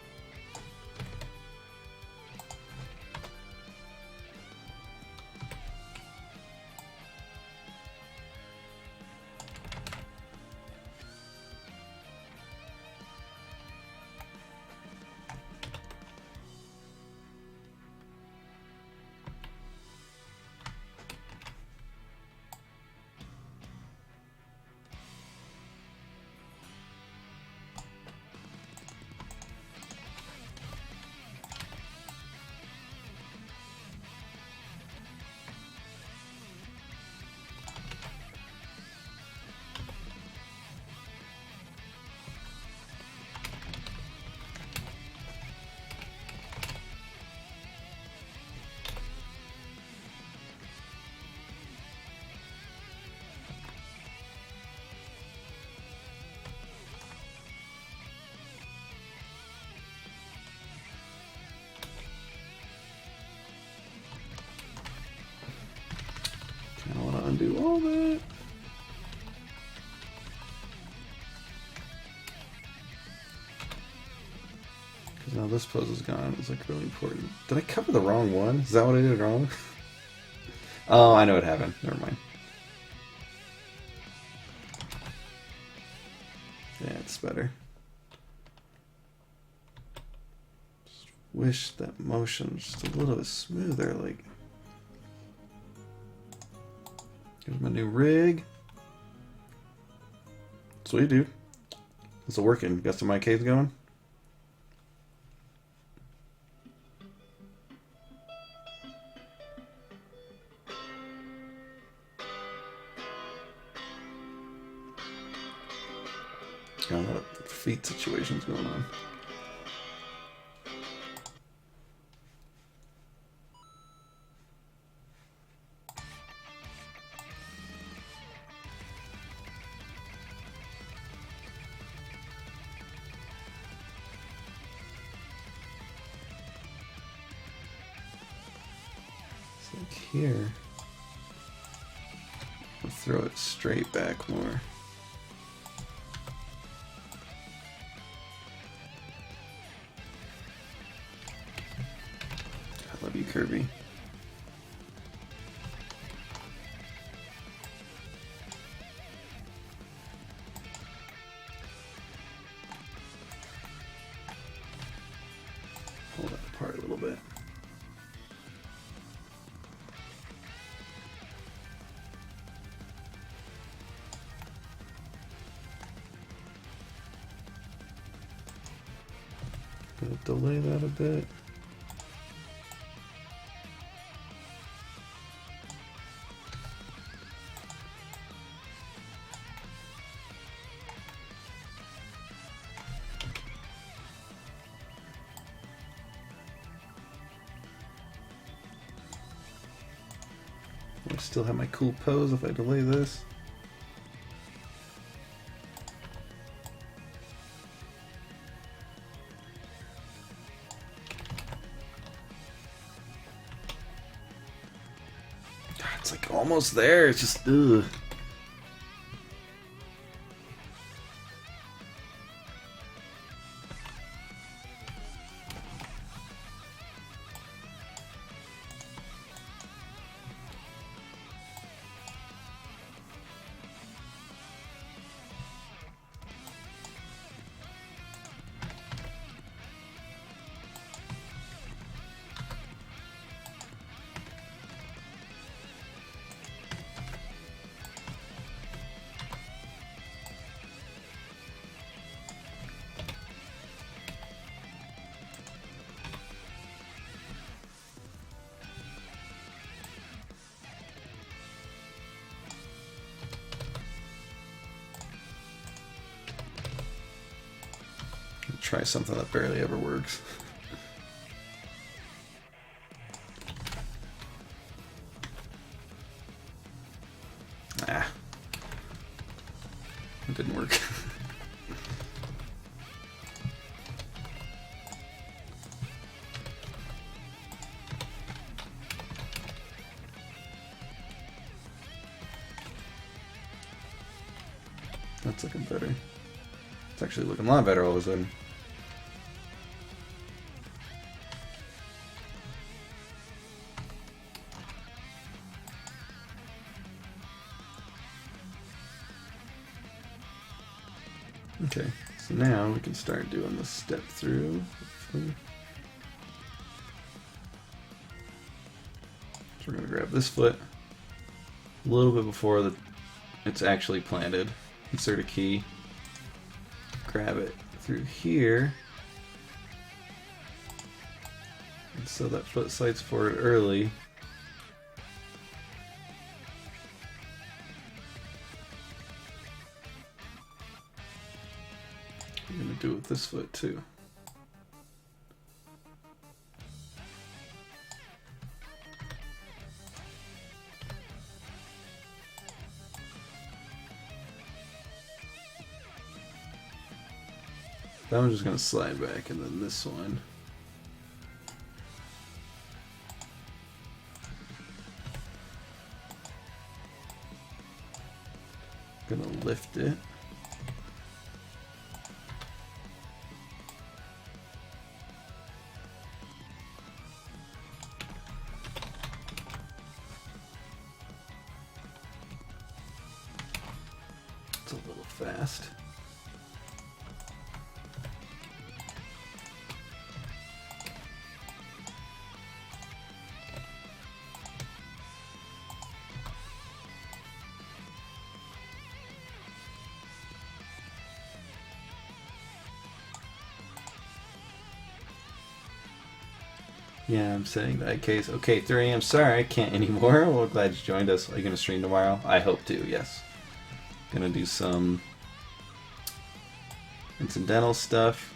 I want to undo all that. Because now this pose is gone. It's like really important. Did I cover the wrong one? Is that what I did wrong? Oh, I know what happened. Never mind. Yeah, it's better. Just wish that motion was just a little bit smoother. Like, here's my new rig. Sweet, dude. It's working. Got some IKs going. Got a lot of feet situations going on. It's like here. I'll throw it straight back more. I love you, Kirby. Pull that apart a little bit. Gonna delay that a bit. I still have my cool pose if I delay this. God, it's like almost there. It's just ugh. Try something that barely ever works. Ah. It didn't work. That's looking better. It's actually looking a lot better all of a sudden. Okay, so now we can start doing the step through. Hopefully. So we're going to grab this foot a little bit before it's actually planted. Insert a key. Grab it through here. And so that foot slides forward early. I'm going to do it with this foot too. That one's just going to slide back, and then this one. Gonna lift it. fast. Yeah, I'm saying that case. Okay, 3 a.m. Sorry, I can't anymore. Well, glad you joined us. Are you going to stream tomorrow? I hope to, yes. Gonna do some incidental stuff.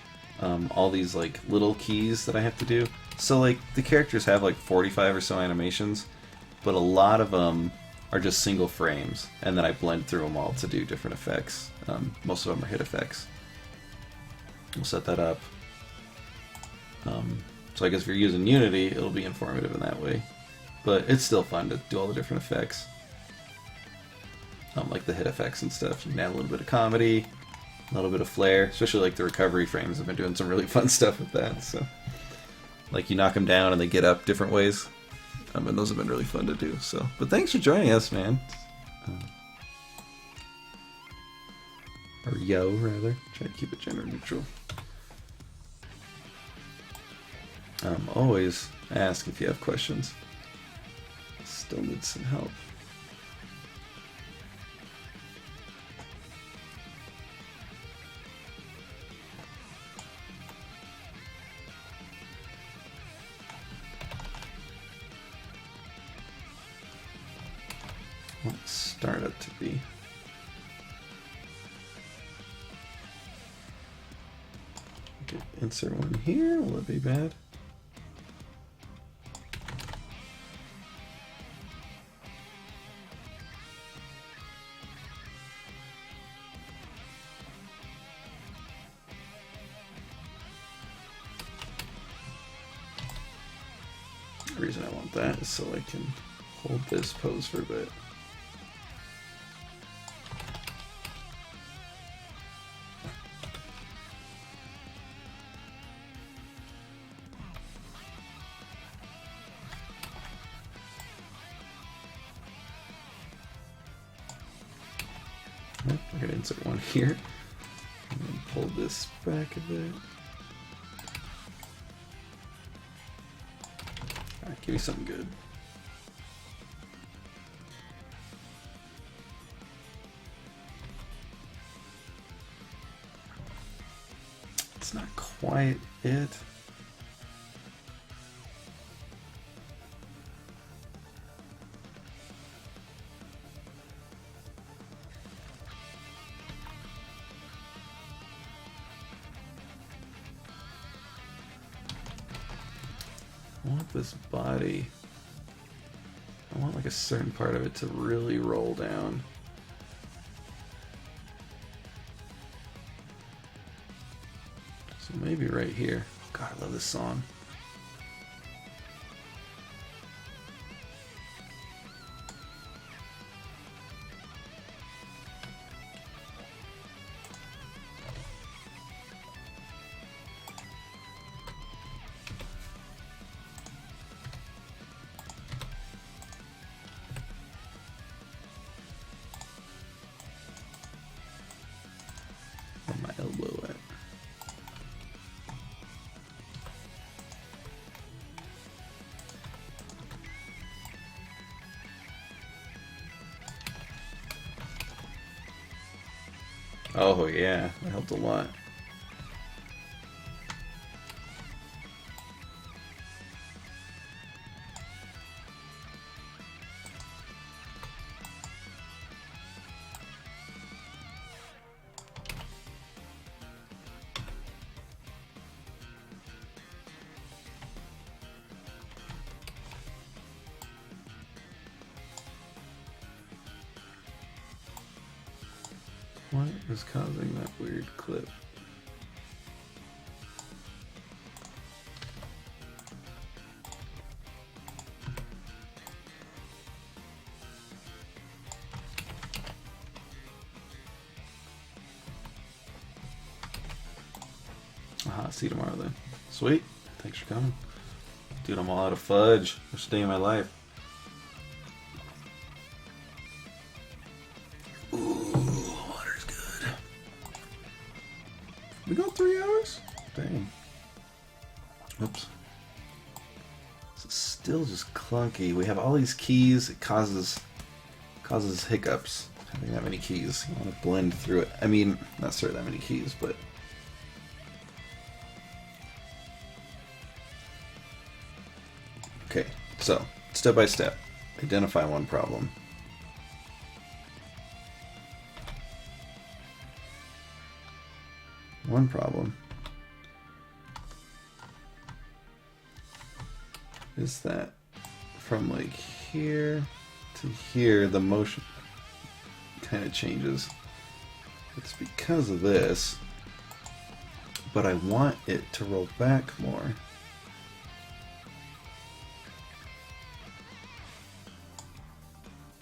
All these like little keys that I have to do. So like the characters have like 45 or so animations, but a lot of them are just single frames, and then I blend through them all to do different effects. Most of them are hit effects. We'll set that up. So I guess if you're using Unity, it'll be informative in that way. But it's still fun to do all the different effects. Like the hit effects and stuff. You can add a little bit of comedy, a little bit of flair, especially like the recovery frames. I've been doing some really fun stuff with that. So, like you knock them down and they get up different ways. And those have been really fun to do. So, but thanks for joining us, man. Or yo, rather. Try to keep it gender neutral. Always ask if you have questions. Still need some help. Let's start it to be. Okay, insert one here. Will it be bad? The reason I want that is so I can hold this pose for a bit. We're going to insert one here and then pull this back a bit. Alright, give me something good. It's not quite it. I want this body. I want like a certain part of it to really roll down. So maybe right here. Oh God, I love this song. My elbow at. Oh yeah, that helped a lot. What is causing that weird clip? Aha, see you tomorrow then. Sweet. Thanks for coming. Dude, I'm all out of fudge. First day of my life. Ooh, water's good. Oops. It's still just clunky. We have all these keys. It causes hiccups having that many keys. You want to blend through it. I mean, not necessarily that many keys, but okay. So step by step, identify one problem. One problem is that from like here to here, the motion kind of changes. It's because of this, but I want it to roll back more.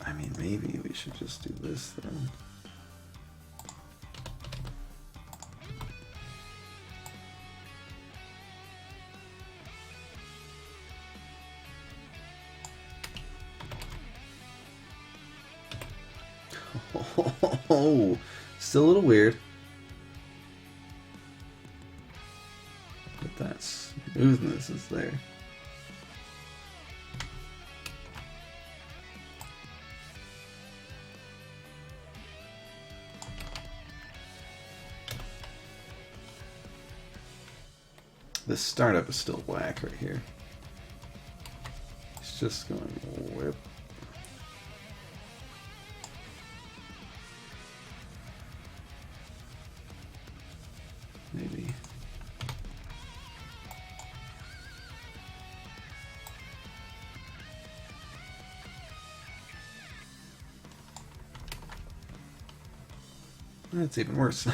I mean, maybe we should just do this then. Oh, still a little weird. But that smoothness is there. This startup is still whack right here. It's just going whip. Maybe. That's even worse. It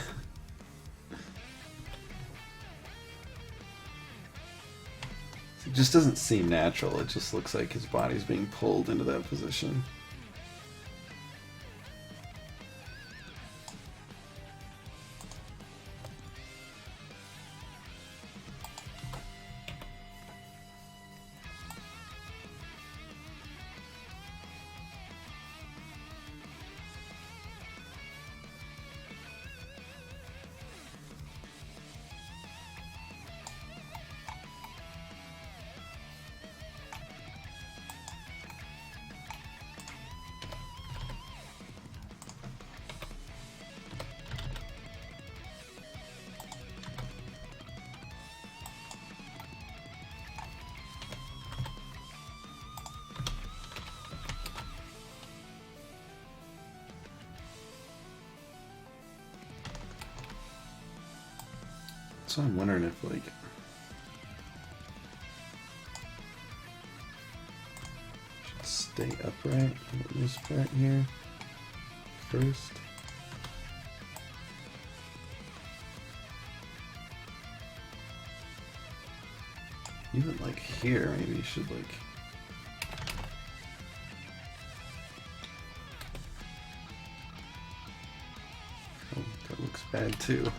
just doesn't seem natural. It just looks like his body's being pulled into that position. So I'm wondering if, like, should stay upright on this part here first. Even like here, maybe you should like. Oh, that looks bad too.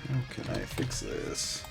How can I fix this?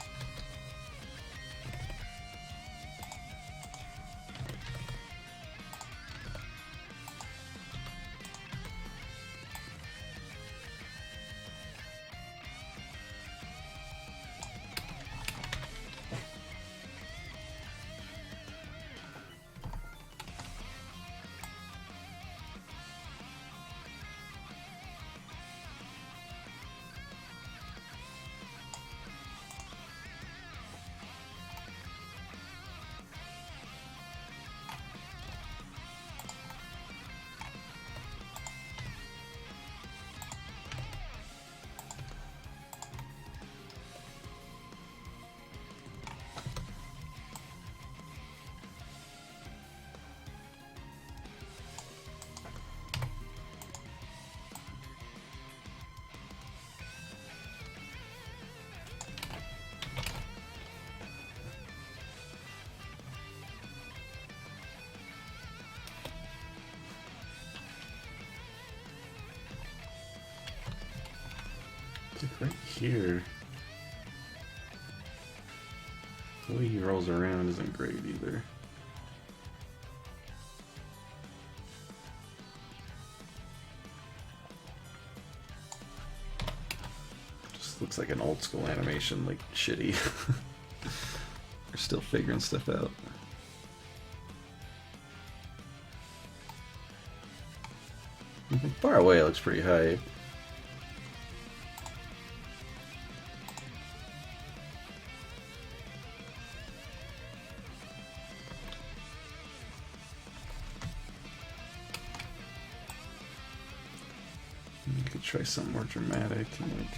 Like right here. The way he rolls around isn't great either. looks like an old school animation, like shitty. They're still figuring stuff out. Far away it looks pretty high. You could try something more dramatic and like.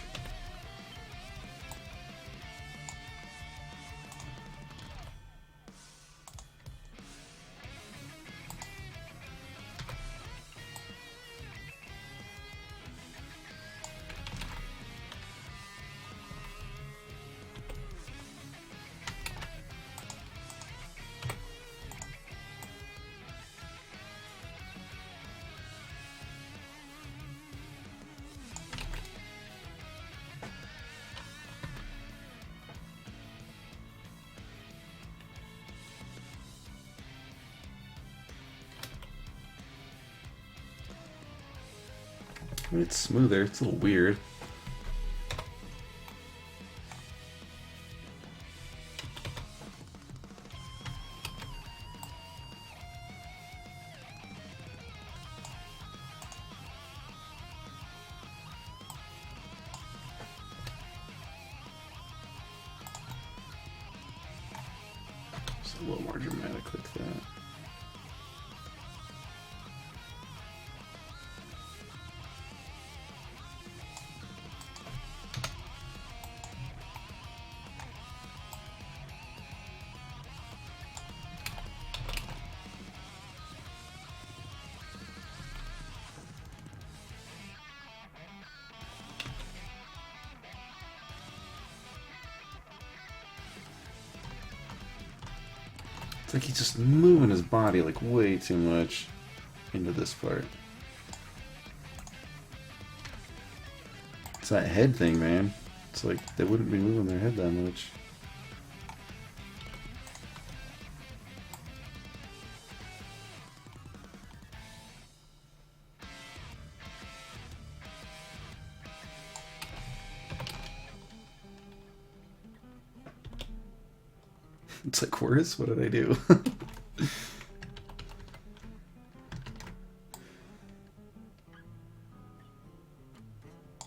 I mean, it's smoother, it's a little weird. Just a little more dramatic like that. It's like he's just moving his body like way too much into this part. It's that head thing, man. It's like they wouldn't be moving their head that much. It's like, worse? What did I do?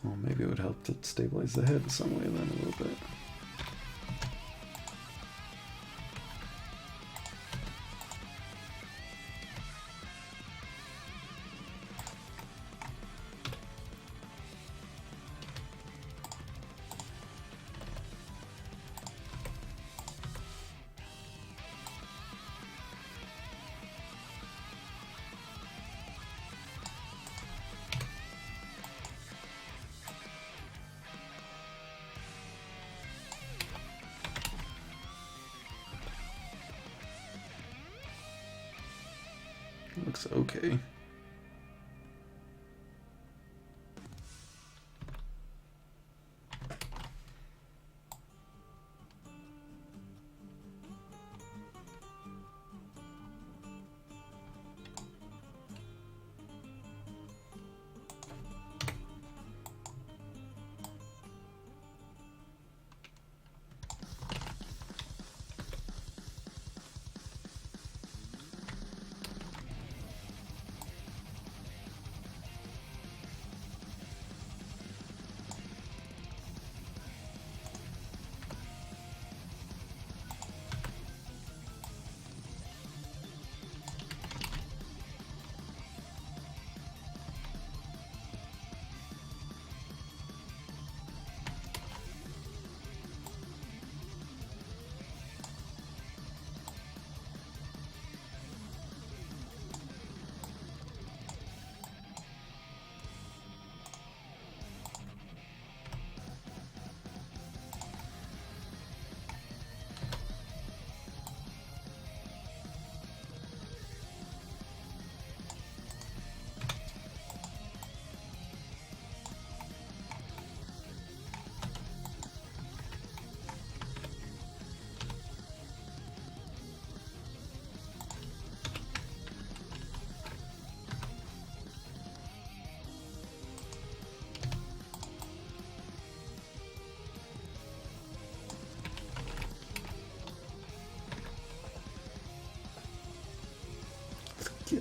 Well, maybe it would help to stabilize the head in some way then a little bit. Looks okay.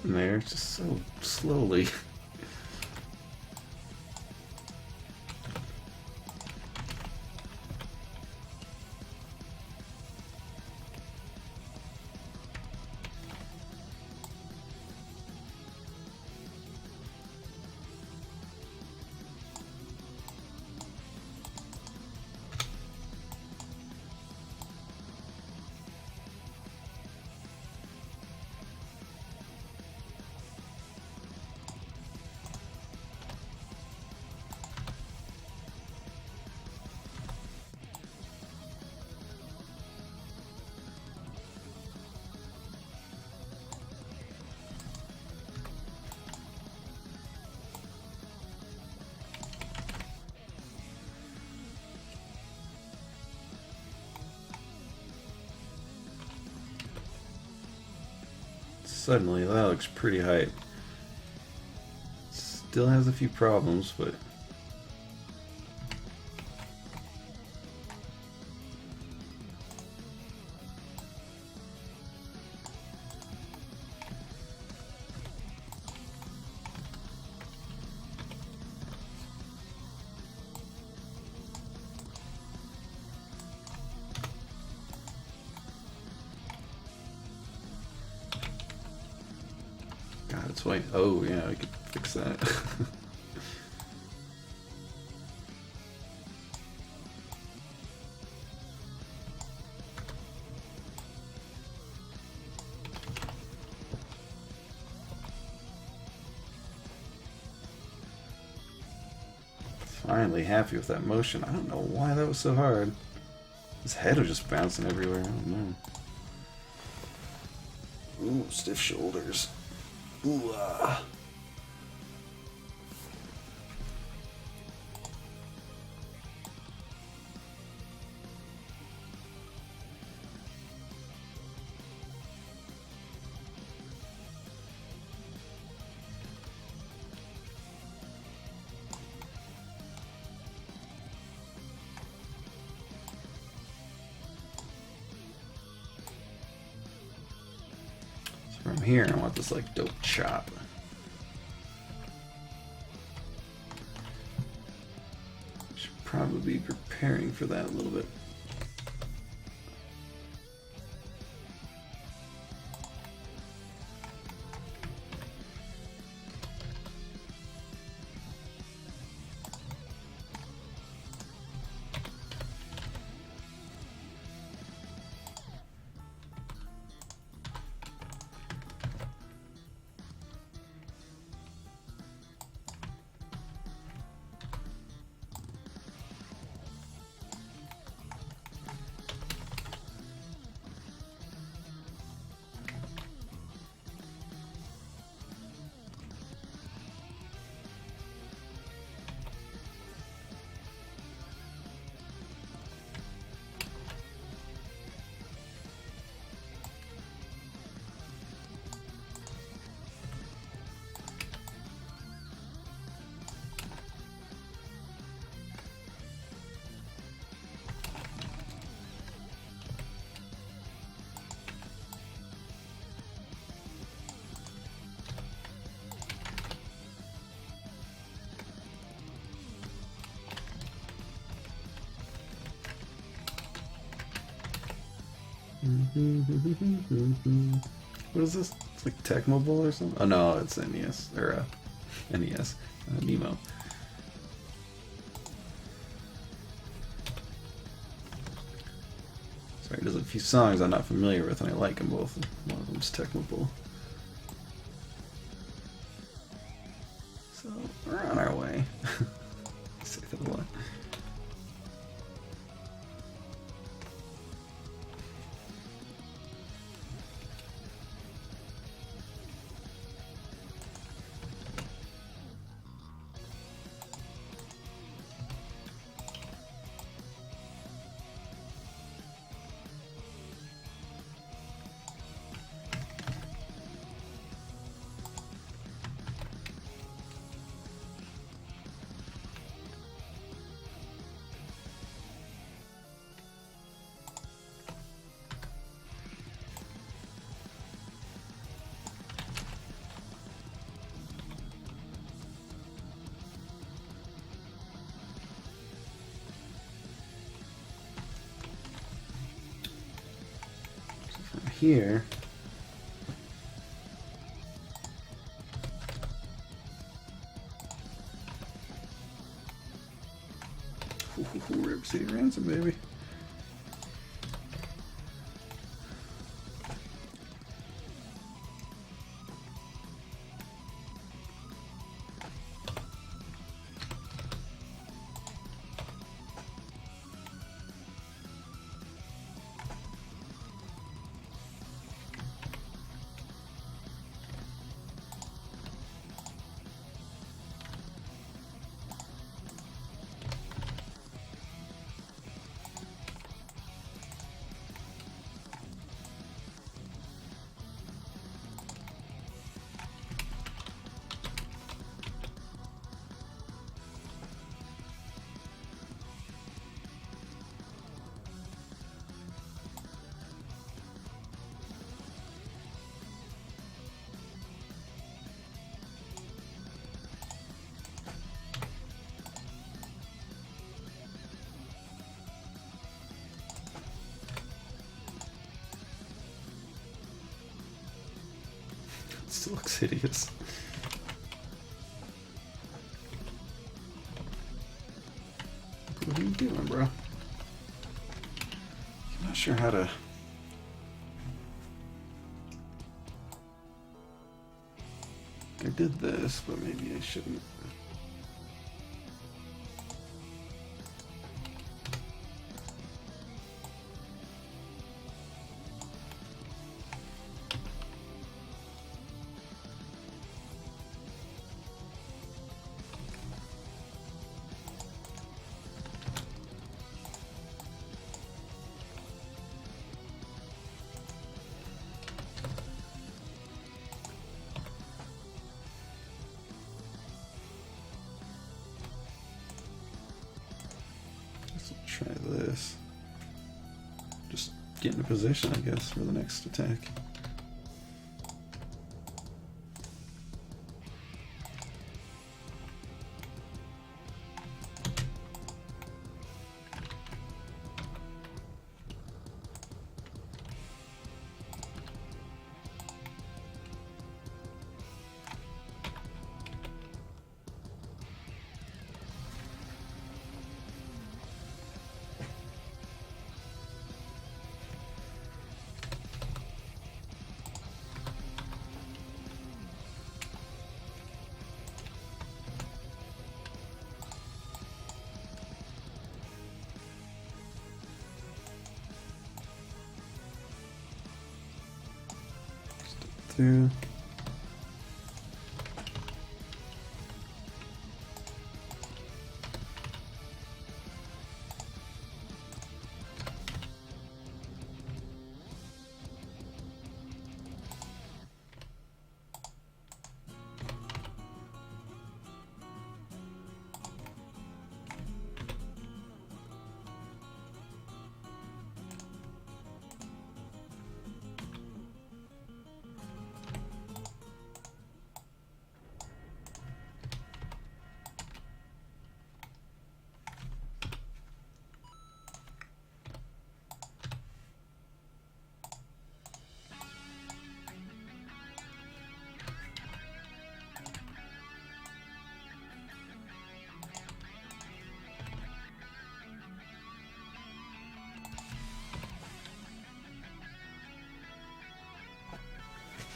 getting there, just so slowly. Suddenly, that looks pretty hype. Still has a few problems, but God, it's white. Oh yeah, I could fix that. Finally happy with that motion. I don't know why that was so hard. His head was just bouncing everywhere. I don't know. Ooh, stiff shoulders. Ooh, ah. From here, I want this like dope chop. Should probably be preparing for that a little bit. What is this? It's like Tecmo Bowl or something? Oh no, it's NES. Or NES. Nemo. Sorry, there's a few songs I'm not familiar with and I like them both. One of them's Tecmo Bowl. So, we're on our way. Say that a lot. here. Rip City Ransom, baby. Still looks hideous. What are you doing, bro? I'm not sure how to... I did this, but maybe I shouldn't. Try this. Just get into position, I guess, for the next attack. Through.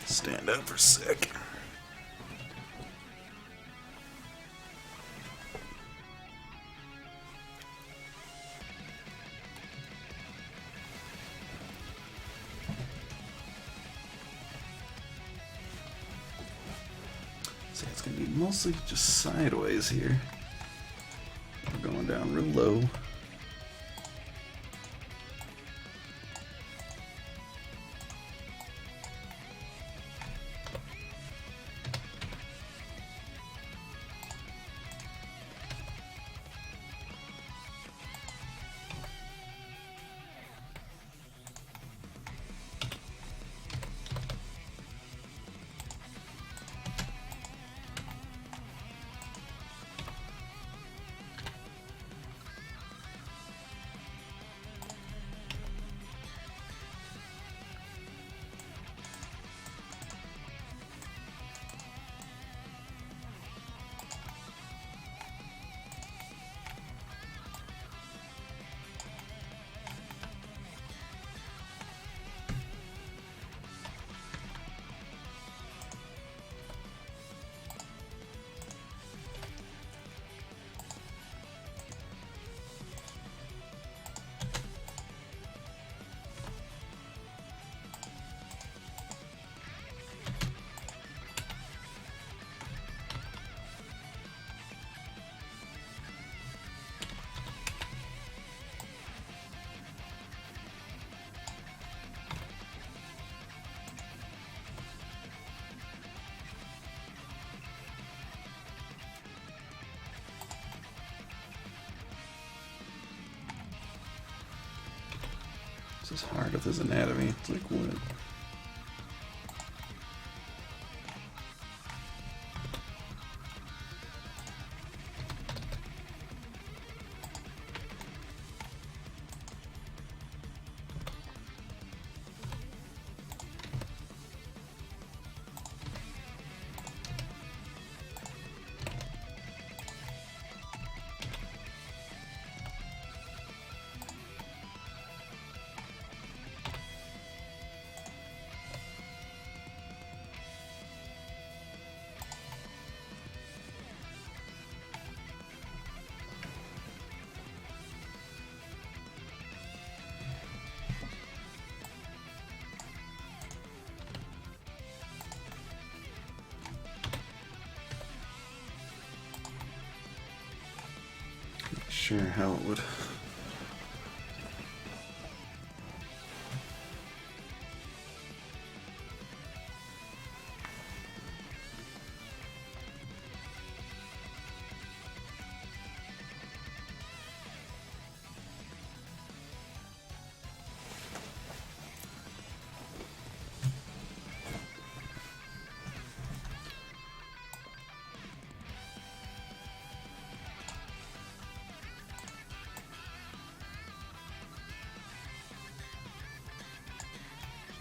Stand up for a sec. So it's gonna be mostly just sideways here. We're going down real low. This is hard with his anatomy. It's like what? Sure how it would.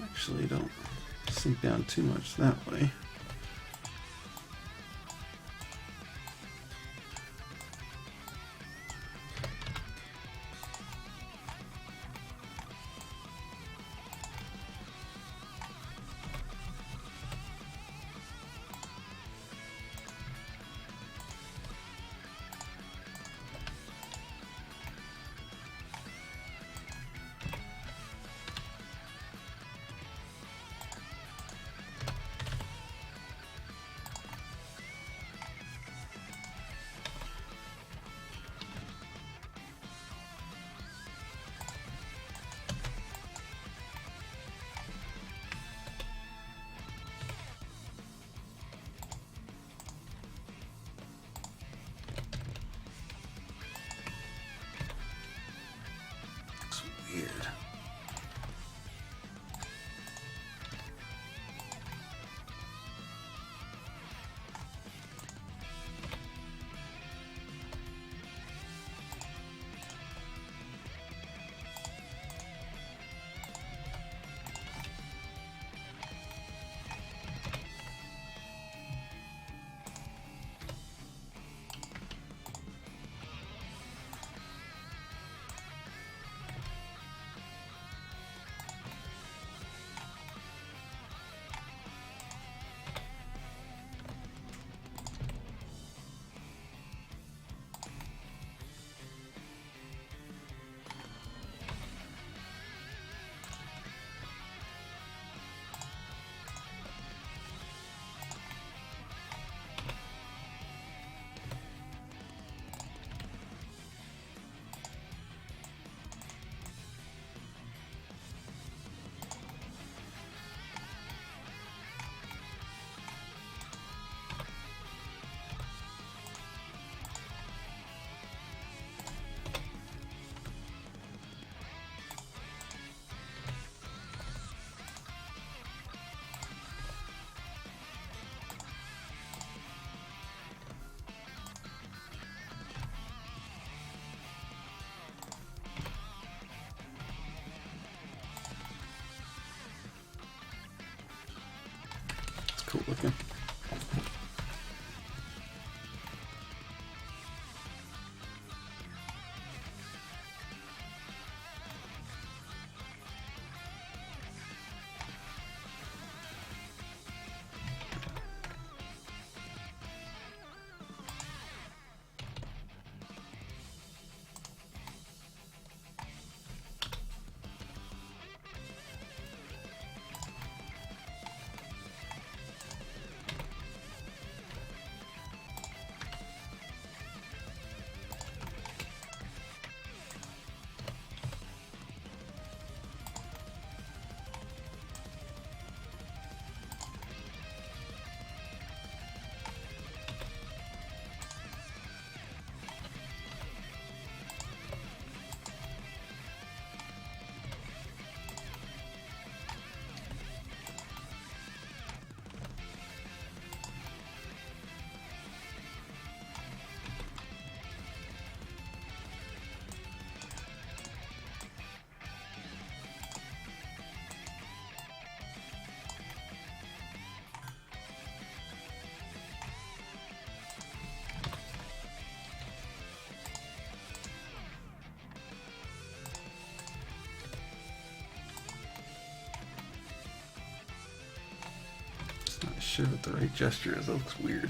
Actually, don't sink down too much that way. sure what the right gesture is. That looks weird.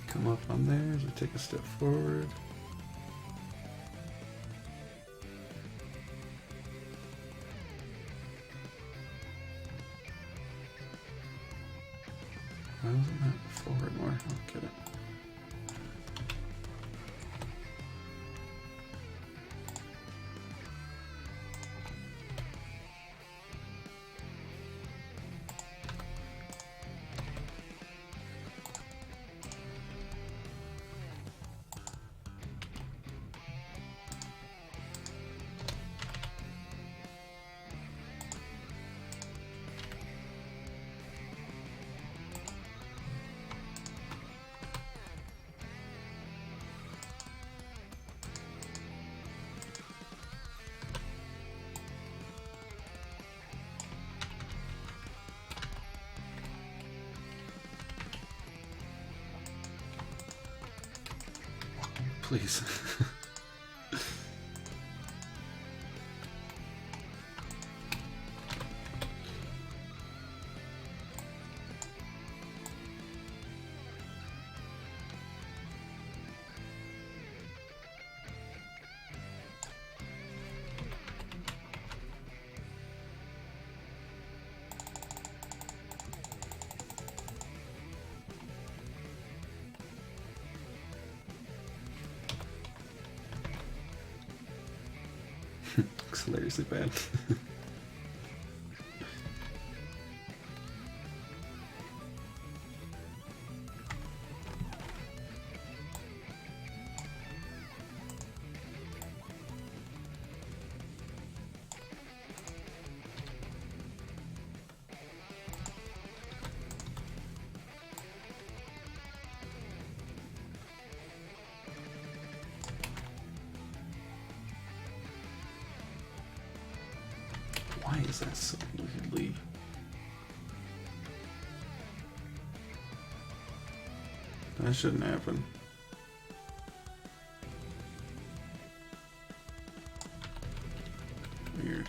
Come up on there as we take a step forward. Why wasn't that forward more? I'll get it. Please. Looks hilariously bad. Why is that so weirdly? That shouldn't happen. Weird.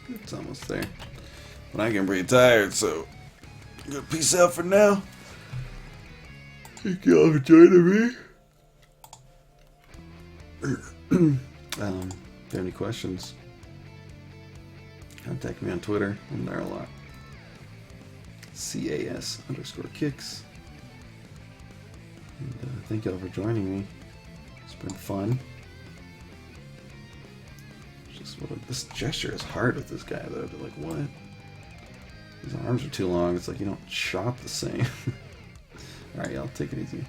It's almost there. But I get pretty tired, so I'm gonna peace out for now. Thank you all for joining me. If you have any questions, contact me on Twitter. I'm there a lot. CAS_kicks. And, thank you all for joining me. It's been fun. This gesture is hard with this guy, though. Like, what? His arms are too long. It's like you don't chop the same. Alright, y'all, take it easy.